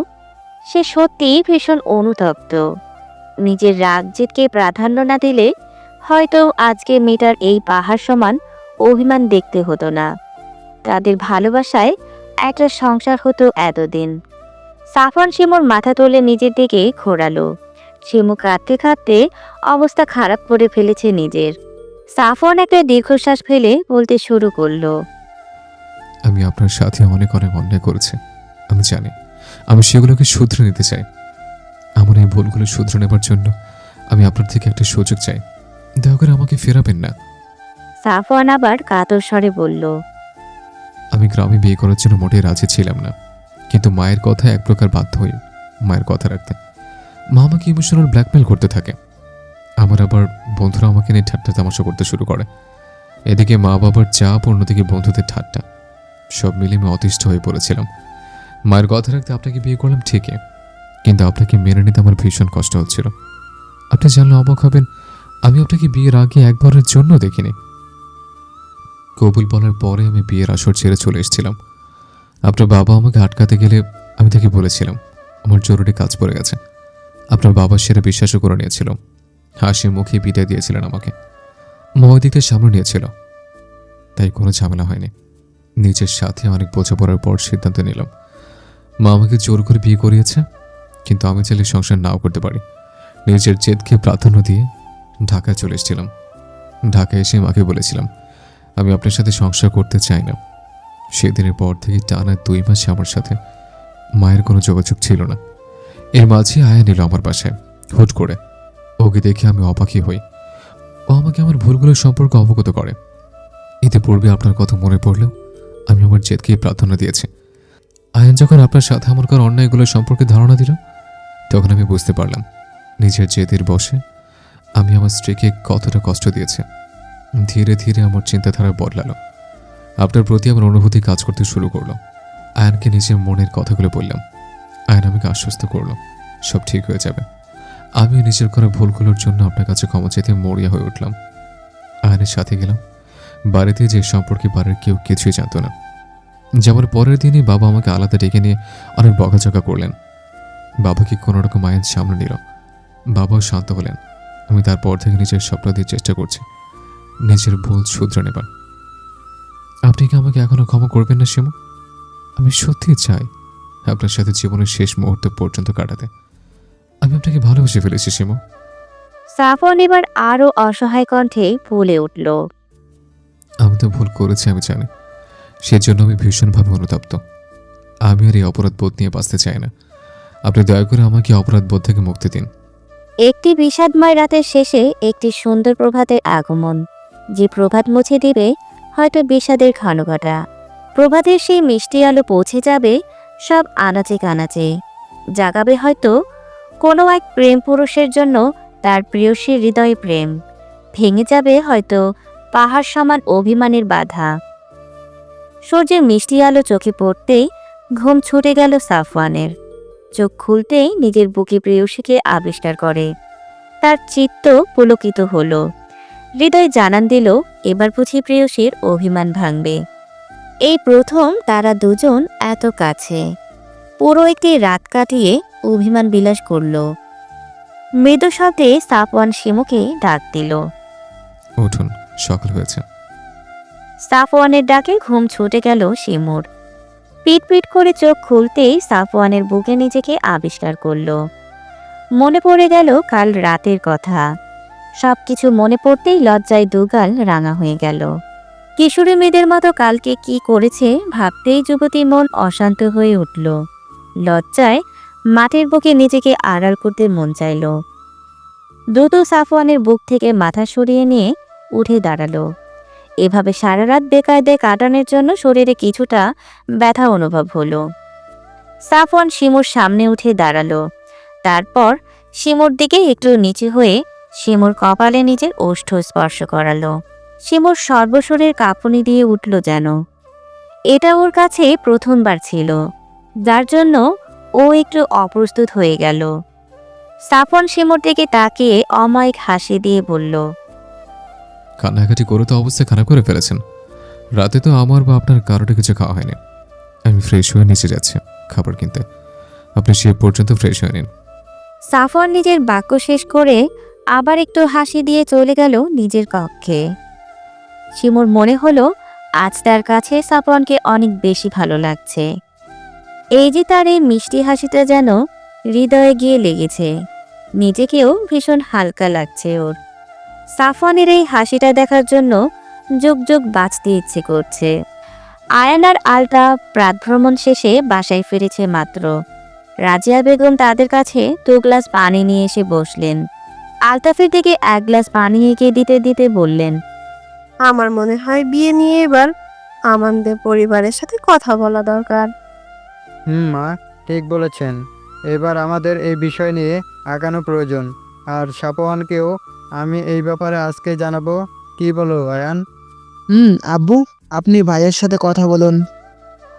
সে সত্যিই ভীষণ অনুতপ্ত। নিজের রাগ জেদকে প্রাধান্য না দিলে হয়তো আজকে মেয়েটার এই পাহাড় সমান অভিমান দেখতে হতো না। তাদের ভালোবাসায় একটা সংসার হতো এতদিন। সাফওয়ান শিমুর মাথা তুলে নিজের দিকে ঘোরালো। শিমু কাঁদতে কাঁদতে অবস্থা খারাপ করে ফেলেছে নিজের। সাফওয়ান একটা দীর্ঘশ্বাস ফেলে বলতে শুরু করলো, আমি আপনার সাথে অনেক অনেক অন্যায় করেছি, আমি জানি। আমি সেগুলোকে শুধরে নিতে চাই। আমার এই ভুলগুলো শুধরে নেবার জন্য আমি আপনার থেকে একটা সুযোগ চাই। দয়া করে আমাকে ফেরাবেন না। সাফওয়ান আবার কাতর স্বরে বলল, আমি গ্রামে বিয়ে করার জন্য মোটেই রাজি ছিলাম না, কিন্তু মায়ের কথা এক প্রকার বাধ্য হই মায়ের কথা রাখতে। মা আমাকে ইমোশনাল ব্ল্যাকমেল করতে থাকে। আমার আবার বন্ধুরা আমাকে নিয়ে ঠাট্টা তামাশা করতে শুরু করে। এদিকে মা বাবার চাপ, অন্যদিকে বন্ধুদের ঠাট্টা, সব মিলিয়ে আমি অতিষ্ঠ হয়ে পড়েছিলাম। মায়ের কথা রাখতে আপনাকে বিয়ে করলাম ঠিকই, কিন্তু আপনাকে মেনে নিতে আমার ভীষণ কষ্ট হচ্ছিল। আপনি জানলে অবাক হবেন, আমি আপনাকে বিয়ের আগে একবারের জন্য দেখিনি। কবুল বলার পরে আমি বিয়ের আসর ছেড়ে চলে এসেছিলাম। আপনার বাবা আমাকে আটকাতে গেলে আমি তাকে বলেছিলাম আমার জরুরি কাজ পড়ে গেছে। আপনার বাবা সেটা বিশ্বাসও করে নিয়েছিল। হাসি মুখে বিদায় দিয়েছিলেন আমাকে। মা ওই দিকটা সামনে নিয়েছিল, তাই কোনো ঝামেলা হয়নি। নিজের সাথে অনেক বোঝাপড়ার পর সিদ্ধান্ত নিলাম। মা আমাকে জোর করে বিয়ে করিয়েছে, কিন্তু আমি চাইলে সংসার নাও করতে পারি। নিজের জেদকে প্রাধান্য দিয়ে ঢাকায় চলে এসেছিলাম। ঢাকায় এসে মাকে বলেছিলাম আমি আপনার সাথে সংসার করতে চাই না। সেদিনের পর থেকে টানা 2 মাসে আমার সাথে মায়ের কোনো যোগাযোগ ছিল না। এর মাঝে আয়া নিল আমার বাসায়। হুট করে ওকে দেখে আমি অবাকই হই। ও আমাকে আমার ভুলগুলোর সম্পর্কে অবগত করে। ইতিপূর্বে আপনার কথা মনে পড়লেও আমি আমার জেদকেই প্রাধান্য দিয়েছি। আয়ান যখন আপনার সাথে আমার করা অন্যায়গুলোর সম্পর্কে ধারণা দিল, তখন আমি বুঝতে পারলাম নিজের জেদের বশে আমি আমার স্ত্রীকে কতটা কষ্ট দিয়েছি। ধীরে ধীরে আমার চিন্তাধারা বদলালো। আপনার প্রতি আমার অনুভূতি কাজ করতে শুরু করলো। আয়ানকে নিজের মনের কথাগুলো বললাম। আয়ান আমাকে আশ্বস্ত করলো সব ঠিক হয়ে যাবে। আমিও নিজের করা ভুলগুলোর জন্য আপনার কাছে ক্ষমা চাইতে মরিয়া হয়ে উঠলাম। আয়ানের সাথে গেলাম বাড়িতে, যে সম্পর্কে বাড়ির কেউ কিছুই জানতো না। যেমন পরের দিনই বাবা আমাকে আলাদা ডেকে নিয়ে অনেক বকাঝকা করলেন। বাবাকে কোনো রকম আয়ান সামনে নিল। বাবাও শান্ত হলেন। আমি তারপর থেকে নিজের স্বপ্ন দিয়ে চেষ্টা করছি নিজের ভুল শুধরে নেবার। আপনি কি আমাকে এখনো ক্ষমা করবেন না শিমু? আমি সত্যিই চাই আপনার সাথে জীবনের শেষ মুহূর্ত পর্যন্ত কাটাতে। আমি আপনাকে ভালোবেসে ফেলেছি শিমু। সাফওয়ান এবার আরো অসহায় কণ্ঠে বলে উঠল। আমি তো ভুল করেছি, আমি জানি। সেজন্য আমি ভীষণভাবে অনুতপ্ত। আমি আর এই অপরাধ বোধ নিয়ে বাঁচতে চাই না। আপনি দয়া করে আমাকে অপরাধ বোধ থেকে মুক্তি দিন। একটি বিষাদময় রাতের শেষে একটি সুন্দর প্রভাতের আগমন, যে প্রভাত মুছে দিবে হয়তো বিষাদের ঘনঘটা। প্রভাতের সেই মিষ্টি আলো পৌঁছে যাবে সব আনাচে কানাচে, জাগাবে হয়তো কোনো এক প্রেম পুরুষের জন্য তার প্রেয়সীর হৃদয়ে প্রেম, ভেঙে যাবে হয়তো পাহাড় সমান অভিমানের বাধা। সূর্যের মিষ্টি আলো চোখে পড়তেই ঘুম ছুটে গেল সাফওয়ানের। চোখ খুলতেই নিজের বুকে প্রেয়সীকে আবিষ্কার করে। তার চিত্ত পুলকিত হল। হৃদয় জানান দিল এবার বুঝি প্রেয়সীর অভিমান ভাঙবে। এই প্রথম তারা দুজন এত কাছে। পুরো একটি রাত কাটিয়ে অভিমান বিলাস করল। মৃদু শব্দে সাফওয়ান শিমুকে ডাক দিল। উঠুন, সকাল হয়েছে। সাফওয়ানের ডাকে ঘুম ছুটে গেল শিমুর। পিট পিট করে চোখ খুলতেই সাফওয়ানের বুকে নিজেকে আবিষ্কার করল। মনে পড়ে গেল কাল রাতের কথা। সবকিছু মনে পড়তেই লজ্জায় দুগাল রাঙা হয়ে গেল। কিশোরী মেয়েদের মতো কালকে কি করেছে ভাবতেই যুবতীর মন অশান্ত হয়ে উঠল। লজ্জায় মাটির বুকে নিজেকে আড়াল করতে মন চাইল। দ্রুত সাফওয়ানের বুক থেকে মাথা সরিয়ে নিয়ে উঠে দাঁড়ালো। এভাবে সারা রাত বেকায়দায় কাটানোর জন্য শরীরে কিছুটা ব্যথা অনুভব হলো। সাফওয়ান শিমুর সামনে উঠে দাঁড়ালো। তারপর শিমুর দিকে একটু নিচু হয়ে শিমুর কপালে নিজের ওষ্ঠ স্পর্শ করালো। শিমুর সর্বশরীর কাঁপুনি দিয়ে উঠল যেন। এটা ওর কাছে প্রথমবার ছিল, যার জন্য ও একটু অপ্রস্তুত হয়ে গেল। সাফওয়ান শিমুর দিকে তাকিয়ে অমায়িক হাসি দিয়ে বলল, কান্নাকাটি করে তো অবস্থা খারাপ করে ফেলেছেন। রাতে তো আমার বা আপনার কারোটা কিছু খাওয়া হয়নি। আমি ফ্রেশ হয়ে নিচে যাচ্ছি খাবার কিনতে। আপনি সে পর্যন্ত ফ্রেশ হয়ে নিন। সাফওয়ান নিজের বাক্য শেষ করে আবার একটু হাসি দিয়ে চলে গেল নিজের কক্ষে। শিমুর মনে হলো আজ তার কাছে সাফওয়ানকে অনেক বেশি ভালো লাগছে। এই যে তার এই মিষ্টি হাসিটা যেন হৃদয়ে গিয়ে লেগেছে। নিজেকেও ভীষণ হালকা লাগছে ওর। সাফওয়ানের এই হাসিটা দেখার জন্য যুগ যুগ বাঁচতে ইচ্ছে করছে। আয়ান আর আলতা প্রাতভ্রমণ শেষে বাসায় ফিরেছে মাত্র। রাজিয়া বেগম তাদের কাছে 2 গ্লাস পানি নিয়ে এসে বসলেন। আলতাফের দিকে 1 গ্লাস পানি এগিয়ে দিতে দিতে বললেন, আমার মনে হয় বিয়ে নিয়ে এবার আমাদের পরিবারের সাথে কথা বলা দরকার। মা, ঠিক বলেছেন। এবার আমাদের এই বিষয় নিয়ে আগানো প্রয়োজন। আর সাপওয়ানকেও আমি এই ব্যাপারে আজকে জানাবো। কি বলো আয়ান? আব্বু, আপনি ভাইয়ের সাথে কথা বলুন।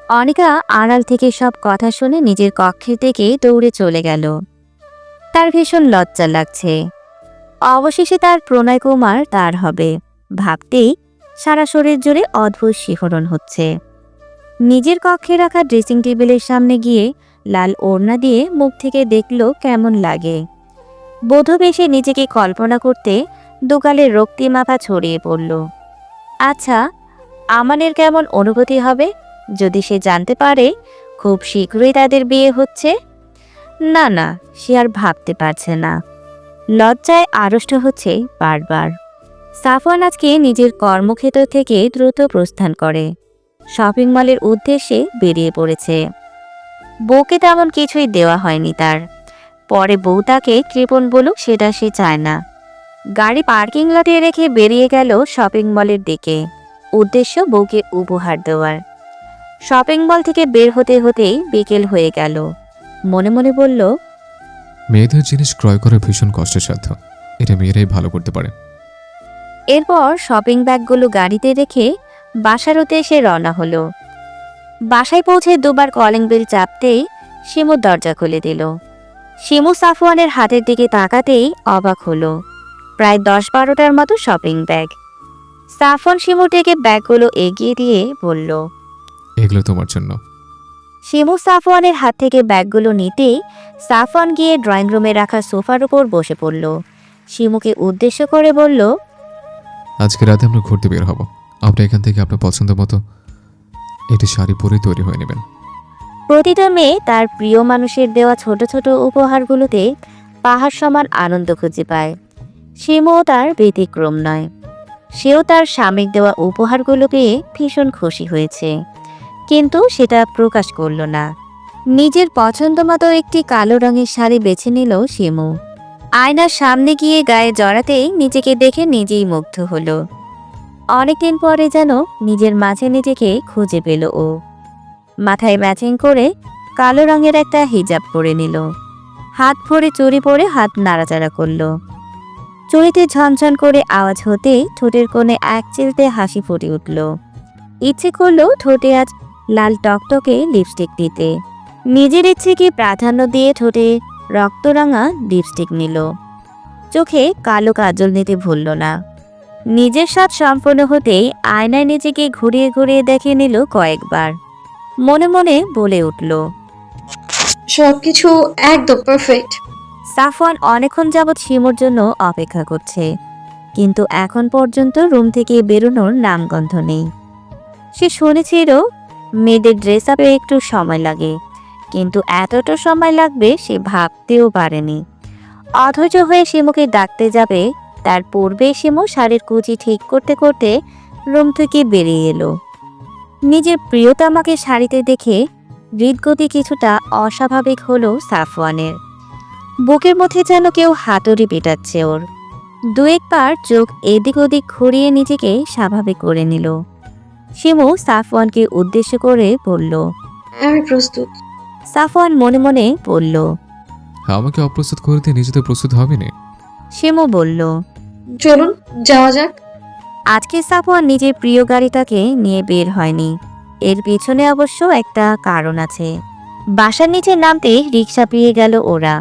অনিকা আড়াল থেকে সব কথা শুনে নিজের কক্ষের দিকে দৌড়ে চলে গেল। তার ভীষণ লজ্জা লাগছে। অবশেষে তার প্রণয় কুমার তার হবে ভাবতেই সারা শরীর জুড়ে অদ্ভুত শিহরণ হচ্ছে। নিজের কক্ষে রাখা ড্রেসিং টেবিলের সামনে গিয়ে লাল ওড়না দিয়ে মুখ থেকে দেখল কেমন লাগে। বোধবেশে নিজেকে কল্পনা করতে দুগালের রক্তি মাথা ছড়িয়ে পড়ল। আচ্ছা, আমানের কেমন অনুভূতি হবে যদি সে জানতে পারে খুব শীঘ্রই তাদের বিয়ে হচ্ছে? না না, সে আর ভাবতে পারছে না। লজ্জায় আড়ষ্ট হচ্ছে বারবার। সাফওয়ান আজকে নিজের কর্মক্ষেত্র থেকে দ্রুত প্রস্থান করে শপিং মলের উদ্দেশ্যে বেরিয়ে পড়েছে। বউকে তেমন কিছুই দেওয়া হয়নি তার। পরে বউ তাকে কৃপণ বলুক সেটা সে চায় না। গাড়ি পার্কিং লটে রেখে বেরিয়ে গেল শপিং মলের দিকে, উদ্দেশ্য বউকে উপহার দেওয়ার। শপিং মল থেকে বের হতে হতেই বিকেল হয়ে গেল। মনে মনে বলল, মেয়েদের জিনিস ক্রয় করা ভীষণ কষ্টসাধ্য, এটা মেয়েরাই ভালো করতে পারে। এরপর শপিং ব্যাগগুলো গাড়িতে রেখে বাসার উদ্দেশ্যে রওনা হলো। বাসায় পৌঁছে দুবার কলিং বেল চাপতেই শিমু দরজা খুলে দিল। শিমু সাফওয়ানের হাতের দিকে তাকাতেই অবাক হলো। প্রায় 10-12টার মতো শপিং ব্যাগ। সাফওয়ান শিমুর থেকে ব্যাগগুলো এগিয়ে দিয়ে বলল, এগুলো তোমার জন্য। শিমু সাফওয়ানের হাত থেকে ব্যাগগুলো নিতেই সাফওয়ান গিয়ে ড্রয়িং রুমে রাখা সোফার উপর বসে পড়ল। শিমুকে উদ্দেশ্য করে বলল, আজকে রাতে আমরা ঘুরতে বের হব, আপনি এখান থেকে আপনার পছন্দ মতো একটি শাড়ি পরে তৈরি হয়ে নেবেন। প্রতিটা মেয়ে তার প্রিয় মানুষের দেওয়া ছোট ছোট উপহারগুলোতে পাহাড় সমান আনন্দ খুঁজে পায়। শিমুও তার ব্যতিক্রম নয়। সেও তার স্বামীর দেওয়া উপহারগুলো পেয়ে ভীষণ খুশি হয়েছে, কিন্তু সেটা প্রকাশ করল না। নিজের পছন্দ মতো একটি কালো রঙের শাড়ি বেছে নিল শিমু। আয়নার সামনে গিয়ে গায়ে জড়াতেই নিজেকে দেখে নিজেই মুগ্ধ হলো। অনেকদিন পরে যেন নিজের মাঝে নিজেকে খুঁজে পেল ও। মাথায় ম্যাচিং করে কালো রঙের একটা হিজাব পরে নিল। হাত ভরে চুড়ি পরে হাত নাড়াচাড়া করল। চুড়িতে ঝনঝন করে আওয়াজ হতে ঠোঁটের কোণে এক চিলতে হাসি ফুটে উঠল। ইচ্ছে করলো ঠোঁটে আজ লাল টকটকে লিপস্টিক দিতে। নিজের ইচ্ছেকে প্রাধান্য দিয়ে ঠোঁটে রক্তরাঙা লিপস্টিক নিল। চোখে কালো কাজল নিতে ভুলল না। নিজের স্বাদ সম্পন্ন হতেই আয়নায় নিজেকে ঘুরিয়ে ঘুরিয়ে দেখে নিল কয়েকবার। মনে মনে বলে উঠল, সবকিছু একদম পারফেক্ট। সাফওয়ান অনেকক্ষণ যাবৎ শিমুর জন্য অপেক্ষা করছে, কিন্তু এখন পর্যন্ত রুম থেকে বেরোনোর নামগন্ধ নেই। সে শুনেছিল মেয়েদের ড্রেস আপে একটু সময় লাগে, কিন্তু এতটা সময় লাগবে সে ভাবতেও পারেনি। অধৈর্য হয়ে শিমুকে ডাকতে যাবে তার পূর্বে শিমু শাড়ির কুচি ঠিক করতে করতে রুম থেকে বেরিয়ে এলো। নিজের প্রিয়তমাকে শাড়িতে দেখে হৃদগতি কিছুটা অস্বাভাবিক হলো সাফওয়ানের। বুকের মধ্যে যেন কেউ হাতুড়ি পেটাচ্ছে ওর। দু একবার চোখ এদিক ওদিক ঘুরিয়ে নিজেকে স্বাভাবিক করে নিল। শিমু সাফওয়ানকে উদ্দেশ্য করে বলল, আমি প্রস্তুত। সাফওয়ান মনে মনে বলল। আমাকে অপ্রস্তুত করে দিয়ে নিজে তো প্রস্তুত হবে না। শিমু বলল, চলুন যাওয়া যাক। আজকে সাফওয়ান নিজের প্রিয় গাড়িটাকে নিয়ে বের হয়নি। এর পিছনে অবশ্য একটা কারণ আছে। বাসার নিচে নামতে রিকশা পেয়ে গেল ওরা।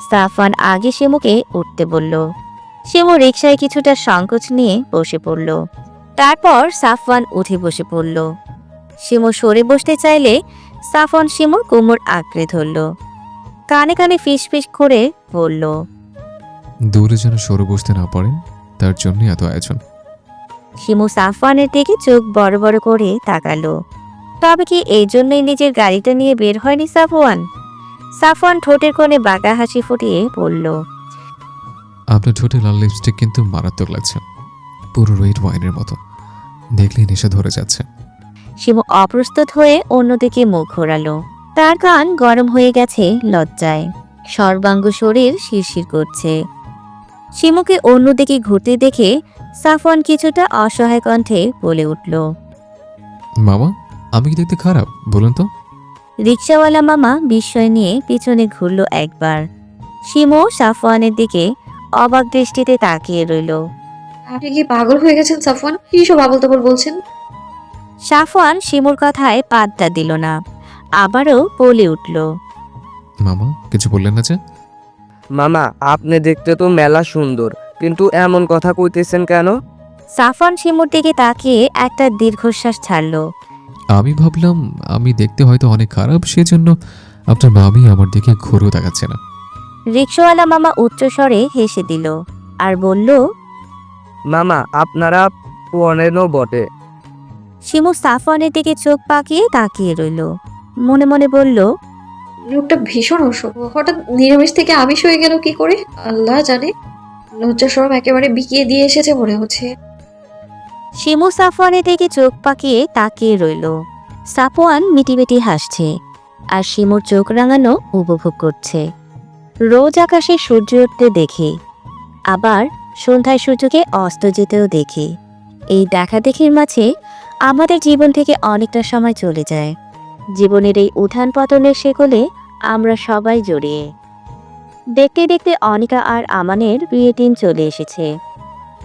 সাফওয়ান আগে শিমুকে উঠতে বলল। শিমু রিকশায় কিছুটা সংকোচ নিয়ে বসে পড়ল। তারপর সাফওয়ান উঠে বসে পড়ল। শিমু সরে বসতে চাইলে সাফওয়ান শিমুর কোমর আঁকড়ে ধরল। কানে কানে ফিসফিস করে বলল, দূরে যেন সরে বসতে না পারেন, তার জন্য এত আয়োজন। শিমু সাফওয়ানের দিকে চোখ বড় বড় করে তাকালো। তবে কি এই জন্যই নিজের গাড়িটা নিয়ে বের হয়নি সাফওয়ান? সাফওয়ান ঠোঁটের কোণে বাঁকা হাসি ফুটিয়ে বলল, আপনার ঠোঁটে লাল লিপস্টিক কিন্তু মারাত্মক লাগছে, পুরো রেড ওয়াইনের মতো, দেখলেই নেশা ধরে যাচ্ছে। শিমু অপ্রস্তুত হয়ে অন্যদিকে মুখ ঘোরালো। তার কান গরম হয়ে গেছে লজ্জায়, সর্বাঙ্গ শরীর শিরশির করছে। শিমুকে অন্যদিকে ঘুরতে দেখে সাফওয়ান কিছুটা অসহায় কণ্ঠে বলে উঠল, মামা, আমি কি দেখতে খারাপ বলুন তো? রিকশাওয়ালা মামা বিস্ময় নিয়ে পিছনে ঘুরল একবার। শিমু সাফওয়ানের দিকে অবাক দৃষ্টিতে তাকিয়ে রইল। আপনি কি পাগল হয়ে গেছেন সাফওয়ান? কি সব আবল তাবল বলছেন? সাফওয়ান শিমুর কথায় পাত্তা দিল না, আবারও বলে উঠল, মামা কিছু বললেন না যে? মামা, আপনি দেখতে তো মেলা সুন্দর, কিন্তু এমন কথা কইতেছেন কেন? সাফওয়ান শিমুর দিকে তাকিয়ে একটা দীর্ঘশ্বাস ছাড়ল। আমি ভাবলাম আমি দেখতে হয়তো অনেক খারাপ, সেজন্য আপনার মামি আমার দিকে ঘুরেও তাকাচ্ছে না। রিকশাওয়ালা মামা উচ্চস্বরে হেসে দিল আর বলল, মামা, আপনারা পনেরো বটে। শিমু সাফওয়ানের দিকে চোখ পাকিয়ে তাকিয়ে রইল। মনে মনে বলল, লোকটা ভীষণ অসভ্য। হঠাৎ নিরামিষ থেকে আমিষ হয়ে গেল কি করে আল্লাহ জানে। লজ্জা শরম একেবারে বিকিয়ে দিয়ে এসেছে মনে হচ্ছে। শিমু সাফওয়ানের দিকে চোখ পাকিয়ে তাকিয়ে রইল। সাফওয়ান মিটিমিটি হাসছে আর শিমুর চোখ রাঙানো উপভোগ করছে। রোজ আকাশে সূর্য উঠতে দেখি, আবার সন্ধ্যায় সূর্যকে অস্ত যেতেও দেখি। এই দেখাদেখির মাঝে আমাদের জীবন থেকে অনেকটা সময় চলে যায়। জীবনের এই উত্থান পতনের শেকলে আমরা সবাই জড়িয়ে। দেখতে দেখতে অনিকা আর আমানের বিয়ের দিন চলে এসেছে।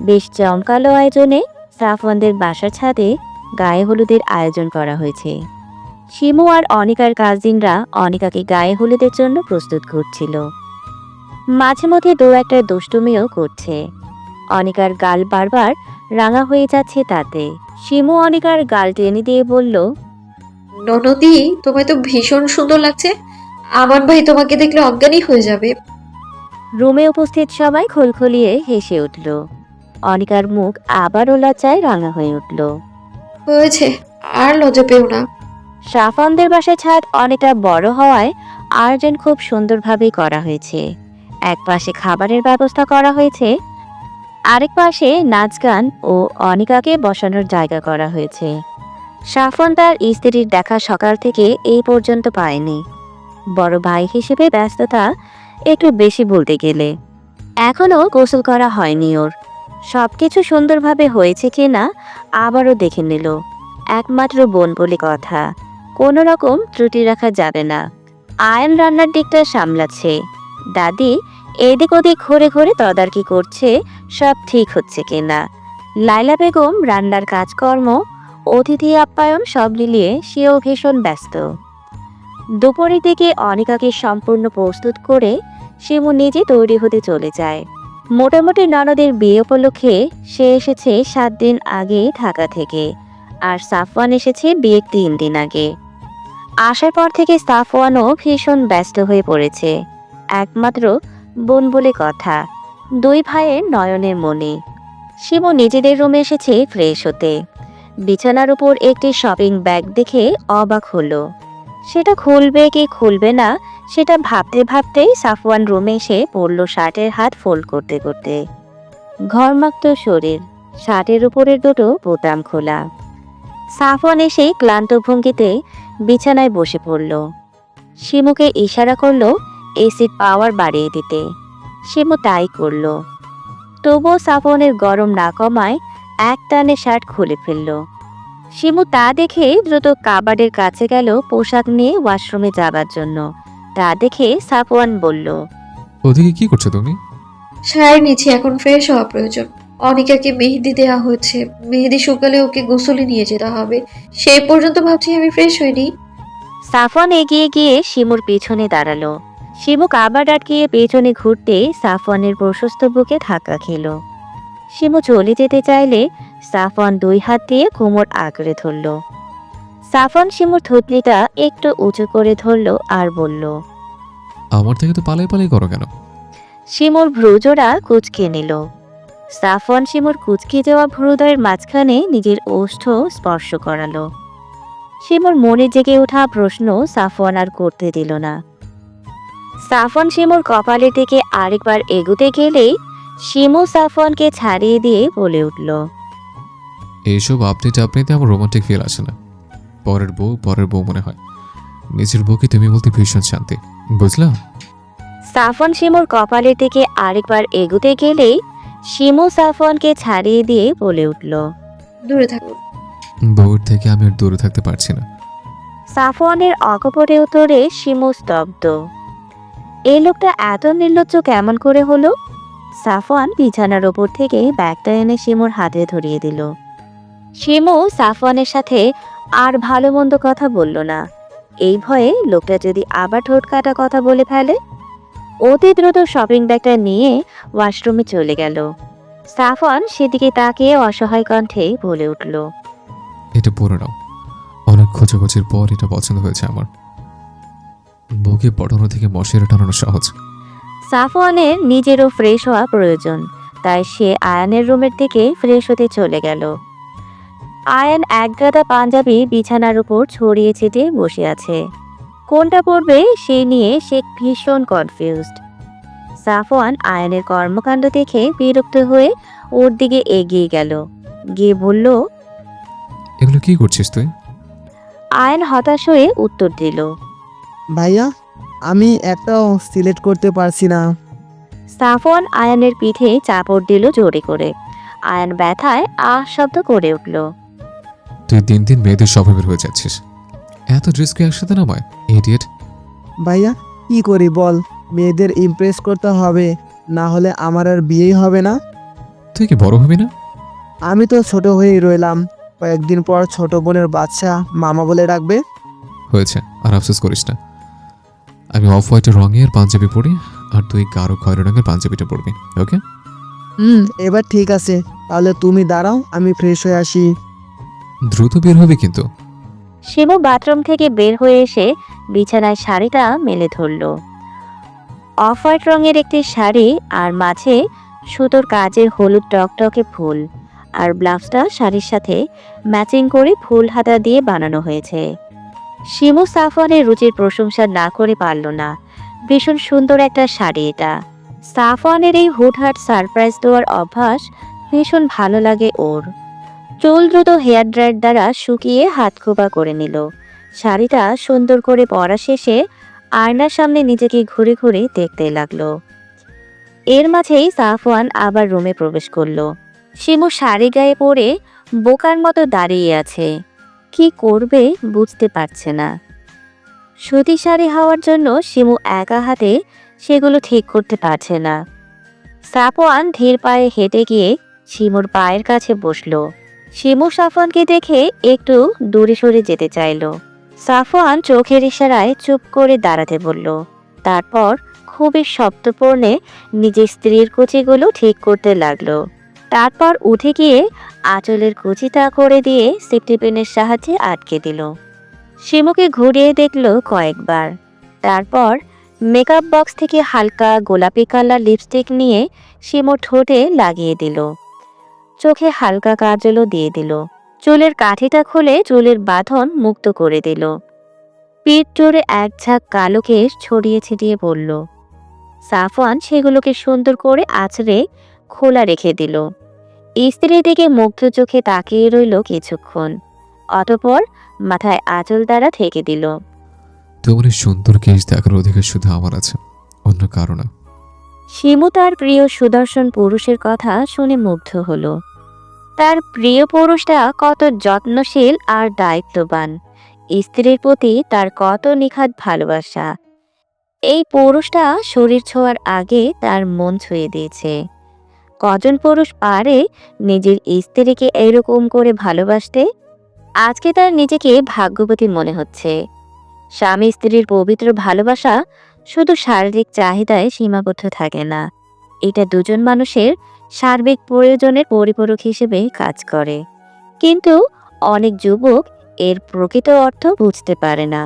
বেশ জমকালো আয়োজনে সাফওয়ানদের বাসার ছাদে গায়ে হলুদের আয়োজন করা হয়েছে। শিমু আর অনিকার কাজিনরা অনিকাকে গায়ে হলুদের জন্য প্রস্তুত করছিল। মাঝে মধ্যে দু একটা দুষ্টুমিও করছে। অনিকার গাল বারবার রাঙা হয়ে যাচ্ছে তাতে। শিমু অনিকার গাল টেনে দিয়ে বলল, ননদি, তোমায় তো ভীষণ সুন্দর লাগছে। আমান ভাই তোমাকে দেখলে অজ্ঞানী হয়ে যাবে। রুমে উপস্থিত সবাই খোলখলিয়ে হেসে উঠল। অনিকার মুখ আবারও লজ্জায় রাঙা হয়ে উঠল। হয়েছে, আর লজ্জা পেও না। সাফওয়ানদের বাসায় ছাদ অনেকটা বড় হওয়ায় আয়োজন খুব সুন্দরভাবেই করা হয়েছে। এক পাশে খাবারের ব্যবস্থা করা হয়েছে, আরেক পাশে নাচ গান ও অনিকাকে বসানোর জায়গা করা হয়েছে। সাফওয়ান তার স্ত্রীর দেখা সকাল থেকে এই পর্যন্ত পায়নি। বড় ভাই হিসেবে ব্যস্ততা একটু বেশি বলতে গেলে। এখনো গোসল করা হয়নি ওর। সবকিছু সুন্দরভাবে হয়েছে কিনা আবারও দেখে নিল। একমাত্র বোন বলে কথা, কোনো রকম ত্রুটি রাখা যাবে না। আয়ন রান্নার দিকটা সামলাচ্ছে, দাদি এদিক ওদিক ঘুরে ঘুরে তদারকি করছে সব ঠিক হচ্ছে কিনা। লাইলা বেগম রান্নার কাজকর্ম, অতিথি আপ্যায়ন সব মিলিয়ে সেও ভীষণ ব্যস্ত। দুপুরের দিকে অনিকাকে সম্পূর্ণ প্রস্তুত করে শিমু নিজে তৈরি হতে চলে যায়। মোটামুটি ননদের বিয়ে উপলক্ষে সে এসেছে 7 দিন আগে ঢাকা থেকে, আর সাফওয়ান এসেছে বিয়ের 3 দিন আগে। আসার পর থেকে সাফওয়ানও ভীষণ ব্যস্ত হয়ে পড়েছে। একমাত্র বোন বলে কথা, 2 ভাইয়ের নয়নের মণি। শিমু নিজেদের রুমে এসেছে ফ্রেশ হতে। বিছানার উপর একটি শপিং ব্যাগ দেখে অবাক হলো। সেটা খুলবে কি খুলবে না সেটা ভাবতে ভাবতেই সাফওয়ান রুমে এসে পড়ল শার্টের হাত ফোল্ড করতে করতে। ঘরমাক্ত শরীর, শার্টের উপরের দুটো বোতাম খোলা। সাফওয়ান এসে ক্লান্ত ভঙ্গিতে বিছানায় বসে পড়ল। শিমুকে ইশারা করলো এসির পাওয়ার বাড়িয়ে দিতে। শিমু তাই করল। তবুও সাফওয়ানের গরম না কমায় এক টানে শার্ট খুলে ফেলল। শিমু তা দেখে দ্রুত কাবার্ডের কাছে গেল পোশাক নিয়ে ওয়াশরুমে যাবার জন্য। তা দেখে সাফওয়ান বলল, ওদিকে কি করছো তুমি? শাড়ি নিচ্ছি, এখন ফ্রেশ হওয়া প্রয়োজন। অনিকাকে মেহেদি দেওয়া হচ্ছে, মেহেদি শুকালে ওকে গোসলে নিয়ে যেতে হবে। সেই পর্যন্ত ভাবছি আমি ফ্রেশ হইনি। সাফওয়ান এগিয়ে গিয়ে শিমুর পিছনে দাঁড়ালো। শিমু কাবার্ড আটকিয়ে পেছনে ঘুরতে সাফওয়ানের প্রশস্ত বুকে ধাক্কা খেল। শিমু চলে যেতে চাইলে সাফওয়ান 2 হাত দিয়ে কোমর আঁকড়ে ধরল। সাফওয়ান শিমুর থুতনিটা একটু উঁচু করে ধরল আর বলল, আমার থেকে তো পালাই পালাই করো কেন? শিমুর ভ্রুজোড়া কুঁচকে নিল। সাফওয়ান শিমুর কুঁচকে যাওয়া ভ্রুদয়ের মাঝখানে নিজের ওষ্ঠ স্পর্শ করালো। শিমুর মনে জেগে ওঠা প্রশ্ন সাফওয়ান আর করতে দিল না। সাফওয়ান শিমুর কপালের দিকে আরেকবার এগুতে গেলেই শিমু সাফওয়ানকে ছাড়িয়ে দিয়ে বলে উঠল, এইসব আপনিতে আপনিতে আমার রোমান্টিক ফিল আসে না। পরের বউ মনে হয়। নিজের বউকে তুমি বলতে ভীষণ শান্তি, বুঝলা? সাফওয়ান শিমুর কপালের দিকে আরেকবার এগুতে গেলেই শিমু সাফওয়ানকে ছাড়িয়ে দিয়ে বলে উঠল, দূরে থাকুন। বউয়ের থেকে আমি আর দূরে থাকতে পারছি না। সাফওয়ানের অকপটে উত্তরে শিমু স্তব্ধ। এই লোকটা এত নির্লজ্জ কেমন করে হলো? সাফওয়ান বিছানার ওপর থেকে ব্যাগটা এনে শিমুর হাতে ধরিয়ে দিল। শিমু সাফওয়ানের সাথে আর ভালো মন্দ কথা বলল না, এই ভয়ে লোকটা যদি আবার ঠোঁট কাটা কথা বলে ফেলে। অতি দ্রুত শপিং ব্যাগটা নিয়ে ওয়াশরুমে চলে গেল। সাফওয়ান সেদিকে তাকিয়ে অসহায় কণ্ঠে বলে উঠল, এটা পরে নাও, অনেক খোঁজাখুঁজির পর এটা পছন্দ হয়েছে আমার। বউকে পটানো থেকে মশারি টানানো সহজ। সাফওয়ানের নিজেরও ফ্রেশ হওয়া প্রয়োজন, তাই সে আয়ানের রুমের দিকে ফ্রেশ হতে চলে গেল। আয়ান একগাদা পাঞ্জাবি বিছানার উপর ছড়িয়ে ছিটিয়ে বসে আছে। কোনটা পরবে সেই নিয়ে সে ভীষণ কনফিউজড। সাফওয়ান আয়ানের কর্মকাণ্ড দেখে বিরক্ত হয়ে ওর দিকে এগিয়ে গেল, গিয়ে বলল, এগুলো কি করছিস তুই? আয়ান হতাশ হয়ে উত্তর দিল, ভাইয়া, আমি একটাও সিলেক্ট করতে পারছি না। সাফওয়ান আয়ানের পিঠে চাপড় দিল জোরে করে। আয়ান ব্যথায় আহ শব্দ করে উঠল। তুই দিন দিন মেয়েদের স্বভাবের হয়ে যাচ্ছিস। এত রিস্ক একসাথে নামায় ইডিয়েট। ভাইয়া কি করি বল, মেয়েদের ইমপ্রেস করতে হবে, না হলে আমার আর বিয়েই হবে না। তুই কি বড় হবি না? আমি তো ছোট হয়েই রইলাম, কয়েকদিন পর ছোট বোনের বাচ্চা মামা বলে ডাকবে। হয়েছে, আর আফসোস করিস না। আমি অফ হোয়াইটের রঙের পাঞ্জাবি পরি, আর তুই গাঢ় খয়েরি রঙের পাঞ্জাবিটা পরবি, ওকে? এবার ঠিক আছে, তাহলে তুমি দাঁড়াও, আমি ফ্রেশ হয়ে আসি। দ্রুত বের হবে কিন্তু। শিমু বাথরুম থেকে বের হয়ে এসে বিছানায় শাড়িটা মেলে ধরল। অফ হোয়াইট রঙের একটি শাড়ি, আর মাঝে সুতোর কাজের হলুদ টকটকে ফুল, আর ব্লাউজটা শাড়ির সাথে ম্যাচিং করে ফুল হাতা দিয়ে বানানো হয়েছে। শিমু সাফওয়ানের রুচির প্রশংসা না করে পারল না। ভীষণ সুন্দর একটা শাড়ি এটা। সাফওয়ানের এই হুটহাট সারপ্রাইজ দেওয়ার অভ্যাস ভীষণ ভালো লাগে ওর। চুল দ্রুত হেয়ার ড্রায়ার দ্বারা শুকিয়ে হাত খোপা করে নিল। শাড়িটা সুন্দর করে পরা শেষে আয়নার সামনে নিজেকে ঘুরে ঘুরে দেখতে লাগলো। এর মাঝেই সাফওয়ান আবার রুমে প্রবেশ করলো। শিমু শাড়ি গায়ে পরে বোকার মতো দাঁড়িয়ে আছে। কি করবে বুঝতে পারছে না। সুতি শাড়ি হওয়ার জন্য শিমু একা হাতে সেগুলো ঠিক করতে পারছে না। সাফওয়ান ধীর পায়ে হেঁটে গিয়ে শিমুর পায়ের কাছে বসলো। শিমু সাফওয়ানকে দেখে একটু দূরে সরে যেতে চাইল। সাফওয়ান চোখের ইশারায় চুপ করে দাঁড়াতে বলল। তারপর খুবই শব্দপূর্ণে নিজের স্ত্রীর কুচিগুলো ঠিক করতে লাগলো। তারপর উঠে গিয়ে আঁচলের কুচিটা করে দিয়ে সেফটি পিনের সাহায্যে আটকে দিল। শিমুকে ঘুরিয়ে দেখল কয়েকবার। তারপর মেকআপ বক্স থেকে হালকা গোলাপি কালার লিপস্টিক নিয়ে শিমুর ঠোঁটে লাগিয়ে দিল। চোখে হালকা কাজলও দিয়ে দিল। চুলের কাঠিটা খুলে চুলের বাঁধন মুক্ত করে দিল। পিঠ জোরে এক ঝাঁক কালো কেশ ছড়িয়ে ছিটিয়ে পড়ল। সাফওয়ান সেগুলোকে সুন্দর করে আঁচড়ে খোলা রেখে দিল। স্ত্রীর দিকে মুগ্ধ চোখে তাকিয়ে রইল কিছুক্ষণ, অতঃপর মাথায় আঁচল দ্বারা ঢেকে দিল। তোমার এই সুন্দর কেশ দেখার অধিকার শুধু আমার আছে, অন্য কারো না। শিমু তার প্রিয় সুদর্শন পুরুষের কথা শুনে মুগ্ধ হলো। তার প্রিয় পুরুষটা কত যত্নশীল আর দায়িত্ববান, স্ত্রীর প্রতি তার কত নিখাদ ভালোবাসা। এই পুরুষটা শরীর ছোঁয়ার আগে তার মন ছুঁয়ে দিয়েছে। কজন পুরুষ পারে নিজের স্ত্রীকে এরকম করে ভালোবাসতে? আজকে তার নিজেকে ভাগ্যবতী মনে হচ্ছে। স্বামী স্ত্রীর পবিত্র ভালোবাসা শুধু শারীরিক চাহিদায় সীমাবদ্ধ থাকে না, এটা দুজন মানুষের সার্বিক প্রয়োজনের পরিপূরক হিসেবে কাজ করে। কিন্তু অনেক যুবক এর প্রকৃত অর্থ বুঝতে পারে না,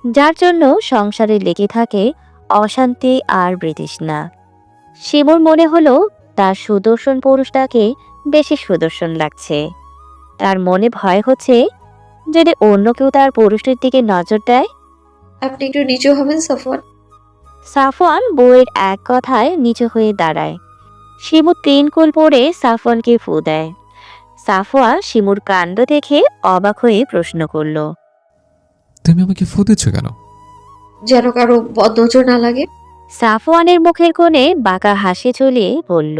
যার জন্য সংসারে লেগে থাকে অশান্তি আর বিতৃষ্ণা। শিমুর মনে হলো তার সুদর্শন পুরুষটাকে বেশি সুদর্শন লাগছে। তার মনে ভয় হচ্ছে যদি অন্য কেউ তার পুরুষটির দিকে নজর দেয়। আপনি একটু নিচু হবেন সাফওয়ান। সাফওয়ান বউয়ের এক কথায় নিচু হয়ে দাঁড়ায়। শিমু 3 কুল পরে সাফওয়ানকে ফু দেয়। সাফওয়ান শিমুর কাণ্ড দেখে অবাক হয়ে প্রশ্ন করল, তুমি আমাকে ফু দিচ্ছ কেন? যেন কারো বদনজর না লাগে। সাফওয়ানের মুখের কোণে বাঁকা হাসি ঝুলিয়ে বলল।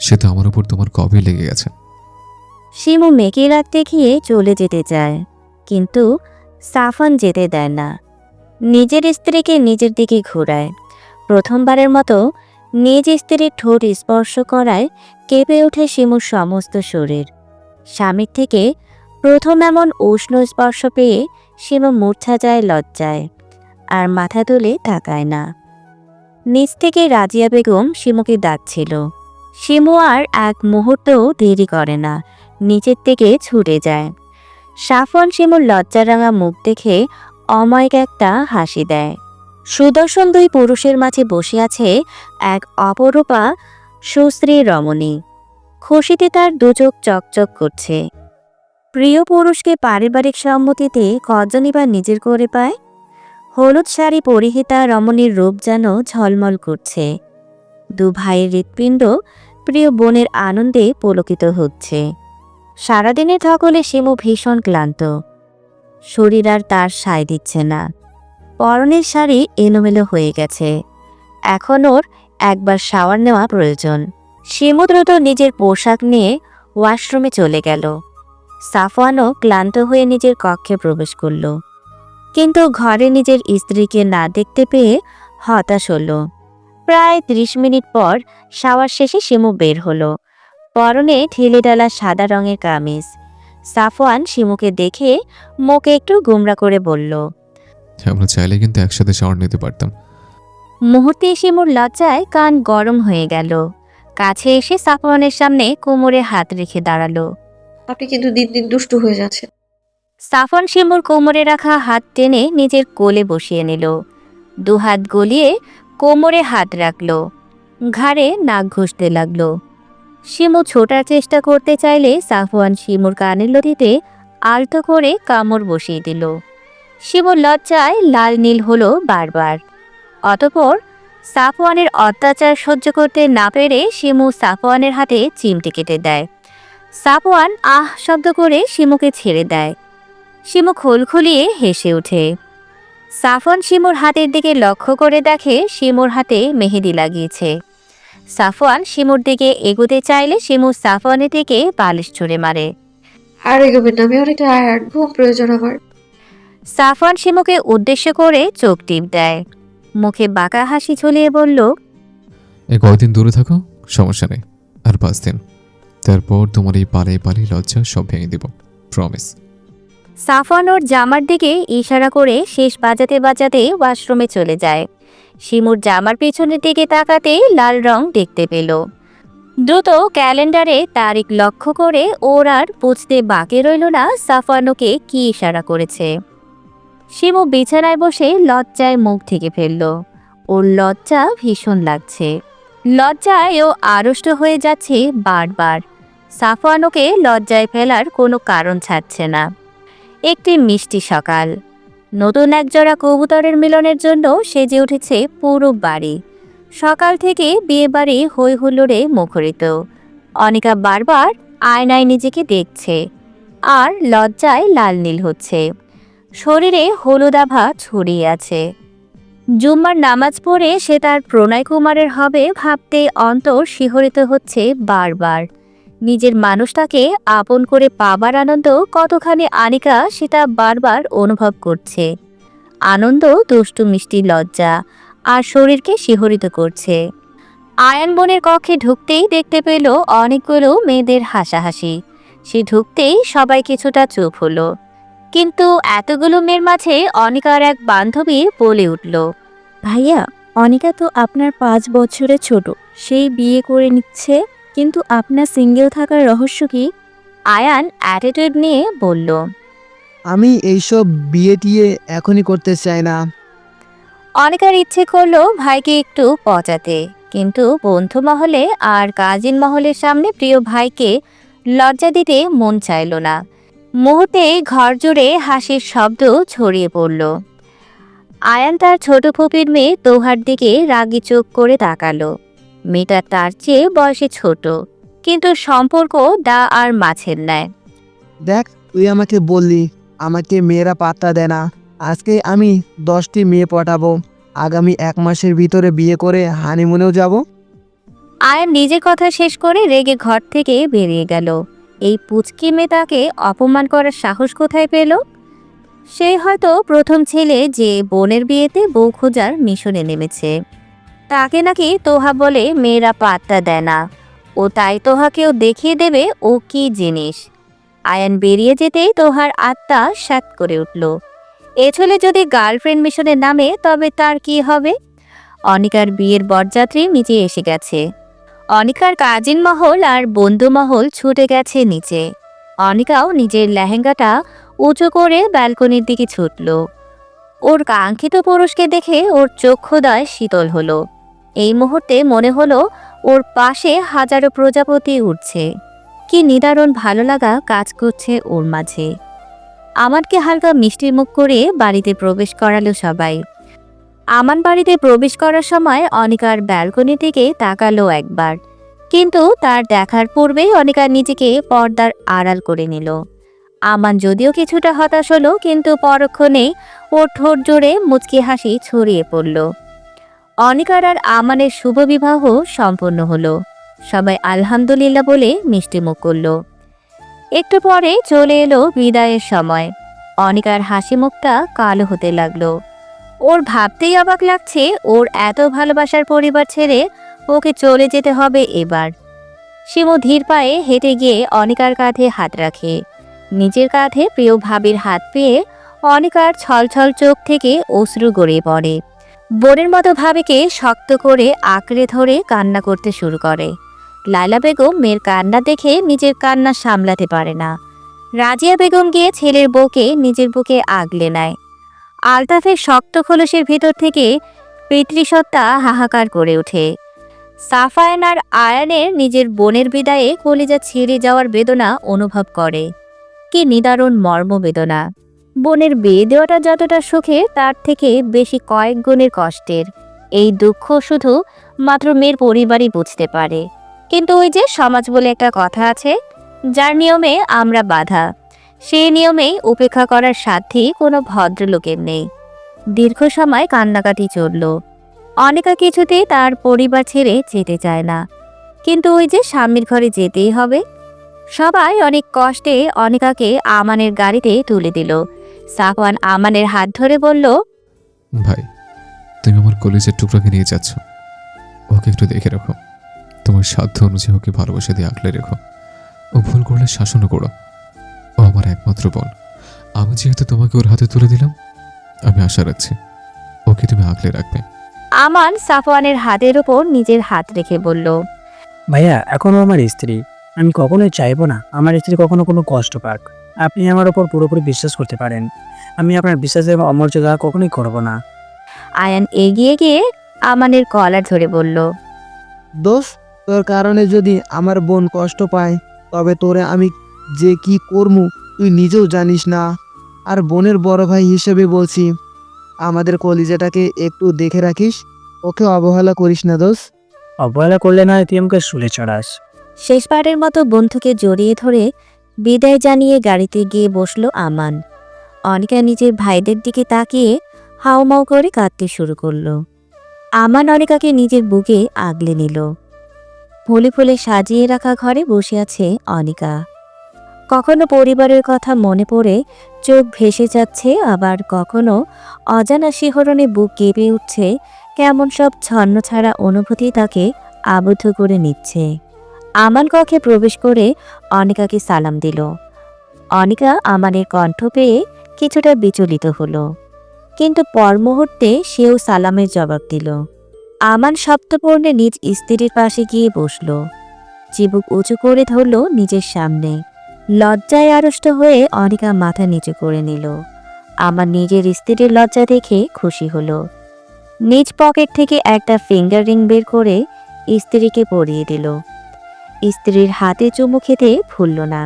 সে তো আমার উপর তোমার কবে লেগে গেছে। শিমু মেকে রাখতে গিয়ে চলে যেতে চায়, কিন্তু সাফওয়ান যেতে দেয় না। নিজের স্ত্রীকে নিজের দিকে ঘোরায়। প্রথমবারের মতো নিজ স্ত্রীর ঠোঁট স্পর্শ করায় কেঁপে ওঠে শিমুর সমস্ত শরীর। স্বামীর থেকে প্রথম এমন উষ্ণ স্পর্শ পেয়ে শিমু মূর্ছা যায় লজ্জায়, আর মাথা তুলে তাকায় না। নিচ থেকে রাজিয়া বেগম শিমুকে ডাকছিল। শিমু আর এক মুহূর্তও দেরি করে না, নিচের দিকে ছুটে যায়। সাফওয়ান শিমুর লজ্জারাঙা মুখ দেখে অমায়িক একটা হাসি দেয়। সুদর্শন 2 পুরুষের মাঝে বসে আছে এক অপরূপা সুশ্রী রমণী। খুশিতে তার দুচোখ চকচক করছে। প্রিয় পুরুষকে পারিবারিক সম্মতিতে কজনই বা নিজের করে পায়? হলুদ শাড়ি পরিহিতা রমণীর রূপ যেন ঝলমল করছে। 2 ভাইয়ের হৃৎপিণ্ড প্রিয় বোনের আনন্দে পুলকিত হচ্ছে। সারাদিনের ধকলে শিমু ভীষণ ক্লান্ত, শরীর আর তার সায় দিচ্ছে না। পরনের শাড়ি এলোমেলো হয়ে গেছে। এখন ওর একবার শাওয়ার নেওয়া প্রয়োজন। শিমু দ্রুত নিজের পোশাক নিয়ে ওয়াশরুমে চলে গেল। সাফওয়ানও ক্লান্ত হয়ে নিজের কক্ষে প্রবেশ করল, কিন্তু ঘরে নিজের স্ত্রীকে না দেখতে পেয়ে হতাশ হলো। প্রায় 30 মিনিট পর শাওয়ার শেষে শিমু বের হলো, পরনে ঢিলেঢালা সাদা রঙের কামিজ। সাফওয়ান শিমুকে দেখে মুখে একটু গুমরা করে বলল। আমরা চাইলে কিন্তু একসাথে শাওয়ার নিতে পারতাম। মুহূর্তে শিমুর লজ্জায় কান গরম হয়ে গেল। কাছে এসে সাফওয়ানের সামনে কোমরে হাত রেখে দাঁড়ালো। আপনি কিন্তু দিন দিন দুষ্টু হয়ে যাচ্ছেন। সাফওয়ান শিমুর কোমরে রাখা হাত টেনে নিজের কোলে বসিয়ে নিল। দুহাত গলিয়ে কোমরে হাত রাখল, ঘাড়ে নাক ঘষতে লাগলো। শিমু ছোটার চেষ্টা করতে চাইলে সাফওয়ান শিমুর কানের লতিতে আলতো করে কামড় বসিয়ে দিল। শিমুর লজ্জায় লাল নীল হলো বারবার। অতঃপর সাফওয়ানের অত্যাচার সহ্য করতে না পেরে শিমু সাফওয়ানের হাতে চিমটি কেটে দেয়। সাফওয়ান আহ শব্দ করে শিমুকে ছেড়ে দেয়। শিমু খোলখুলিয়ে হেসে ওঠে। সাফওয়ান শিমুর হাতের দিকে লক্ষ্য করে দেখে শিমুর হাতে মেহেদি লাগিয়েছে। সাফওয়ান শিমুর দিকে এগোতে চাইলে শিমু সাফওয়ানের দিকে বালিশ ছুঁড়ে মারে। আর এগোবেন না, আমি অনেক টায়ার্ড, ঘুম প্রয়োজন আমার। সাফওয়ান শিমুকে উদ্দেশ্য করে চোখ টিপ দেয়, মুখে বাঁকা হাসি ঝুলিয়ে বলল, এই কয়েকদিন দূরে থাকো, সমস্যা নেই। আর 5 দিন, তারপর তোমার এই পালিয়ে পালিয়ে লজ্জা সব ভেঙে দেব, প্রমিস। সাফওয়ান ওর জামার দিকে ইশারা করে শেষ বাজাতে বাজাতে ওয়াশরুমে চলে যায়। শিমুর জামার পেছনের দিকে তাকাতেই লাল রং দেখতে পেল। দ্রুত ক্যালেন্ডারে তারিখ লক্ষ্য করে ওর আর বুঝতে বাকি রইল না সাফওয়ান ওকে কি ইশারা করেছে। শিমু বিছানায় বসে লজ্জায় মুখ ঢেকে ফেলল। ওর লজ্জা ভীষণ লাগছে। লজ্জায় ও আড়ষ্ট হয়ে যাচ্ছে বারবার। সাফওয়ান ওকে লজ্জায় ফেলার কোনো কারণ ছাড়ছে না। একটি মিষ্টি সকাল। নতুন একজোড়া কবুতরের মিলনের জন্য সেজে উঠেছে পুরো বাড়ি। সকাল থেকে বিয়েবাড়ি হই হুল্লোড়ে মুখরিত। অনিকা বারবার আয়নায় নিজেকে দেখছে আর লজ্জায় লাল নীল হচ্ছে। শরীরে হলুদ আভা ছড়িয়ে আছে। জুম্মার নামাজ পড়ে সে তার প্রণয় কুমারের হবে ভাবতে অন্তর শিহরিত হচ্ছে বারবার। নিজের মানুষটাকে আপন করে পাবার আনন্দ কতখানি আনিকা সেটা বারবার অনুভব করছে। আনন্দ, দুষ্টু মিষ্টি লজ্জা আর শরীরকে শিহরিত করছে। আয়ান বোনের কক্ষে ঢুকতেই দেখতে পেল অনেকগুলো মেয়েদের হাসাহাসি। সে ঢুকতেই সবাই কিছুটা চুপ হলো, কিন্তু এতগুলো মেয়ের মাঝে অনিকার এক বান্ধবী বলে উঠল, ভাইয়া, অনিকা তো আপনার 5 বছরের ছোট, সেই বিয়ে করে নিচ্ছে, কিন্তু আপনার সিঙ্গেল থাকার রহস্য কি? আয়ান অ্যাটিটিউড নিয়ে বলল। আমি এইসব বিয়ে টিয়ে এখনই করতে চাই না। অনিকার ইচ্ছে করলো ভাইকে একটু পচাতে, কিন্তু বন্ধু মহলে আর কাজিন মহলের সামনে প্রিয় ভাইকে লজ্জা দিতে মন চাইল না। মুহূর্তে ঘর জুড়ে হাসির শব্দ ছড়িয়ে পড়ল। আয়ান তার ছোট ফুপির মেয়ে তোহার দিকে রাগি চোখ করে তাকালো। মেয়েটা তার চেয়ে বয়সে ছোট, কিন্তু সম্পর্ক দা আর মাছের ন্যায়। দেখ, তুই আমাকে বললি আমাকে মেয়েরা পাত্তা দেয় না। আজকে আমি 10টি মেয়ে পটাবো। আগামী 1 মাসের ভিতরে বিয়ে করে হানিমুনেও যাব। আয়ান নিজের কথা শেষ করে রেগে ঘর থেকে বেরিয়ে গেল। এই পুচকি মেয়ে তাকে অপমান করার সাহস কোথায় পেল? সে হয়তো প্রথম ছেলে যে বোনের বিয়েতে বউ খোঁজার মিশনে নেমেছে। তাকে নাকি তোহা বলে মেয়েরা পাত্তা দেয় না, ও তাই তোহাকেও দেখিয়ে দেবে ও কি জিনিস। আয়ান বেরিয়ে যেতেই তোহার আত্মা স্যাঁত করে উঠল। এ ছেলে যদি গার্লফ্রেন্ড মিশনে নামে তবে তার কি হবে? অনিকার বিয়ের বরযাত্রী নিচে এসে গেছে। অনিকার কাজিন মহল আর বন্ধু মহল ছুটে গেছে নিচে। অনিকাও নিজের লেহেঙ্গাটা উঁচু করে ব্যালকনির দিকে ছুটল। ওর কাঙ্ক্ষিত পুরুষকে দেখে ওর চক্ষুদয় শীতল হলো। এই মুহূর্তে মনে হলো ওর পাশে হাজারো প্রজাপতি উঠছে। কি নিদারুণ ভালো লাগা কাজ করছে ওর মাঝে। আমানকে হালকা মিষ্টি মুখ করে বাড়িতে প্রবেশ করালো সবাই। আমান বাড়িতে প্রবেশ করার সময় অনিকার ব্যালকনি থেকে তাকালো একবার, কিন্তু তার দেখার পূর্বেই অনিকা নিজেকে পর্দার আড়াল করে নিল। আমান যদিও কিছুটা হতাশ হলো, কিন্তু পরক্ষণেই ওর ঠোঁট জোড়ে মুচকি হাসি ছড়িয়ে পড়ল। অনিকার আর আমানের শুভ বিবাহ সম্পন্ন হলো। সবাই আলহামদুলিল্লাহ বলে মিষ্টিমুখ করল। একটু পরে চলে এলো বিদায়ের সময়। অনিকার হাসি মুখটা কালো হতে লাগলো। ওর ভাবতেই অবাক লাগছে, ওর এত ভালোবাসার পরিবার ছেড়ে ওকে চলে যেতে হবে এবার। শিমু ধীর পায়ে হেঁটে গিয়ে অনিকার কাঁধে হাত রাখে। নিজের কাঁধে প্রিয় ভাবির হাত পেয়ে অনিকার ছলছল চোখ থেকে অশ্রু গড়িয়ে পড়ে। বোনের মতো ভাবিকে শক্ত করে আঁকড়ে ধরে কান্না করতে শুরু করে। লায়লা বেগম মেয়ের কান্না দেখে নিজের কান্না সামলাতে পারে না। রাজিয়া বেগম গিয়ে ছেলের বউকে নিজের বুকে আগলে নেয়। আলতাফের শক্ত খোলসের ভেতর থেকে পিতৃসত্তা হাহাকার করে ওঠে। সাফায়ান আর আয়ানের নিজের বোনের বিদায়ে কলিজা ছিঁড়ে যাওয়ার বেদনা অনুভব করে। কি নিদারুণ মর্মবেদনা! বোনের বিয়ে দেওয়াটা যতটা সুখের, তার থেকে বেশি কয়েক গুণের কষ্টের। এই দুঃখ শুধু মাত্র মেয়ের পরিবারই বুঝতে পারে। কিন্তু ওই যে সমাজ বলে একটা কথা আছে, যার নিয়মে আমরা বাধা, সেই নিয়মেই উপেক্ষা করার সাধ্যই কোনো ভদ্রলোকের নেই। দীর্ঘ সময় কান্নাকাটি চলল। অনিকা কিছুতেই তার পরিবার ছেড়ে যেতে চায় না, কিন্তু ওই যে স্বামীর ঘরে যেতেই হবে। সবাই অনেক কষ্টে অনিকাকে আমানের গাড়িতে তুলে দিল। সাফওয়ান আমানের হাত ধরে বলল, ভাই, তুমি আমার কলেজের টুকরাকে নিয়ে যাচ্ছ, ওকে একটু দেখে রাখো। তোমার সাধ্য অনুযায়ী ওকে ভালোবাসা দিয়ে আঁকলে রেখো। ও ভুল করলে শাসনও করো। ও আমার একমাত্র বোন। আমি যেহেতু তোমাকে ওর হাতে তুলে দিলাম, আমি আশা রাখছি ওকে তুমি আঁকলে রাখবে। আমান সাফওয়ানের হাতের ওপর নিজের হাত রেখে বলল, ভাইয়া, এখনও আমার স্ত্রী। আমি কখনোই চাইবো না আমার স্ত্রী কখনো কোনো কষ্ট পাক। আপনি আমার ওপর পুরোপুরি বিশ্বাস করতে পারেন। আমি আপনার বিশ্বাসের অমর্যাদা কখনোই করব না। আয়ান এগিয়ে গিয়ে আমানের কলার ধরে বলল, দোষ, তোর কারণে যদি আমার বোন কষ্ট পায়, তবে তোরে আমি যে কি করমু তুই নিজেও জানিস না। আর বোনের বড় ভাই হিসেবে বলছি, আমাদের কলিজাটাকে একটু দেখে রাখিস, ওকে অবহেলা করিস না দোষ। অবহেলা করলে না তুই আমাকে শুলে চড়াস। শেষবারের মতো বন্ধুকে জড়িয়ে ধরে বিদায় জানিয়ে গাড়িতে গিয়ে বসলো আমান। অনিকা নিজের ভাইদের দিকে তাকিয়ে হাউমাউ করে কাঁদতে শুরু করলো। আমান অনিকাকে নিজের বুকে আগলে নিল। ফুলে ফুলে সাজিয়ে রাখা ঘরে বসে আছে অনিকা। কখনো পরিবারের কথা মনে পড়ে চোখ ভেসে যাচ্ছে, আবার কখনো অজানা শিহরণে বুক কেঁপে উঠছে। কেমন সব ছন্নছাড়া অনুভূতি তাকে আবদ্ধ করে নিচ্ছে। আমান কক্ষে প্রবেশ করে অনিকাকে সালাম দিল। অনিকা আমানের কণ্ঠ পেয়ে কিছুটা বিচলিত হলো, কিন্তু পর মুহূর্তে সেও সালামের জবাব দিল। আমান সপ্তপর্ণে নিজ স্ত্রীর পাশে গিয়ে বসল। চিবুক উঁচু করে ধরল নিজের সামনে। লজ্জায় আড়ষ্ট হয়ে অনিকা মাথা নিচু করে নিল। আমার নিজের স্ত্রীর লজ্জা দেখে খুশি হলো। নিজ পকেট থেকে একটা ফিঙ্গার রিং বের করে স্ত্রীকে পরিয়ে দিল। স্ত্রীর হাতে চুমু খেতে ভুলল না।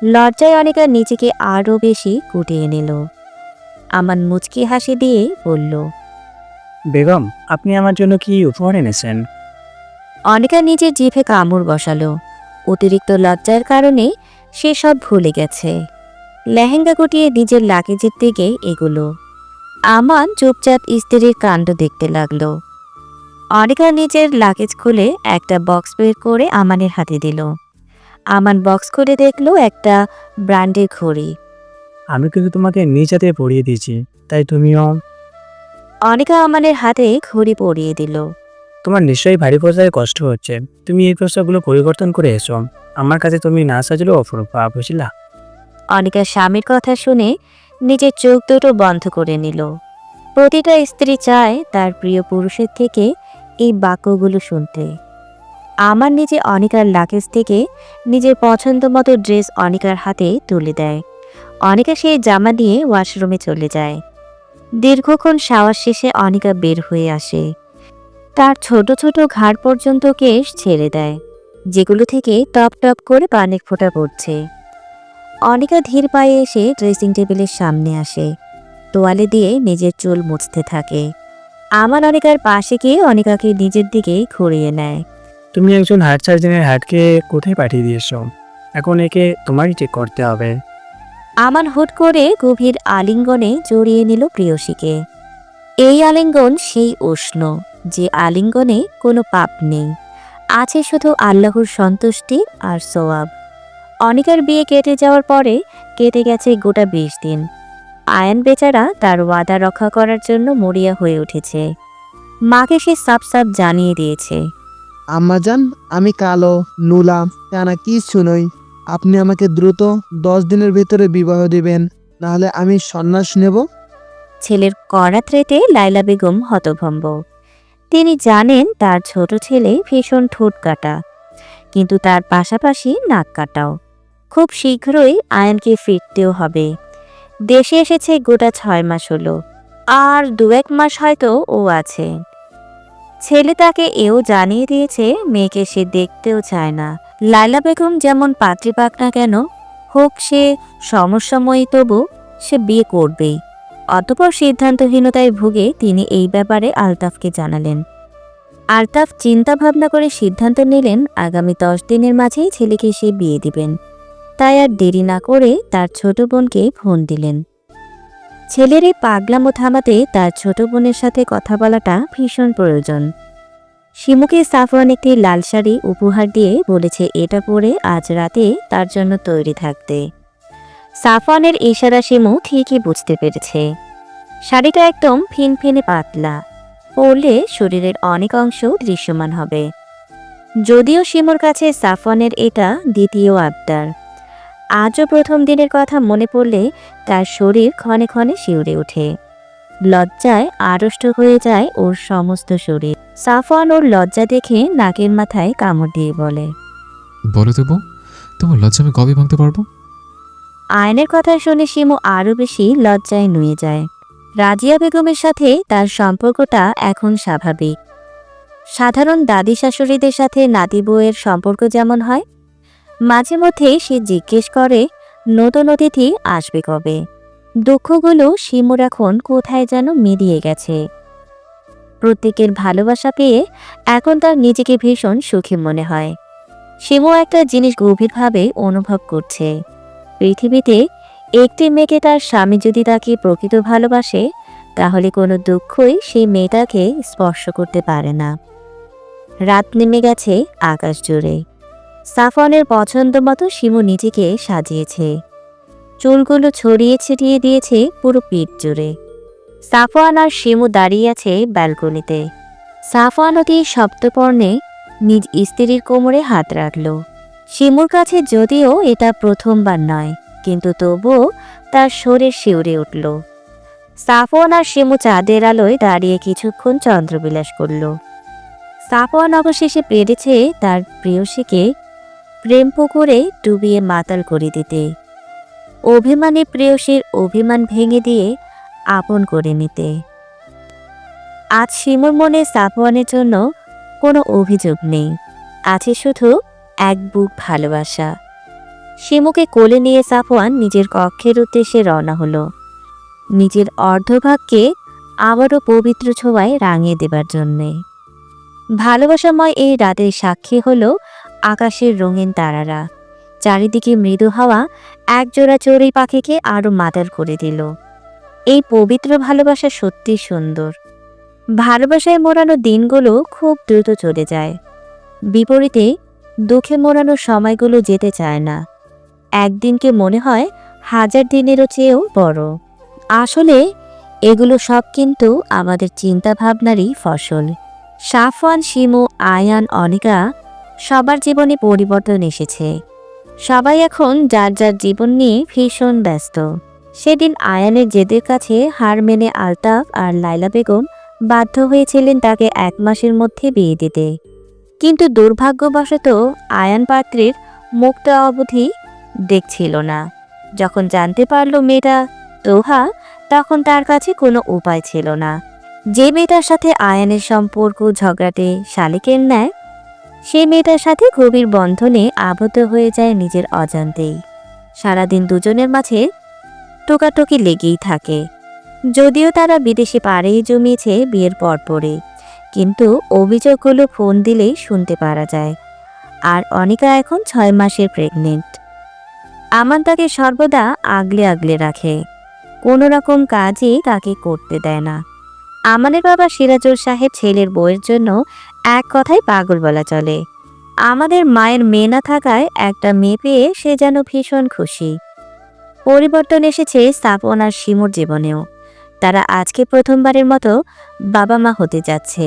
লজ্জায় অনিকা নিজেকে আরও বেশি গুটিয়ে নিল। আমান মুচকি হাসি দিয়ে বলল, বেগম, আপনি আমার জন্য কি উপহার এনেছেন? অনিকা নিজের জিভে কামড় বসালো। অতিরিক্ত লজ্জার কারণে সে সব ভুলে গেছে। লেহেঙ্গা গুটিয়ে নিজের লাগেজের দিকে এগুলো। আমান চুপচাপ স্ত্রীর কাণ্ড দেখতে লাগলো। অনিকা নিজের লাগেজ খুলে একটা বক্স বের করে আমানের হাতে দিল। আমান বক্স খুলে দেখলো একটা ব্র্যান্ডের ঘড়ি। আমি কিন্তু তোমাকে নিজ হাতে পরিয়ে দিয়েছি, তাই তুমিও। অনিকা আমানের হাতে ঘড়ি পরিয়ে দিল। তোমার নিশ্চয়ই ভারী পর্যায়ে কষ্ট হচ্ছে। তুমি এই প্রস্তাবগুলো পরিবর্তন করে এসো। আমার কাছে তুমি না সাজলেও অপরূপা, বুঝলা? অনিকা স্বামীর কথা শুনে নিজের চোখ দুটো বন্ধ করে নিল। প্রতিটা স্ত্রী চায় তার প্রিয় পুরুষের থেকে এই বাক্যগুলো শুনতে। আমার নিজে অনিকার লাগেজ থেকে নিজের পছন্দ মতো ড্রেস অনিকার হাতে তুলে দেয়। অনিকা সেই জামা দিয়ে ওয়াশরুমে চলে যায়। দীর্ঘক্ষণ শাওয়ার শেষে অনিকা বের হয়ে আসে। তার ছোট ছোট ঘাড় পর্যন্ত কেশ ছেড়ে দেয়, যেগুলো থেকে টপ টপ করে পানির ফোঁটা পড়ছে। অনিকা ধীর পায়ে এসে ড্রেসিং টেবিলের সামনে আসে। তোয়ালে দিয়ে নিজের চুল মুছতে থাকে। আমান অনিকার পাশে গিয়ে অনিকাকে নিজের দিকে ঘুরিয়ে নেয়। তুমি একজন হার্ট সার্জনের হার্টকে কোথায় পাঠিয়ে দিয়েছো? এখন একে তোমারই ঠিক করতে হবে। আমান হুট করে গভীর আলিঙ্গনে জড়িয়ে নিল প্রেয়সীকে। এই আলিঙ্গন সেই উষ্ণ, যে আলিঙ্গনে কোনো পাপ নেই, আছে শুধু আল্লাহর সন্তুষ্টি আর সোয়াব। অনিকার বিয়ে কেটে যাওয়ার পরে কেটে গেছে গোটা 20 দিন। আয়ান বেচারা তার ওয়াদা রক্ষা করার জন্য মরিয়া হয়ে উঠেছে। মাকে সে সাপ সাপ জানিয়ে দিয়েছে। আম্মাজান, আমি কালো, নুলা, টানা কিচ্ছু নই। আপনি আমাকে দ্রুত 10 দিনের ভিতরে বিবাহ দিবেন, নাহলে আমি সন্ন্যাস নেব। ছেলের কড়া থ্রেটে লাইলা বেগম হতভম্ব। তিনি জানেন তার ছোট ছেলে ভীষণ ঠোঁট কাটা, কিন্তু তার পাশাপাশি নাক কাটাও। খুব শীঘ্রই আয়ানকে ফিরতেও হবে। দেশে এসেছে গোটা 6 মাস হলো, আর 2-1 মাস হয়তো ও আছে। ছেলে তাকে এও জানিয়ে দিয়েছে মেয়েকে সে দেখতেও চায় না। লাইলা বেগম যেমন পাত্রী পাক না কেন হোক, সে সমসাময়ী, তবু সে বিয়ে করবেই। অতঃপর সিদ্ধান্তহীনতায় ভুগে তিনি এই ব্যাপারে আলতাফকে জানালেন। আলতাফ চিন্তা ভাবনা করে সিদ্ধান্ত নিলেন আগামী 10 দিনের মাঝেই ছেলেকে সে বিয়ে দিবেন। তাই আর দেরি না করে তার ছোট বোনকে ফোন দিলেন। ছেলের এই পাগলামো থামাতে তার ছোট বোনের সাথে কথা বলাটা ভীষণ প্রয়োজন। শিমুকে সাফওয়ান একটি লাল শাড়ি উপহার দিয়ে বলেছে এটা পরে আজ রাতে তার জন্য তৈরি থাকতে। সাফওয়ানের ইশারা শিমু ঠিকই বুঝতে পেরেছে। শাড়িটা একদম ফিনফিনে পাতলা, পরলে শরীরের অনেক অংশ দৃশ্যমান হবে। যদিও শিমুর কাছে সাফওয়ানের এটা দ্বিতীয় আবদার। আজও প্রথম দিনের কথা মনে পড়লে তার শরীর ক্ষণে ক্ষণে শিউরে ওঠে। লজ্জায় আড়ষ্ট হয়ে যায় ওর সমস্ত শরীর। সাফওয়ান ওর লজ্জা দেখে নাকের মাথায় কামড় দিয়ে বলে, বলো দেবো, তোমার লজ্জা আমি কবে ভাঙতে পারবো? আয়নের কথা শুনে শিমু আরও বেশি লজ্জায় নুয়ে যায়। রাজিয়া বেগমের সাথে তার সম্পর্কটা এখন স্বাভাবিক। সাধারণ দাদি শাশুড়িদের সাথে নাতি বউয়ের সম্পর্ক যেমন হয়, মাঝে মধ্যেই সে জিজ্ঞেস করে নতুন অতিথি আসবে কবে। দুঃখগুলো শিমুর এখন কোথায় যেন মিলিয়ে গেছে। প্রত্যেকের ভালোবাসা পেয়ে এখন তার নিজেকে ভীষণ সুখী মনে হয়। শিমু একটা জিনিস গভীরভাবে অনুভব করছে, পৃথিবীতে একটি মেয়েকে তার স্বামী যদি তাকে প্রকৃত ভালোবাসে, তাহলে কোনো দুঃখই সেই মেয়েটাকে স্পর্শ করতে পারে না। রাত নেমে গেছে আকাশ জুড়ে। সাফওয়ানের পছন্দ মতো শিমু নিজেকে সাজিয়েছে। চুলগুলো ছড়িয়ে ছিটিয়ে দিয়েছে পুরো পিঠ জুড়ে। সাফওয়ান আর শিমু দাঁড়িয়ে আছে ব্যালকনিতে। সাফওয়ান অতি সপ্তপর্ণে নিজ স্ত্রীর কোমরে হাত রাখল। শিমুর কাছে যদিও এটা প্রথমবার নয়, কিন্তু তবুও তার শরীর শিউরে উঠল। সাফওয়ান আর শিমু চাঁদের আলোয় দাঁড়িয়ে কিছুক্ষণ চন্দ্রবিলাস করল। সাফওয়ান অবশেষে পেরেছে তার প্রেয়সীকে প্রেম পুকুরে ডুবিয়ে মাতাল করে দিতে, অভিমানী প্রেয়সীর অভিমান ভেঙে দিয়ে আপন করে নিতে। আজ শিমুর মনে সাফওয়ানের জন্য কোনো অভিযোগ নেই, আছে শুধু এক বুক ভালোবাসা। শিমুকে কোলে নিয়ে সাফওয়ান নিজের কক্ষের উদ্দেশ্যে রওনা হলো, নিজের অর্ধভাগকে আবারও পবিত্র ছোঁয়ায় রাঙিয়ে দেবার জন্যে। ভালোবাসাময় এই রাতের সাক্ষী হলো আকাশের রঙিন তারারা। চারিদিকে মৃদু হাওয়া একজোড়া চড়ুই পাখিকে আরও মাতাল করে দিল। এই পবিত্র ভালোবাসা সত্যি সুন্দর। ভালোবাসায় মোড়ানো দিনগুলো খুব দ্রুত চলে যায়, বিপরীতে দুঃখে মোড়ানো সময়গুলো যেতে চায় না। একদিনকে মনে হয় 1000 দিনেরও চেয়েও বড়। আসলে এগুলো সব কিন্তু আমাদের চিন্তা ভাবনারই ফসল। সাফওয়ান, শিমু, আয়ান, অনিকা সবার জীবনে পরিবর্তন এসেছে। সবাই এখন যার যার জীবন নিয়ে ভীষণ ব্যস্ত। সেদিন আয়ানের জেদের কাছে হার মেনে আলতাফ আর লাইলা বেগম বাধ্য হয়েছিলেন তাকে 1 মাসের মধ্যে বিয়ে দিতে। কিন্তু দুর্ভাগ্যবশত আয়ান পাত্রীর মুখটা অবধি দেখছিল না। যখন জানতে পারল মেয়েটা তোহা, তখন তার কাছে কোনো উপায় ছিল না। যে মেয়েটার সাথে আয়ানের সম্পর্ক ঝগড়াটে শালিকের ন্যায়, সেই মেয়েটার সাথে গভীর বন্ধনে আবদ্ধ হয়ে যায় নিজের অজান্তেই। সারাদিন দুজনের মাঝে টোকাটুকি লেগেই থাকে। যদিও তারা বিদেশে পাড়েই জমিয়েছে বিয়ের পরপরই, কিন্তু অভিযোগগুলো ফোন দিলেই শুনতে পারা যায়। আর অনিকা এখন 6 মাসের প্রেগনেন্ট। আমান তাকে সর্বদা আগলে আগলে রাখে, কোনো রকম কাজই তাকে করতে দেয় না। আমানের বাবা সিরাজুল সাহেব ছেলের বউয়ের জন্য এক কথায় পাগল বলা চলে। আমাদের মায়ের মেয়ে না থাকায় একটা মেয়ে পেয়ে সে যেন ভীষণ খুশি। পরিবর্তন এসেছে স্থাপন আর শিমুর জীবনেও। তারা আজকে প্রথমবারের মতো বাবা মা হতে যাচ্ছে।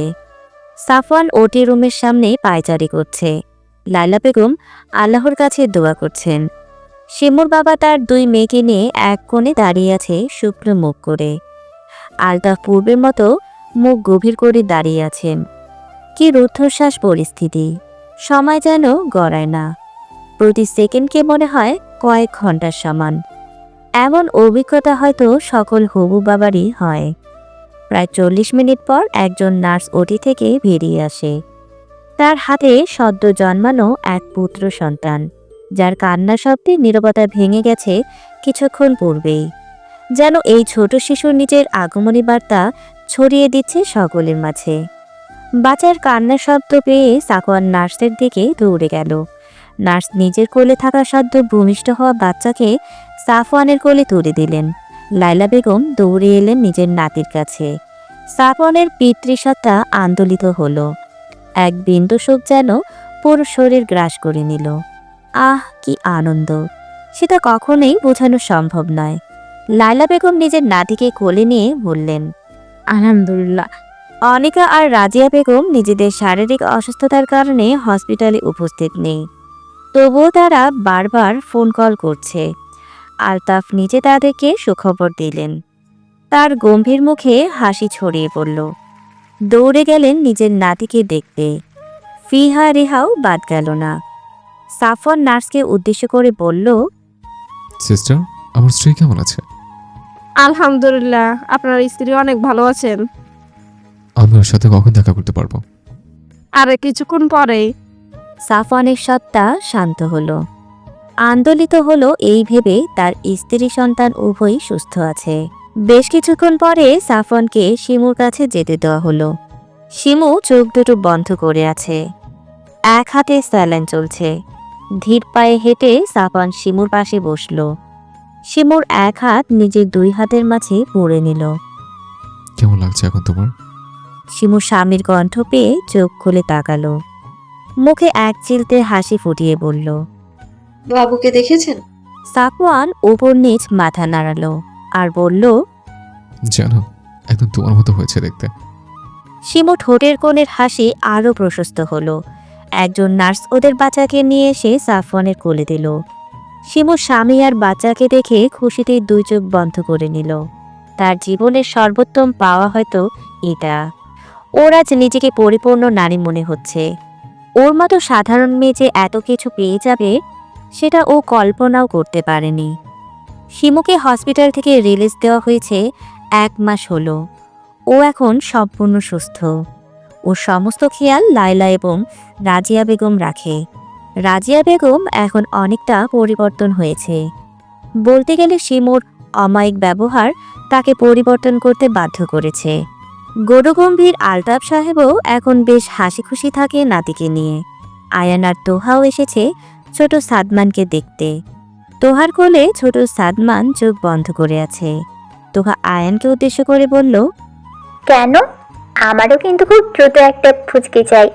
সাফওয়ান ওটি রুমের সামনে পায়চারি করছে। লায়লা বেগম আল্লাহর কাছে দোয়া করছেন। শিমুর বাবা তার 2 মেয়েকে নিয়ে এক কোণে দাঁড়িয়ে আছে শুকনো মুখ করে। আলতাফ পূর্বের মতো মুখ গভীর করে দাঁড়িয়ে আছেন। কি রুদ্ধশ্বাস পরিস্থিতি, সময় যেন গড়ায় না, প্রতি সেকেন্ডকে মনে হয় কয়েক ঘন্টার সমান। এমন অভিজ্ঞতা হয়তো সকল হবু বাবারই হয়। প্রায় 40 মিনিট পর একজন নার্স ওটি থেকে বেরিয়ে আসে। তার হাতে সদ্য জন্মানো এক পুত্র সন্তান, যার কান্না শব্দে নীরবতা ভেঙে গেছে কিছুক্ষণ পূর্বেই। যেন এই ছোট শিশুর নিজের আগমনী বার্তা ছড়িয়ে দিচ্ছে সকলের মাঝে। বাচ্চার কান্নার শব্দ পেয়ে সাফওয়ান নার্সের দিকে দৌড়ে গেল। নার্স নিজের কোলে থাকা সদ্য ভূমিষ্ঠ হওয়া বাচ্চাকে সাফওয়ানের কোলে তুলে দিলেন। লায়লা বেগম দৌড়ে এলেন নিজের নাতির কাছে। সাফওয়ানের পিতৃসত্তা আন্দোলিত হলো। এক বিন্দু সুখ যেন পুরো শরীর গ্রাস করে নিল। আহ, কি আনন্দ! সেটা কখনোই বোঝানো সম্ভব নয়। লায়লা বেগম নিজের নাতিকে কোলে নিয়ে বললেন, আলহামদুলিল্লাহ। অনিকা আর রাজিয়া বেগম নিজেদের শারীরিক অসুস্থতার কারণে হসপিটালে উপস্থিত নেই, তবুও তারা বারবার ফোন কল করছে। আলতাফ নিজে তাদেরকে সুখবর দিলেন। তার গম্ভীর মুখে হাসি ছড়িয়ে পড়ল। দৌড়ে গেলেন নিজের নাতিকে দেখতে। ফিহা রেহাও বাদ গেল না। সাফওয়ান নার্সকে উদ্দেশ্য করে বলল, সিস্টার, আমার স্ত্রী কেমন আছে? আলহামদুলিল্লাহ, আপনার স্ত্রী অনেক ভালো আছেন। আমি ওর সাথে কখন দেখা করতে পারবো? আরে কিছুক্ষণ পরেই। সাফওয়ানের সত্তা শান্ত হলো, আন্দোলিত হলো এই ভেবে তার স্ত্রী সন্তান উভয়ই সুস্থ আছে। বেশ কিছুক্ষণ পরে সাফওয়ানকে শিমুর কাছে যেতে দেওয়া হলো। শিমু চোখ দুটো বন্ধ করে আছে, এক হাতে স্যালাইন চলছে। ধীর পায়ে হেঁটে সাফওয়ান শিমুর পাশে বসল। শিমুর এক হাত নিজের 2 হাতের মাঝে পুড়ে নিল। কেমন লাগছে এখন তোমার? শিমুর স্বামীর কণ্ঠ পেয়ে চোখ খুলে তাকালো, মুখে এক চিলতে হাসি ফুটিয়ে বলল, বাবুকে দেখেছেন? সাফওয়ান উপর নিচ মাথা নাড়ালো আর বলল, জানো, একদম তোমার মতো হয়েছে দেখতে। শিমু ঠোঁটের কোণের হাসি আরও প্রশস্ত হলো। একজন নার্স ওদের বাচ্চাকে নিয়ে এসে সাফওয়ানের কোলে দিল। শিমুর স্বামী আর বাচ্চাকে দেখে খুশিতে 2 চোখ বন্ধ করে নিল। তার জীবনের সর্বোত্তম পাওয়া হয়তো এটা। ওর আজ নিজেকে পরিপূর্ণ নারী মনে হচ্ছে। ওর মতো সাধারণ মেয়ে যে এত কিছু পেয়ে যাবে সেটা ও কল্পনাও করতে পারেনি। শিমুকে হসপিটাল থেকে রিলিজ দেওয়া হয়েছে 1 মাস হলো। ও এখন সম্পূর্ণ সুস্থ। ওর সমস্ত খেয়াল লায়লা এবং রাজিয়া বেগম রাখে। রাজিয়া বেগম এখন অনেকটা পরিবর্তন হয়েছে। বলতে গেলে শিমুর অমায়িক ব্যবহার তাকে পরিবর্তন করতে বাধ্য করেছে। গৌরগম্ভীর আলতাফ সাহেবও এখন বেশ হাসি খুশি থাকে নাতিকে নিয়ে। আয়ান আর তোহাও এসেছে ছোট সাদমানকে দেখতে। তোহার কোলে ছোট সাদমান চোখ বন্ধ করে আছে। তোহা আয়ানকে উদ্দেশ্য করে বলল, কেন? আমারও কিন্তু খুব দ্রুত একটা ফুচকি চাই।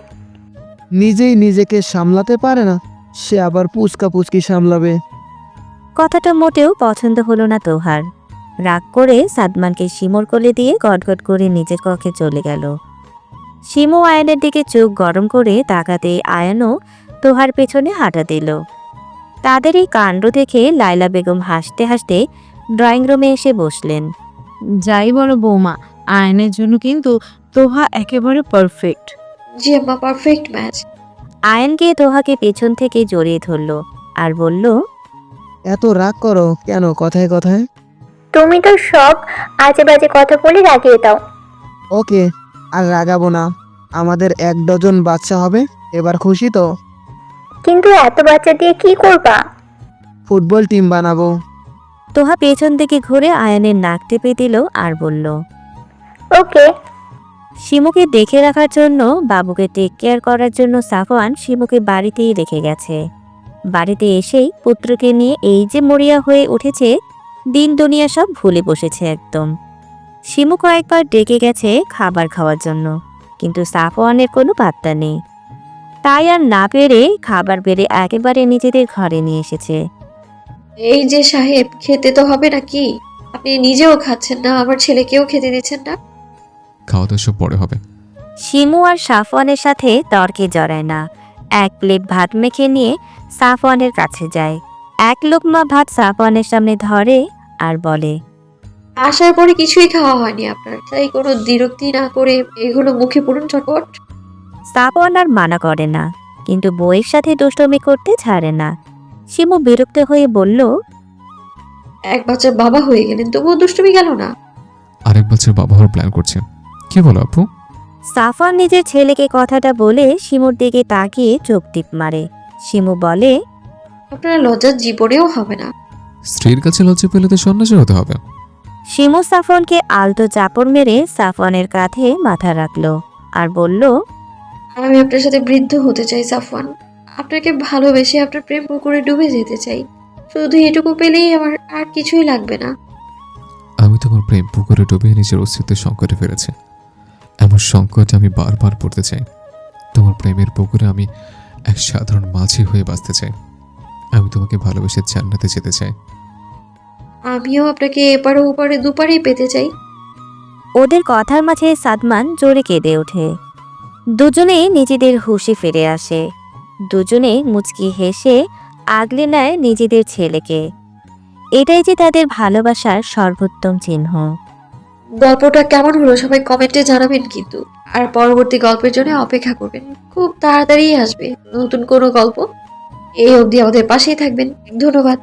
নিজেই নিজেকে সামলাতে পারে না, সে আবার পুচকা পুচকি সামলাবে। কথাটা মোটেও পছন্দ হলো না তোহার। রাগ করে সাদমানকে শিমুর কোলে দিয়ে গটগট করে নিজের কক্ষে চলে গেল। শিমু আয়নের দিকে চোখ গরম করে তাকাতে আয়ানও তোহার পেছনে হাঁটা দিল। তাদের এই কাণ্ড দেখে লায়লা বেগম হাসতে হাসতে ড্রয়িং রুমে এসে বসলেন। যাই বলো বৌমা, আয়নের জন্য কিন্তু তোহা একেবারে পারফেক্ট। জি আম্মা, পারফেক্ট ম্যাচ। আয়নকে তোহাকে পেছন থেকে জড়িয়ে ধরল আর বলল, এত রাগ করো কেন কথায় কথায়? তুমি তো সব আজে বাজে কথা বলে রাগিয়ে দাও। ওকে, আর রাগাবো না। আমাদের 1 ডজন বাচ্চা হবে, এবার খুশি তো? কিন্তু এত বাচ্চা দিয়ে কি করবা? ফুটবল টিম বানাবো। তোহা পেছন থেকে ঘুরে আয়নের নাক টেপে দিল আর বলল, ওকে। শিমুকে দেখে রাখার জন্য, বাবুকে টেক কেয়ার করার জন্য সাফওয়ান শিমুকে বাড়িতেই রেখে গেছে। বাড়িতে এসেই পুত্রকে নিয়ে এই যে মরিয়া হয়ে উঠেছে, দিন দুনিয়া সব ভুলে বসেছে একদম। শিমু কয়েকবার ডেকে গেছে খাবার খাওয়ার জন্য, কিন্তু সাফওয়ানের কোনো পাত্তা নেই। তাই আর না পেরে খাবার বেড়ে একেবারে নিজেদের ঘরে নিয়ে এসেছে। এই যে সাহেব, খেতে তো হবে নাকি? আপনি নিজেও খাচ্ছেন না, আমার ছেলেকেও খেতে দিচ্ছেন না। খাওয়া দাওয়া সব পরে হবে। শিমু আর সাফওয়ানের সাথে তর্কে জড়ায় না। এক প্লেট ভাত মেখে নিয়ে সাফওয়ানের কাছে যায়। এক লোকমা ভাত সাফওয়ানের সামনে ধরে আর বলে, আসার পরে কিছুই খাওয়া হয়নি আপনার, তাই কোনো বিরক্তি না করে এগুলো মুখে পুরুন চটপট। সাফওয়ান আর মানা করে না, কিন্তু বউয়ের সাথে দুষ্টমি করতে ছাড়ে না। শিমু বিরক্ত হয়ে বলল, এক বাচ্চার বাবা হয়ে গেলেন, তবুও দুষ্টুমি গেল না। আরেক বাচ্চার বাবা হওয়ার প্ল্যান করছে। কি বলো আপু? সাফওয়ান নিজের ছেলেকে কথাটা বলে শিমুর দিকে তাকিয়ে চোখ টিপ মারে। শিমু বলে, আপনার লজ্জা জীবনেও হবে না। স্ত্রীর কাছে লজ্জা পেলে তো সন্ন্যাসী হতে হবে। শিমু সাফওয়ানকে আলতো চাপড় মেরে সাফওয়ানের কাঁধে মাথা রাখলো আর বলল, আমি আপনার সাথে বৃদ্ধ হতে চাই সাফওয়ান। আপনাকে ভালোবেসে আপনার প্রেম পুকুরে ডুবে যেতে চাই। শুধু এটুকু পেলেই আমার আর কিছুই লাগবে না। আমি তোমার প্রেম পুকুরে ডুবে নিজের অস্তিত্বের সংকটে ফেলেছি। এমন সংকট আমি বারবার পড়তে চাই। তোমার প্রেমের পুকুরে আমি এক সাধারণ মাঝি হয়ে বাঁচতে চাই। আমি তোমাকে ভালোবেসে জান্নাতে যেতে চাই। আমিও আপনাকে এপারে ওপারে দুপারেই পেতে চাই। ওদের কথার মাঝে সাদমান জোরে কেঁদে ওঠে। দুজনেই নিজেদের হুঁশে ফিরে আসে। দুজনে মুচকি হেসে আগলে নেয় নিজেদের ছেলেকে। এটাই যে তাদের ভালোবাসার সর্বোত্তম চিহ্ন। গল্পটা কেমন হলো সবাই কমেন্টে জানাবেন কিন্তু। আর পরবর্তী গল্পের জন্য অপেক্ষা করবেন, খুব তাড়াতাড়ি আসবে নতুন কোনো গল্প। এই অবধি আমাদের পাশেই থাকবেন। ধন্যবাদ।